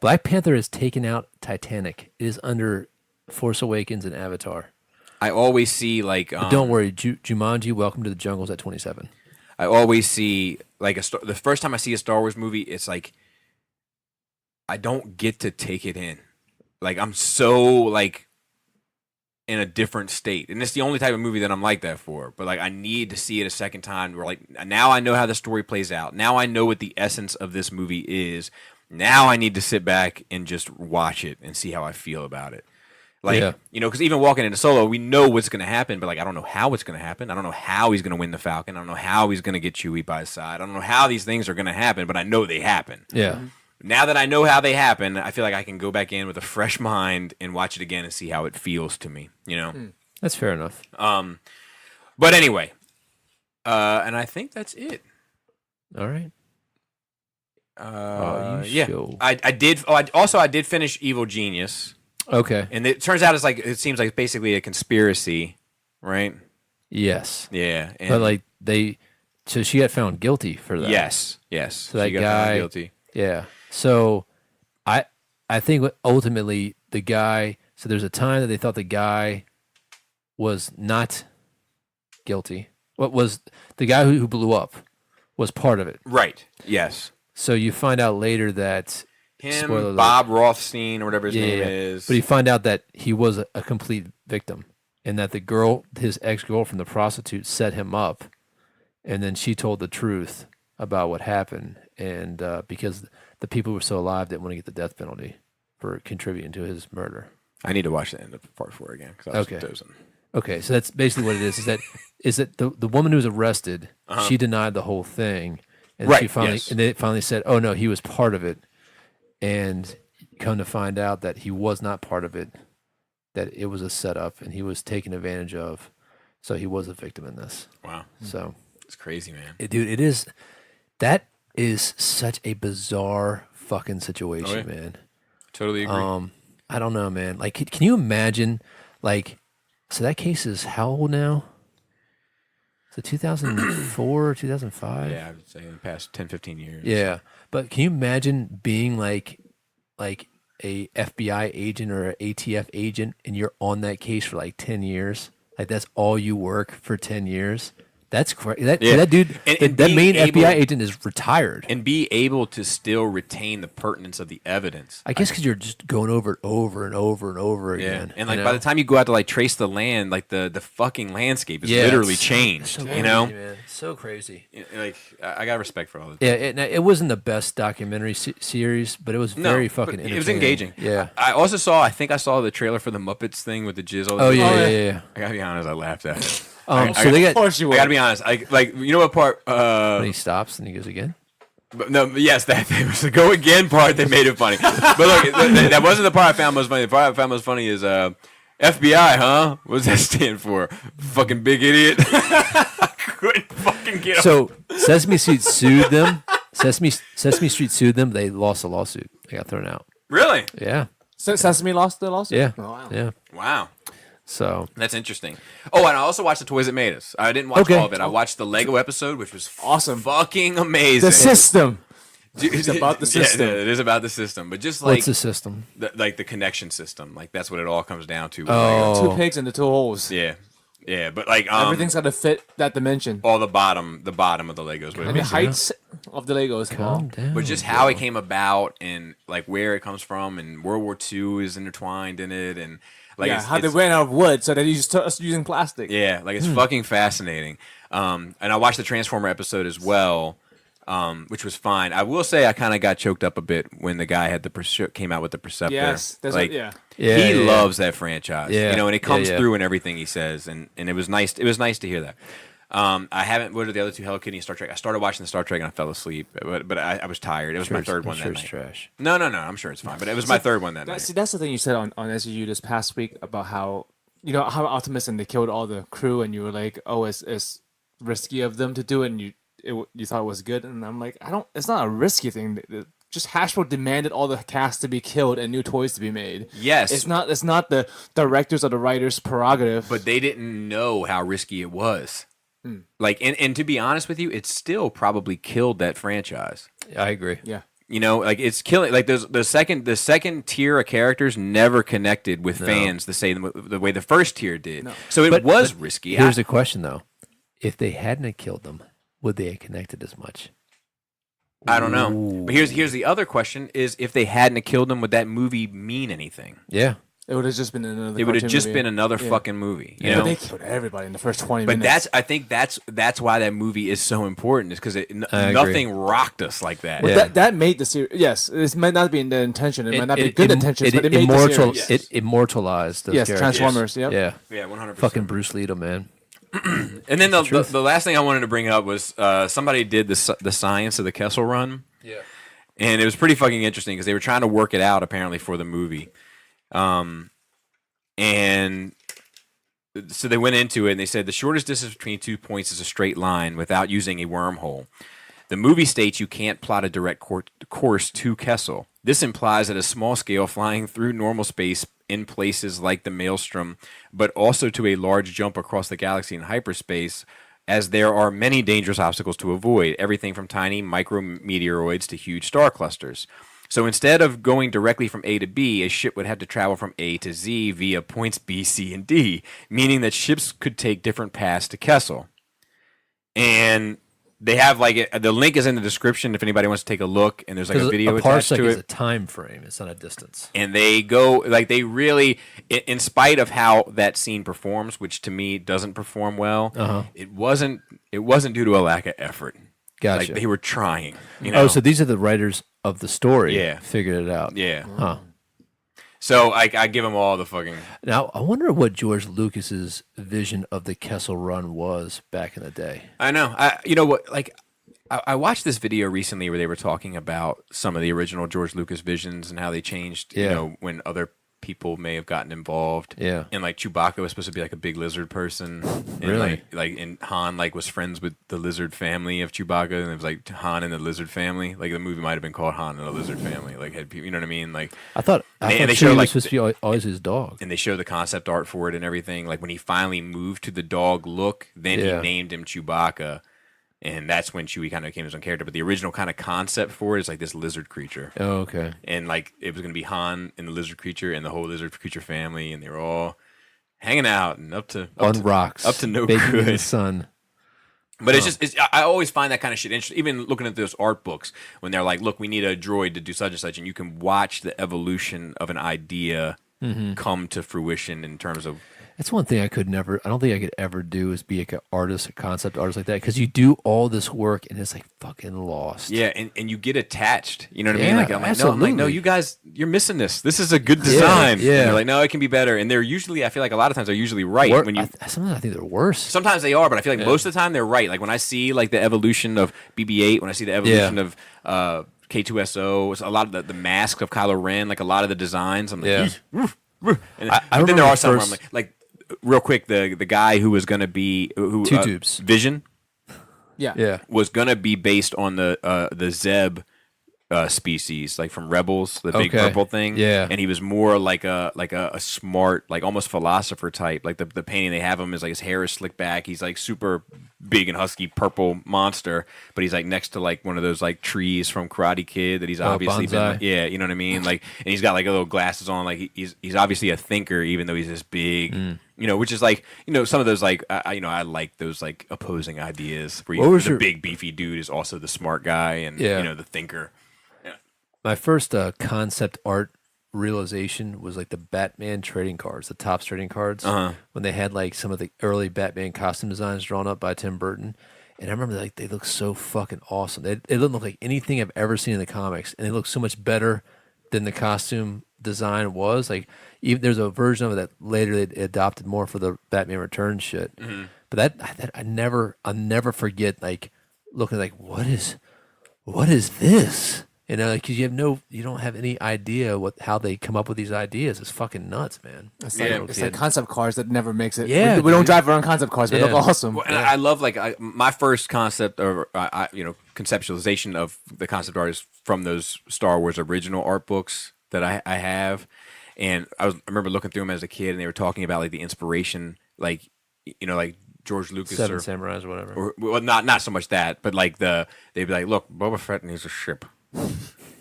Black Panther has taken out Titanic. It is under Force Awakens and Avatar. I always see like. But don't worry, Jumanji: Welcome to the Jungle is at 27. I always see like the first time I see a Star Wars movie, it's like I don't get to take it in. Like I'm so like in a different state, and it's the only type of movie that I'm like that for. But like I need to see it a second time. Where like now I know how the story plays out. Now I know what the essence of this movie is. Now I need to sit back and just watch it and see how I feel about it. Like you know, because even walking into Solo, we know what's going to happen, but like I don't know how it's going to happen. I don't know how he's going to win the Falcon. I don't know how he's going to get Chewie by his side. I don't know how these things are going to happen, but I know they happen. Yeah. Now that I know how they happen, I feel like I can go back in with a fresh mind and watch it again and see how it feels to me. You know, That's fair enough. But anyway, and I think that's it. All right. Yeah, show. I did. Oh, I did finish Evil Genius, Okay. and it turns out it seems like basically a conspiracy, right? Yes. Yeah, and But like so she got found guilty for that. yes. So that she got found guy- guilty. Yeah. So I think ultimately the guy. So there's a time that they thought the guy was not guilty. What was the guy who blew up was part of it. Right. Yes. So you find out later that Him, spoiler alert. Bob Rothstein, or whatever his name Yeah. is. But you find out that he was a complete victim, and that the girl, his ex-girlfriend, the prostitute, set him up, and then she told the truth about what happened, and because the people who were still alive didn't want to get the death penalty for contributing to his murder. I need to watch the end of part 4 again because I was Okay. dozing. Okay, so that's basically what it is. Is that the woman who was arrested? She denied the whole thing, and Right, she finally yes. and they finally said, "Oh no, he was part of it," and come to find out that he was not part of it. That it was a setup, and he was taken advantage of. So he was a victim in this. Wow, So, it's crazy, man. dude, it is. That is such a bizarre fucking situation, Oh, yeah. man. Totally agree. I don't know, man. Like, can you imagine? Like, so that case is how old now? Is it 2004, 2005? Yeah, I would say in the past 10, 15 years. Yeah, but can you imagine being like a FBI agent or an ATF agent, and you're on that case for like 10 years? Like that's all you work for 10 years. That's crazy. That, Yeah. that dude, And that being main able- FBI agent is retired. and be able to still retain the pertinence of the evidence. I guess because you're just going over it over and over and over Yeah, again. and like by the time you go out to like trace the land, like the fucking landscape is literally changed. So you crazy, know, man. So crazy. like I got respect for all this. Yeah, it wasn't the best documentary series, but it was very fucking. It was engaging. Yeah. I think I saw the trailer for the Muppets thing with the jizz. Oh yeah. I gotta be honest, I laughed at it. So they Of got course you I would. gotta be honest. Like you know what part? when he stops and he goes again. But no, yes, that was the go again part that made it funny. But look, that wasn't the part I found most funny. The part I found most funny is FBI, huh? What does that stand for? Fucking big idiot. I couldn't fucking get So Sesame Street sued them. Sesame Street sued them. They lost a lawsuit. They got thrown out. Really? Yeah. Sesame lost the lawsuit? Yeah. Oh, wow. Yeah. Wow. So That's interesting. Oh, and I also watched The Toys That Made Us. I didn't watch Okay. all of it. I watched the Lego episode, which was Awesome. fucking amazing. The system. It's about the system. Yeah, it is about the system. But just like what's the system? like the connection system. Like that's what it all comes down to. with Oh. Lego. Two pigs and the two holes. Yeah. Yeah. But like Everything's got to fit that dimension. all the bottom of the Legos. And the heights of the Legos. Calm down. But just how it came about and like where it comes from and World War II is intertwined in it and like Yeah, it's, how they it's- ran out of wood, so they used using plastic. yeah, like it's fucking fascinating. And I watched the Transformer episode as well, which was fine. I will say I kind of got choked up a bit when the guy had came out with the Perceptor. Yes, that's like, yeah. Yeah, he yeah. loves that franchise. Yeah. You know, and it Yeah, comes yeah. through in everything he says, and it was nice. It was nice to hear that. I haven't. What are the other two? Hello Kitty and Star Trek. I started watching the Star Trek and I fell asleep, but I was tired. It was my third one that it's night. trash. No, I'm sure it's fine, but it was my third one that night. See, that's the thing you said on SU this past week about how how Optimus and they killed all the crew, and you were like, oh, it's risky of them to do it, and you thought it was good, and I'm like, it's not a risky thing. Just Hasbro demanded all the cast to be killed and new toys to be made. Yes. It's not the directors or the writers' prerogative. But they didn't know how risky it was. Like, and to be honest with you, it still probably killed that franchise. I agree. yeah. You know, like it's killing. Like the second tier of characters never connected with fans the way the first tier did. So it was risky. Here's the question though: if they hadn't have killed them, would they have connected as much? I don't know. But here's the other question: is if they hadn't have killed them, would that movie mean anything? Yeah. It would have just been another. It would have cartoon just movie. been another Yeah. fucking movie. You Yeah, know. but they killed everybody in the first 20 But minutes. I think that's why that movie is so important. Is because I agree. nothing rocked us like that. Well, Yeah. that made the series. Yes, it might not be the intention. It might not be good intentions, but it made the series. It immortalized those Yes, characters. Transformers. Yep. Yeah. Yeah, 100%. Fucking Bruce Lee, man. And then the last thing I wanted to bring up was somebody did the science of the Kessel Run. Yeah. And it was pretty fucking interesting because they were trying to work it out apparently for the movie. And so they went into it and they said the shortest distance between 2 points is a straight line without using a wormhole. The movie states you can't plot a direct course to Kessel. This implies at a small scale flying through normal space in places like the Maelstrom, but also to a large jump across the galaxy in hyperspace, as there are many dangerous obstacles to avoid, everything from tiny micrometeoroids to huge star clusters. So instead of going directly from A to B, a ship would have to travel from A to Z via points B, C, and D, meaning that ships could take different paths to Kessel. And they have the link is in the description if anybody wants to take a look, and there's like a video attached parsec to is it. a time frame. It's not a distance. And they go they really, in spite of how that scene performs, which to me doesn't perform well, it wasn't due to a lack of effort. Gotcha. Like they were trying. You know? Oh, so these are the writers of the story. Yeah. Figured it out. Yeah. Huh. So I give them all the fucking. Now I wonder what George Lucas's vision of the Kessel Run was back in the day. I know. You know what? Like, I watched this video recently where they were talking about some of the original George Lucas visions and how they changed. Yeah. You know, when other people may have gotten involved. Yeah. And like Chewbacca was supposed to be like a big lizard person. And Really? and Han was friends with the lizard family of Chewbacca, and it was like Han and the lizard family. Like the movie might have been called Han and the Lizard Family. Like had people, you know what I mean? Like. I thought And they Chewie show, was like, supposed to be always his dog. And they show the concept art for it and everything. Like when he finally moved to the dog look, then Yeah. he named him Chewbacca, and that's when Chewie kind of became his own character. But the original kind of concept for it is like this lizard creature, Oh, okay. and like it was going to be Han and the lizard creature and the whole lizard creature family, and they were all hanging out and up to On rocks. up to no baking in the good. sun. But it's just, I always find that kind of shit interesting. Even looking at those art books, when they're like, look, we need a droid to do such and such, and you can watch the evolution of an idea come to fruition in terms of. That's one thing I don't think I could ever do is be like an artist, a concept artist like that. Because you do all this work and it's like fucking lost. Yeah, and you get attached. You know what I mean? Yeah, Like, I'm like, no, you guys, you're missing this. This is a good design. Yeah. And they're like, no, it can be better. And they're usually, I feel like a lot of times they're usually right. When you Sometimes I think they're worse. Sometimes they are, but I feel like most of the time they're right. Like when I see like the evolution of BB-8, when I see the evolution of K2SO, a lot of the mask of Kylo Ren, like a lot of the designs, I'm like, and then there are some where I'm like real quick, the guy who was going to be Two Tubes Vision, was gonna be based on the Zeb species, like from Rebels, the big purple thing. Yeah, and he was more like a smart, like almost philosopher type. Like the painting they have him is like his hair is slicked back. He's like super big and husky purple monster, but he's like next to like one of those like trees from Karate Kid that he's obviously been, you know what I mean? Like, and he's got like little glasses on. Like he's obviously a thinker, even though he's this big. You know, which is like, you know, some of those like, I like those like opposing ideas where the big beefy dude is also the smart guy and you know the thinker. My first concept art realization was like the Batman trading cards, the Topps trading cards, when they had like some of the early Batman costume designs drawn up by Tim Burton. And I remember like they looked so fucking awesome. They didn't look like anything I've ever seen in the comics, and they looked so much better than the costume design was. Like, even there's a version of it that later they adopted more for the Batman Returns shit. But that I'll never forget like looking like what is this? You know, because you don't have any idea how they come up with these ideas. It's fucking nuts, man. It's like concept cars that never makes it. Yeah, we don't drive our own concept cars, but they look awesome. Well, and I love like my first concept or conceptualization of the concept art is from those Star Wars original art books that I have, and I remember looking through them as a kid, and they were talking about like the inspiration, like like George Lucas Seven Samurais or whatever. Or well, not so much that, but like they'd be like, look, Boba Fett needs a ship.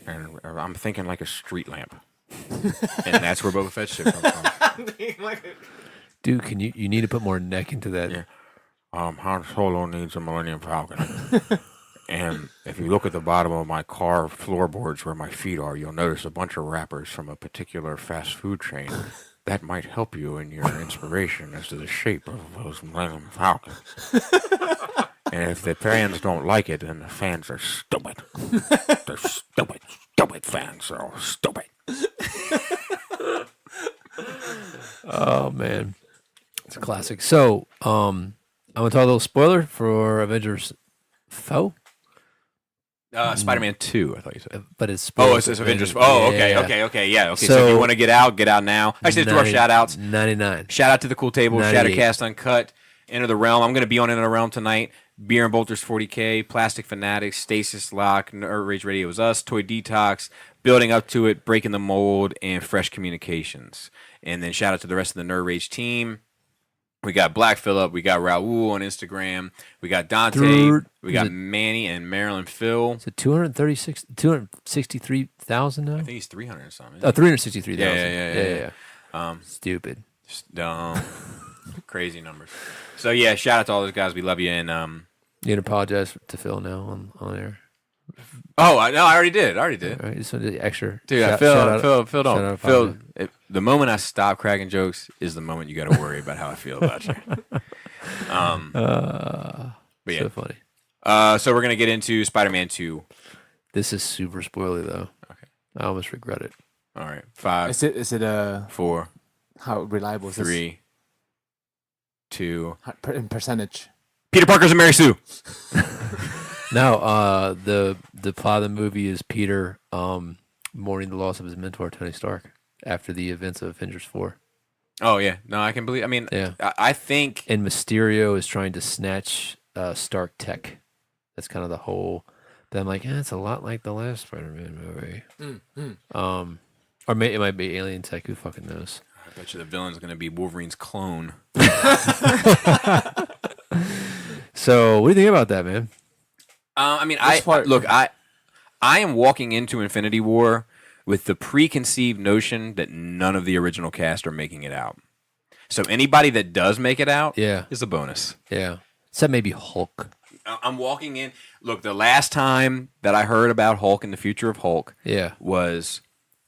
And I'm thinking like a street lamp, and that's where Boba Fett's shit comes from. Dude, you need to put more neck into that? Yeah. Han Solo needs a Millennium Falcon, and if you look at the bottom of my car floorboards where my feet are, you'll notice a bunch of wrappers from a particular fast food chain. That might help you in your inspiration as to the shape of those Millennium Falcons. And if the fans don't like it, then the fans are stupid. They're stupid fans. They're all stupid. Oh, man. It's a classic. So, I'm going to talk a little spoiler for Avengers 4. Spider-Man 2, I thought you said. But it's it's Avengers. Oh, okay. Yeah, okay. So if you want to get out now. Actually, let's do our shout-outs. 99. Shout out to the Cool Table, 98. Shattercast Uncut, Enter the Realm. I'm going to be on Enter the Realm tonight. Beer and Bolters 40K, Plastic Fanatics, Stasis Lock, Nerd Rage Radio is us, Toy Detox, Building Up to It, Breaking the Mold, and Fresh Communications. And then shout out to the rest of the Nerd Rage team. We got Black Phillip, we got Raul on Instagram, we got Dante, we got Manny and Marilyn Phil. Is it 263,000 now? I think he's 300 or something. 363,000. Yeah. Stupid. Just dumb. Crazy numbers. So yeah, shout out to all those guys. We love you. And you gonna apologize to Phil now on air? Oh, I already did. All right, just wanted the extra. Dude, Phil, don't. Phil, the moment I stop cracking jokes is the moment you got to worry about how I feel about you. But yeah, so funny. So we're gonna get into Spider-Man 2. This is super spoily though. Okay. I almost regret it. All right, 5. Is it 4. How reliable is 3. 2. in percentage? Peter Parker's and Mary Sue. No, the plot of the movie is Peter mourning the loss of his mentor Tony Stark after the events of Avengers 4. Oh yeah, no, I can believe. I mean, yeah. I think. And Mysterio is trying to snatch Stark tech. That's kind of the whole. But I'm like, it's a lot like the last Spider-Man movie. Or it might be alien tech. Who fucking knows? I bet you the villain's gonna be Wolverine's clone. So, what do you think about that, man? I mean, I am walking into Infinity War with the preconceived notion that none of the original cast are making it out. So anybody that does make it out, is a bonus. Yeah, except maybe Hulk. I'm walking in. Look, the last time that I heard about Hulk and the future of Hulk, Yeah. was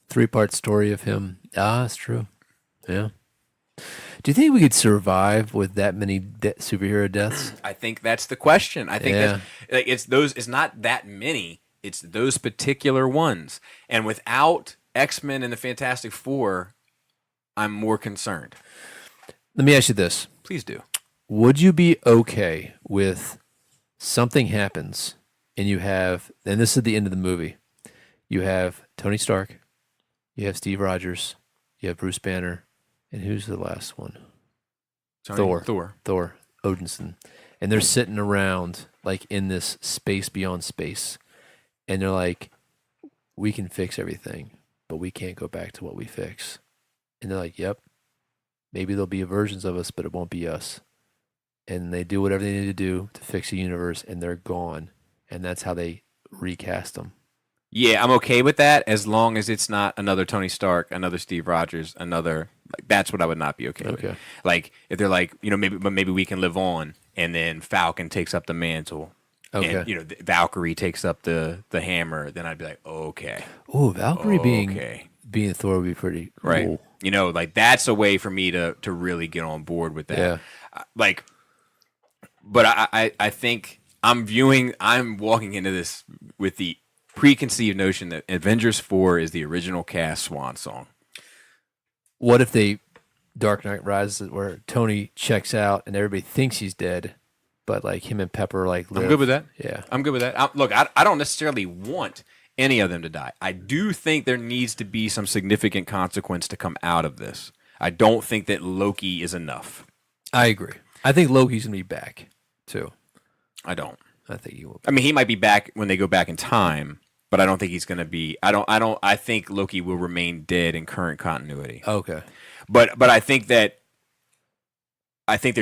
3-part story of him. That's true. Yeah. Do you think we could survive with that many superhero deaths? I think that's the question. I think Yeah. that's like it's not that many. It's those particular ones. And without X-Men and the Fantastic Four, I'm more concerned. Let me ask you this. Please do. Would you be okay with something happens and you have, and this is the end of the movie, you have Tony Stark, you have Steve Rogers, you have Bruce Banner, and who's the last one? Thor, Odinson. And they're sitting around like in this space beyond space. And they're like, we can fix everything, but we can't go back to what we fix. And they're like, yep, maybe there'll be versions of us, but it won't be us. And they do whatever they need to do to fix the universe, and they're gone. And that's how they recast them. Yeah, I'm okay with that as long as it's not another Tony Stark, another Steve Rogers, another. Like, that's what I would not be okay with. Like if they're like, maybe we can live on, and then Falcon takes up the mantle. Okay. And, Valkyrie takes up the hammer. Then I'd be like, okay. Oh, Valkyrie being Thor would be pretty cool. Right. Like that's a way for me to really get on board with that. Yeah. But I think I'm walking into this with the preconceived notion that Avengers 4 is the original cast swan song. What if Dark Knight Rises, where Tony checks out and everybody thinks he's dead, but like him and Pepper live? I'm good with that. Yeah. I'm good with that. I don't necessarily want any of them to die. I do think there needs to be some significant consequence to come out of this. I don't think that Loki is enough. I agree. I think Loki's going to be back, too. I don't. I think he will be. I mean, he might be back when they go back in time, but I don't think he's going to be. I think Loki will remain dead in current continuity. Okay. But I think there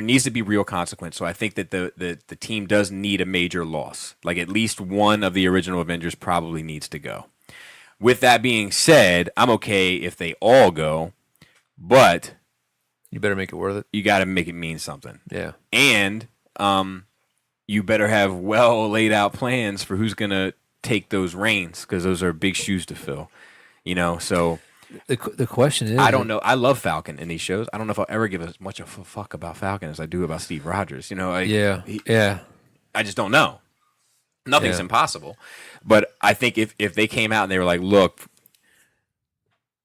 needs to be real consequence. So I think that the team does need a major loss. Like at least one of the original Avengers probably needs to go. With that being said, I'm okay if they all go, but you better make it worth it. You got to make it mean something. Yeah. And you better have well laid out plans for who's going to take those reins, because those are big shoes to fill. So the question is, I don't know. I love Falcon in these shows. I don't know if I'll ever give as much of a fuck about Falcon as I do about Steve Rogers. Yeah. I just don't know. Nothing's impossible. But I think if they came out and they were like, look,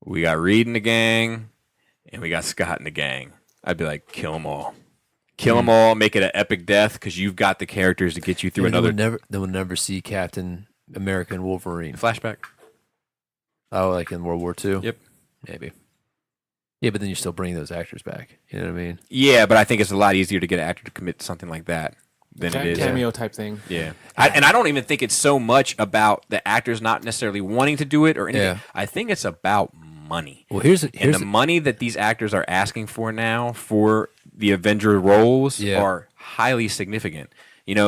we got Reed in the gang and we got Scott in the gang, I'd be like, kill them all. Kill them all, make it an epic death, because you've got the characters to get you through another. They will never see Captain America and Wolverine. Flashback. Oh, like in World War II? Yep. Maybe. Yeah, but then you're still bringing those actors back. You know what I mean? Yeah, but I think it's a lot easier to get an actor to commit to something like that than it is. Cameo type thing. Yeah. And I don't even think it's so much about the actors not necessarily wanting to do it or anything. Yeah. I think it's about money. Well, here's the money that these actors are asking for now for the Avenger roles are highly significant.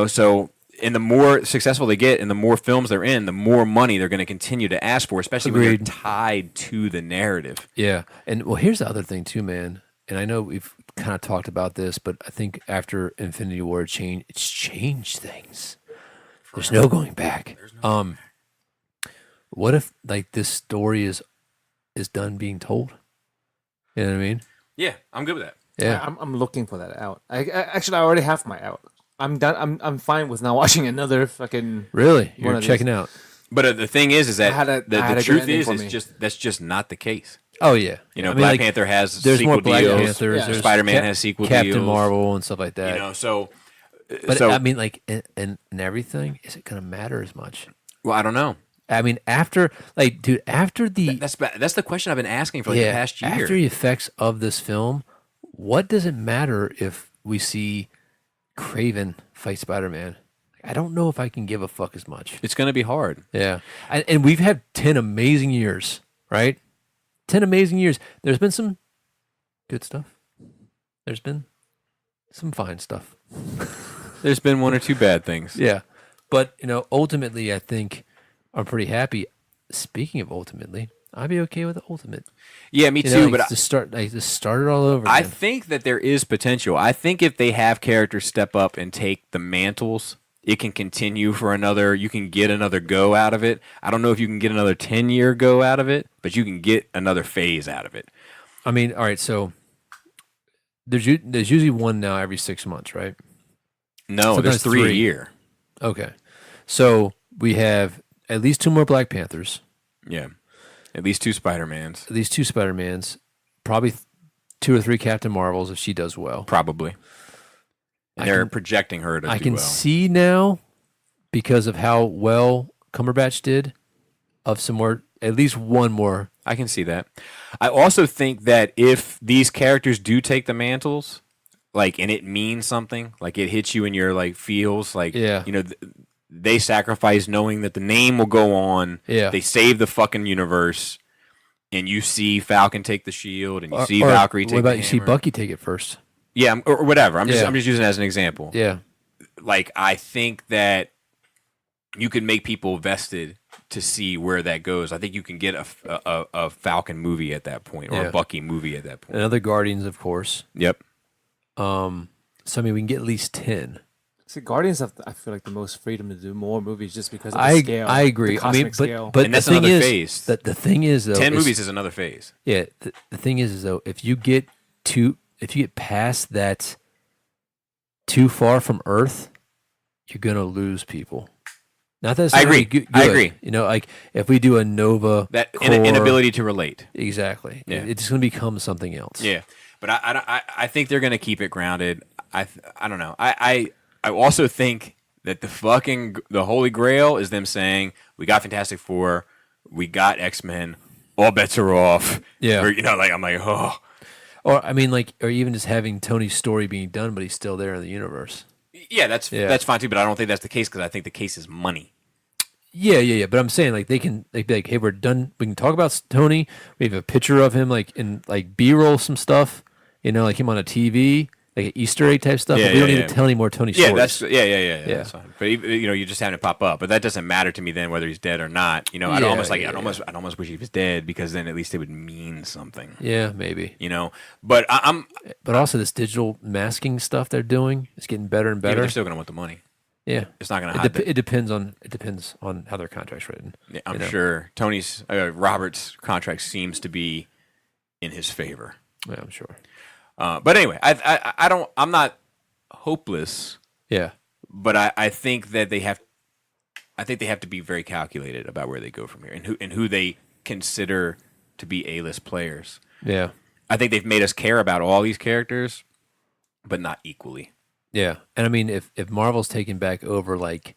So and the more successful they get and the more films they're in, the more money they're going to continue to ask for, especially when they're tied to the narrative. Yeah. And well, here's the other thing too, man. And I know we've kind of talked about this, but I think after Infinity War it's changed things. There's no going back. What if like this story is done being told? You know what I mean? Yeah, I'm good with that. Yeah. I'm looking for that out. I already have my out. I'm done. I'm fine with not watching another fucking. Really, you're checking out. But the thing is that the truth is, that's just not the case. Oh yeah, Black Panther has there's sequel more Black deals. Panthers. There's Spider-Man has sequel Captain deals. Marvel and stuff like that. But I mean, like, and everything, is it going to matter as much? Well, I don't know. I mean, after the that's the question I've been asking for the past year. After the effects of this film, what does it matter if we see Kraven fight Spider-Man? I don't know if I can give a fuck as much. It's going to be hard. Yeah, and we've had 10 amazing years, right? 10 amazing years. There's been some good stuff. There's been some fine stuff. There's been one or two bad things. Yeah, but ultimately, I think I'm pretty happy. Speaking of ultimately, I'd be okay with the ultimate. Yeah, me too. But to start it all over. I think that there is potential. I think if they have characters step up and take the mantles it can continue for another. You can get another go out of it. I don't know if you can get another 10-year go out of it, but you can get another phase out of it. I mean, all right. So there's usually one now every 6 months, right? No, Sometimes there's three a three. year. Okay. So we have at least 2 more Black Panthers, Yeah, at least 2 Spider-Mans. at least 2 Spider-Mans, probably 2 or 3 Captain Marvels if she does well. Probably. And I they're can- projecting her to I do can well. see now, because of how well Cumberbatch did, of some more, at least one more. I can see that. I also think that if these characters do take the mantles, like, and it means something, like it hits you in your like feels, like, Yeah. you know, they sacrifice knowing that the name will go on. Yeah. They save the fucking universe, and you see Falcon take the shield, and you see Or Valkyrie take what about the you see hammer. Bucky take it first? Yeah, or whatever. I'm Yeah. just using it as an example. Yeah. Like, I think that you can make people vested to see where that goes. I think you can get a Falcon movie at that point, or Yeah. a Bucky movie at that point. And other Guardians, of course. Yep. So I mean, we can get at least 10. See, Guardians have, I feel like, the most freedom to do more movies just because of the I scale. I agree. The I mean, cosmic scale. but And the that's thing another is, phase. the thing is though, 10 is- movies is another phase. Yeah, the thing is though, if you get past that too far from Earth, you're gonna lose people. Not that it's I not really agree. good, I agree. You know, like if we do a Nova, That core, inability to relate. exactly. Yeah. It's gonna become something else. Yeah, but I think they're gonna keep it grounded. I don't know. I also think that the Holy Grail is them saying we got Fantastic Four, we got X-Men, all bets are off. Yeah. Or, you know, like I'm like, oh Or I mean, like, or even just having Tony's story being done, but he's still there in the universe. yeah, that's Yeah. fine too. But I don't think that's the case because I think the case is money. Yeah. But I'm saying like they can like be like, hey, we're done. We can talk about Tony. We have a picture of him like in like B-roll some stuff. You know, like him on a TV, like an Easter egg type stuff. Yeah, but we don't yeah, need yeah. to tell any more Tony Yeah, stories. that's yeah. Yeah. That's fine. But you know, you just having it pop up. But that doesn't matter to me then whether he's dead or not. You know, I'd Yeah, almost yeah. I'd almost wish he was dead because then at least it would mean something. Yeah, maybe. You know, but I'm But also this digital masking stuff they're doing is getting better and yeah, but better. they're still gonna want the money. Yeah, It's not gonna hide. it depends on how their contract's written. Yeah, I'm you know? sure Tony's Robert's contract seems to be in his favor. Yeah, I'm sure. But anyway, I don't. I'm not hopeless, Yeah, but I think that they have. I think they have to be very calculated about where they go from here and who they consider to be A-list players. yeah, I think they've made us care about all these characters, but not equally. yeah. And I mean, if Marvel's taking back over like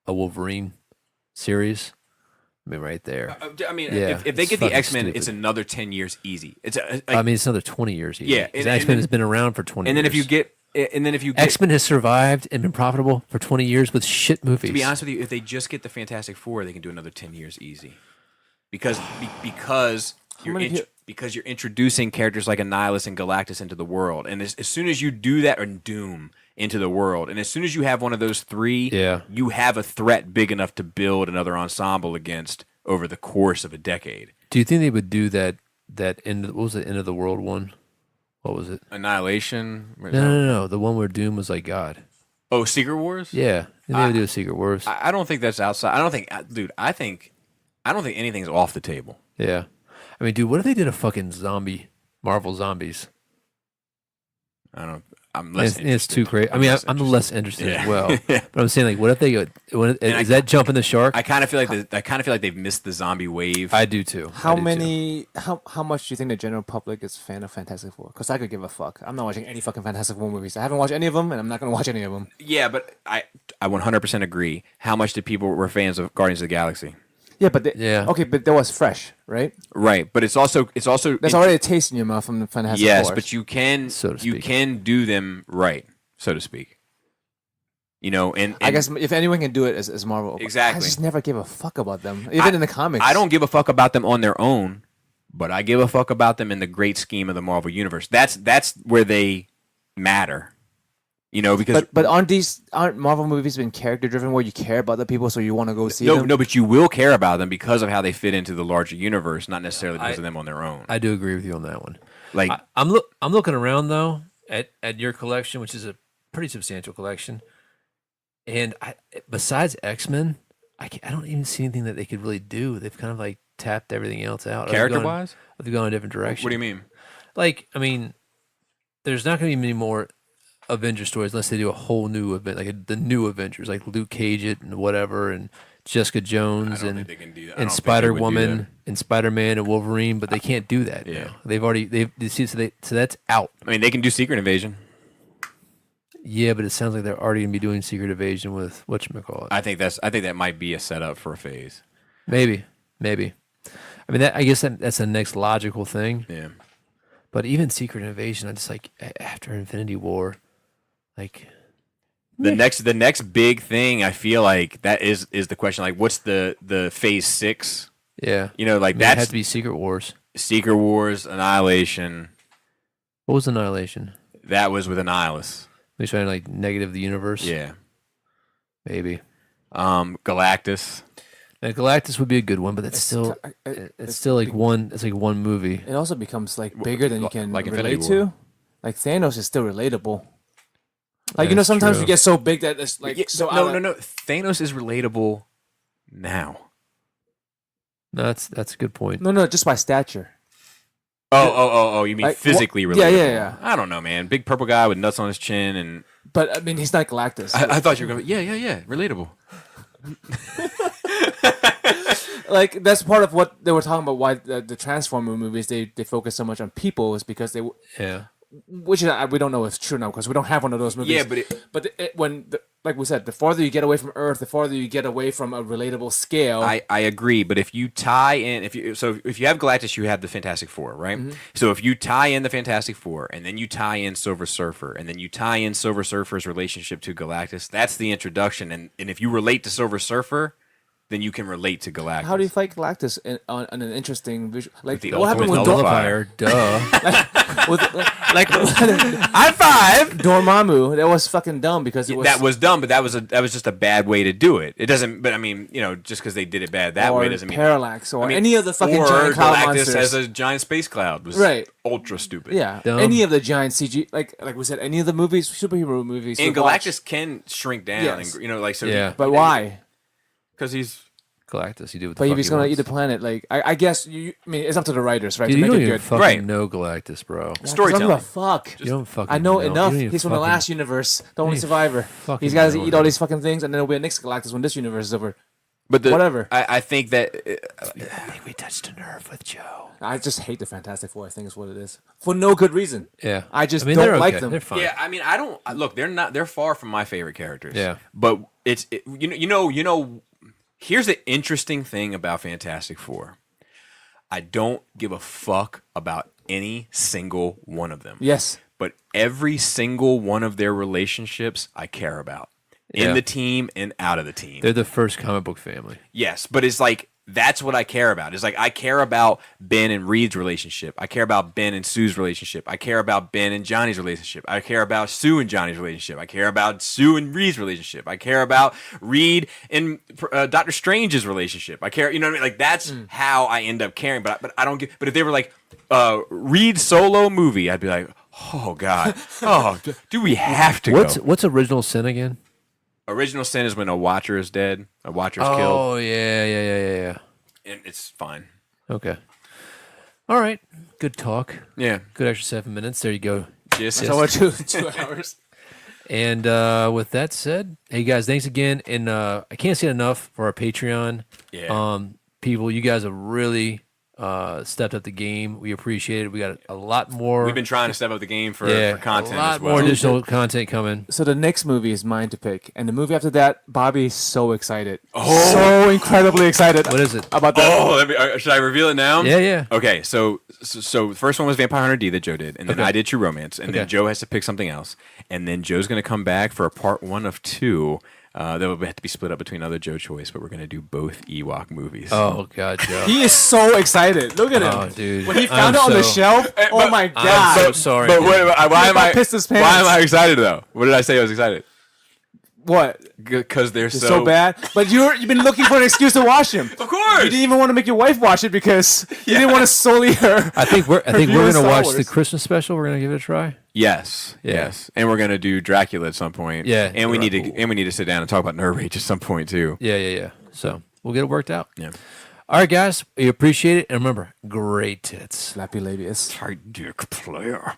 a Wolverine series, I mean, right there. I mean, Yeah, if they it's get the fucking X-Men, stupid. it's another 10 years easy. It's I mean, it's another 20 years. Easy. Yeah, 'Cause and X-Men then- has been around for 20. and then if years. you get X-Men has survived and been profitable for 20 years with shit movies. to be honest with you, if they just get the Fantastic Four, they can do another 10 years easy. Because because you're introducing characters like Annihilus and Galactus into the world, and as soon as you do that, or Doom into the world, and as soon as you have one of those three, Yeah. you have a threat big enough to build another ensemble against over the course of a decade. Do you think they would do that end? What was the end of the world one? What was it? Annihilation. No. The one where Doom was like God. Oh, Secret Wars. Yeah, they would do a Secret Wars. I don't think that's outside. I don't think, dude. I don't think anything's off the table. Yeah, I mean, dude, what if they did a fucking zombie Marvel zombies? I don't. I'm less. It's too crazy. I mean, less I'm less interested Yeah. as well. But I'm saying, like, what if they go? Is that jumping the shark? I kind of feel like they've missed the zombie wave. I do too. How I do too. many? How much do you think the general public is fan of Fantastic Four? Because I could give a fuck. I'm not watching any fucking Fantastic Four movies. I haven't watched any of them, and I'm not gonna watch any of them. Yeah, but I 100% agree. How much did people were fans of Guardians of the Galaxy? Yeah, but Yeah. okay, but that was fresh, right? Right, but it's also There's already a taste in your mouth from the Fantastic yes, Four. but you can So to you speak. can do them right, so to speak. You know, and I guess if anyone can do it, as Marvel. Exactly. I just never give a fuck about them, even in the comics. I don't give a fuck about them on their own, but I give a fuck about them in the great scheme of the Marvel universe. That's where they matter. You know, because But aren't Marvel movies been character driven where you care about the people, so you want to go see them? no, but you will care about them because of how they fit into the larger universe, not necessarily because of them on their own. I do agree with you on that one. Like, I'm looking around though at your collection, which is a pretty substantial collection. And besides X-Men, I don't even see anything that they could really do. They've kind of like tapped everything else out. Character-wise? They've gone a different direction. What do you mean? Like, I mean, there's not going to be many more Avenger stories unless they do a whole new event, like the new Avengers, like Luke Cage it and whatever, and Jessica Jones and Spider-Woman and Spider-Man and Wolverine, but they can't do that. Yeah. Now. So that's out. I mean, they can do Secret Invasion. Yeah, but it sounds like they're already going to be doing Secret Invasion with whatchamacallit. I think that might be a setup for a phase. Maybe. I mean, I guess that's the next logical thing. Yeah. But even Secret Invasion, I just like after Infinity War, like the next big thing. I feel like that is the question. Like, what's the phase 6? Yeah, like that has has to be Secret Wars. Secret Wars, Annihilation. What was Annihilation? That was with Annihilus. He's trying to like negative the universe. Yeah, maybe. Galactus. Now, Galactus would be a good one, but it's still like one. It's like one movie. It also becomes like bigger than you can like relate Infinity War. to. Like Thanos is still relatable. Like That's sometimes true. you get so big that it's like no. Thanos is relatable now. No, that's a good point. No, just by stature. Oh! You mean Like, physically what- relatable? yeah. I don't know, man. Big purple guy with nuts on his chin, and But I mean, he's not Galactus. I thought you were going. Yeah, relatable. Like that's part of what they were talking about. Why the Transformer movies they focus so much on people is because they, Yeah. which is, we don't know if it's true now because we don't have one of those movies. Yeah, but like we said, the farther you get away from Earth, the farther you get away from a relatable scale. I agree, but if you tie in, if you have Galactus, you have the Fantastic Four, right? Mm-hmm. So if you tie in the Fantastic Four, and then you tie in Silver Surfer, and then you tie in Silver Surfer's relationship to Galactus, that's the introduction. And if you relate to Silver Surfer, then you can relate to Galactus. How do you fight Galactus on an interesting visual? Like the what happened with ultimate Nullifier, duh. like high five? Dormammu? That was fucking dumb because it was That was dumb, but that was just a bad way to do it. It doesn't. But I mean, just because they did it bad that or way doesn't mean Parallax or I mean, any of the fucking or giant cloud Galactus monsters. as a giant space cloud was Right. ultra stupid. Yeah, Dumb. any of the giant CG, like we said, any of the movies, superhero movies. And we watch. Gegalactus can shrink down, Yes. and like so. Yeah. But why? Because he's. Galactus, you do what the But fuck if he's he gonna wants. eat the planet, like I guess I mean, it's up to the writers, right, Dude, to you make don't it even good. fucking Right. know Galactus, bro. Yeah, 'cause Storytelling. I don't give a fuck. You don't fucking I know You enough. don't even He's from the fucking- last universe, the only even survivor. fucking He's got to know eat all him. these fucking things, and then there'll be a next Galactus when this universe is over. But Whatever. I think that. I think we touched a nerve with Joe. I just hate the Fantastic Four. I think is what it is for no good reason. Yeah. I just mean, don't they're like okay. them. They're fine. Yeah, I mean, I don't look. They're far from my favorite characters. Yeah. But you know. Here's the interesting thing about Fantastic Four. I don't give a fuck about any single one of them. Yes. But every single one of their relationships I care about. Yeah. In the team and out of the team. They're the first comic book family. Yes, but it's like that's what I care about. It's like I care about Ben and Reed's relationship. I care about Ben and Sue's relationship. I care about Ben and Johnny's relationship. I care about Sue and Johnny's relationship. I care about Sue and Reed's relationship. I care about Reed and Doctor Strange's relationship. I care, you know what I mean? Like that's how I end up caring. But I don't get. But if they were like Reed solo movie, I'd be like, oh god, oh, do we have to go? What's Original Sin again? Original Sin is when a Watcher is dead, a Watcher's killed, Oh yeah. and it's fine. Okay. All right. Good talk. Yeah, Good extra 7 minutes. There you go. just So what? 2 hours. And with that said, hey guys, thanks again. And I can't say it enough for our Patreon. Yeah. People, you guys have really stepped up the game. We appreciate it. We got a lot more. We've been trying to step up the game for content a lot as well. more additional content coming. So the next movie is mine to pick, and the movie after that, Bobby's so excited, Oh. so incredibly excited. What is it? about that? Oh, should I reveal it now? Yeah. Okay, so the first one was Vampire Hunter D that Joe did, and then Okay. I did True Romance, and then Okay. Joe has to pick something else, and then Joe's going to come back for a part 1 of 2. That will have to be split up between other Joe choice, but we're going to do both Ewok movies. Oh God, Joe. He is so excited. Look at him. Oh, dude. When he found it on the shelf, oh my I'm god. so sorry. But dude. why am about I pissed his Why pants. am I excited though? What did I say I was excited? What? Because they're It's so bad. But you've been looking for an excuse to watch him. Of course. You didn't even want to make your wife watch it because you didn't want to sully her. I think we're view of gonna Star watch the Wars. Christmas special. We're gonna give it a try. Yes, Yeah. yes, and we're gonna do Dracula at some point. Yeah. and we need to sit down and talk about Nerd Rage at some point too. Yeah. So we'll get it worked out. Yeah. All right, guys. We appreciate it. And remember, great tits. Slappy labius. Tight dick player.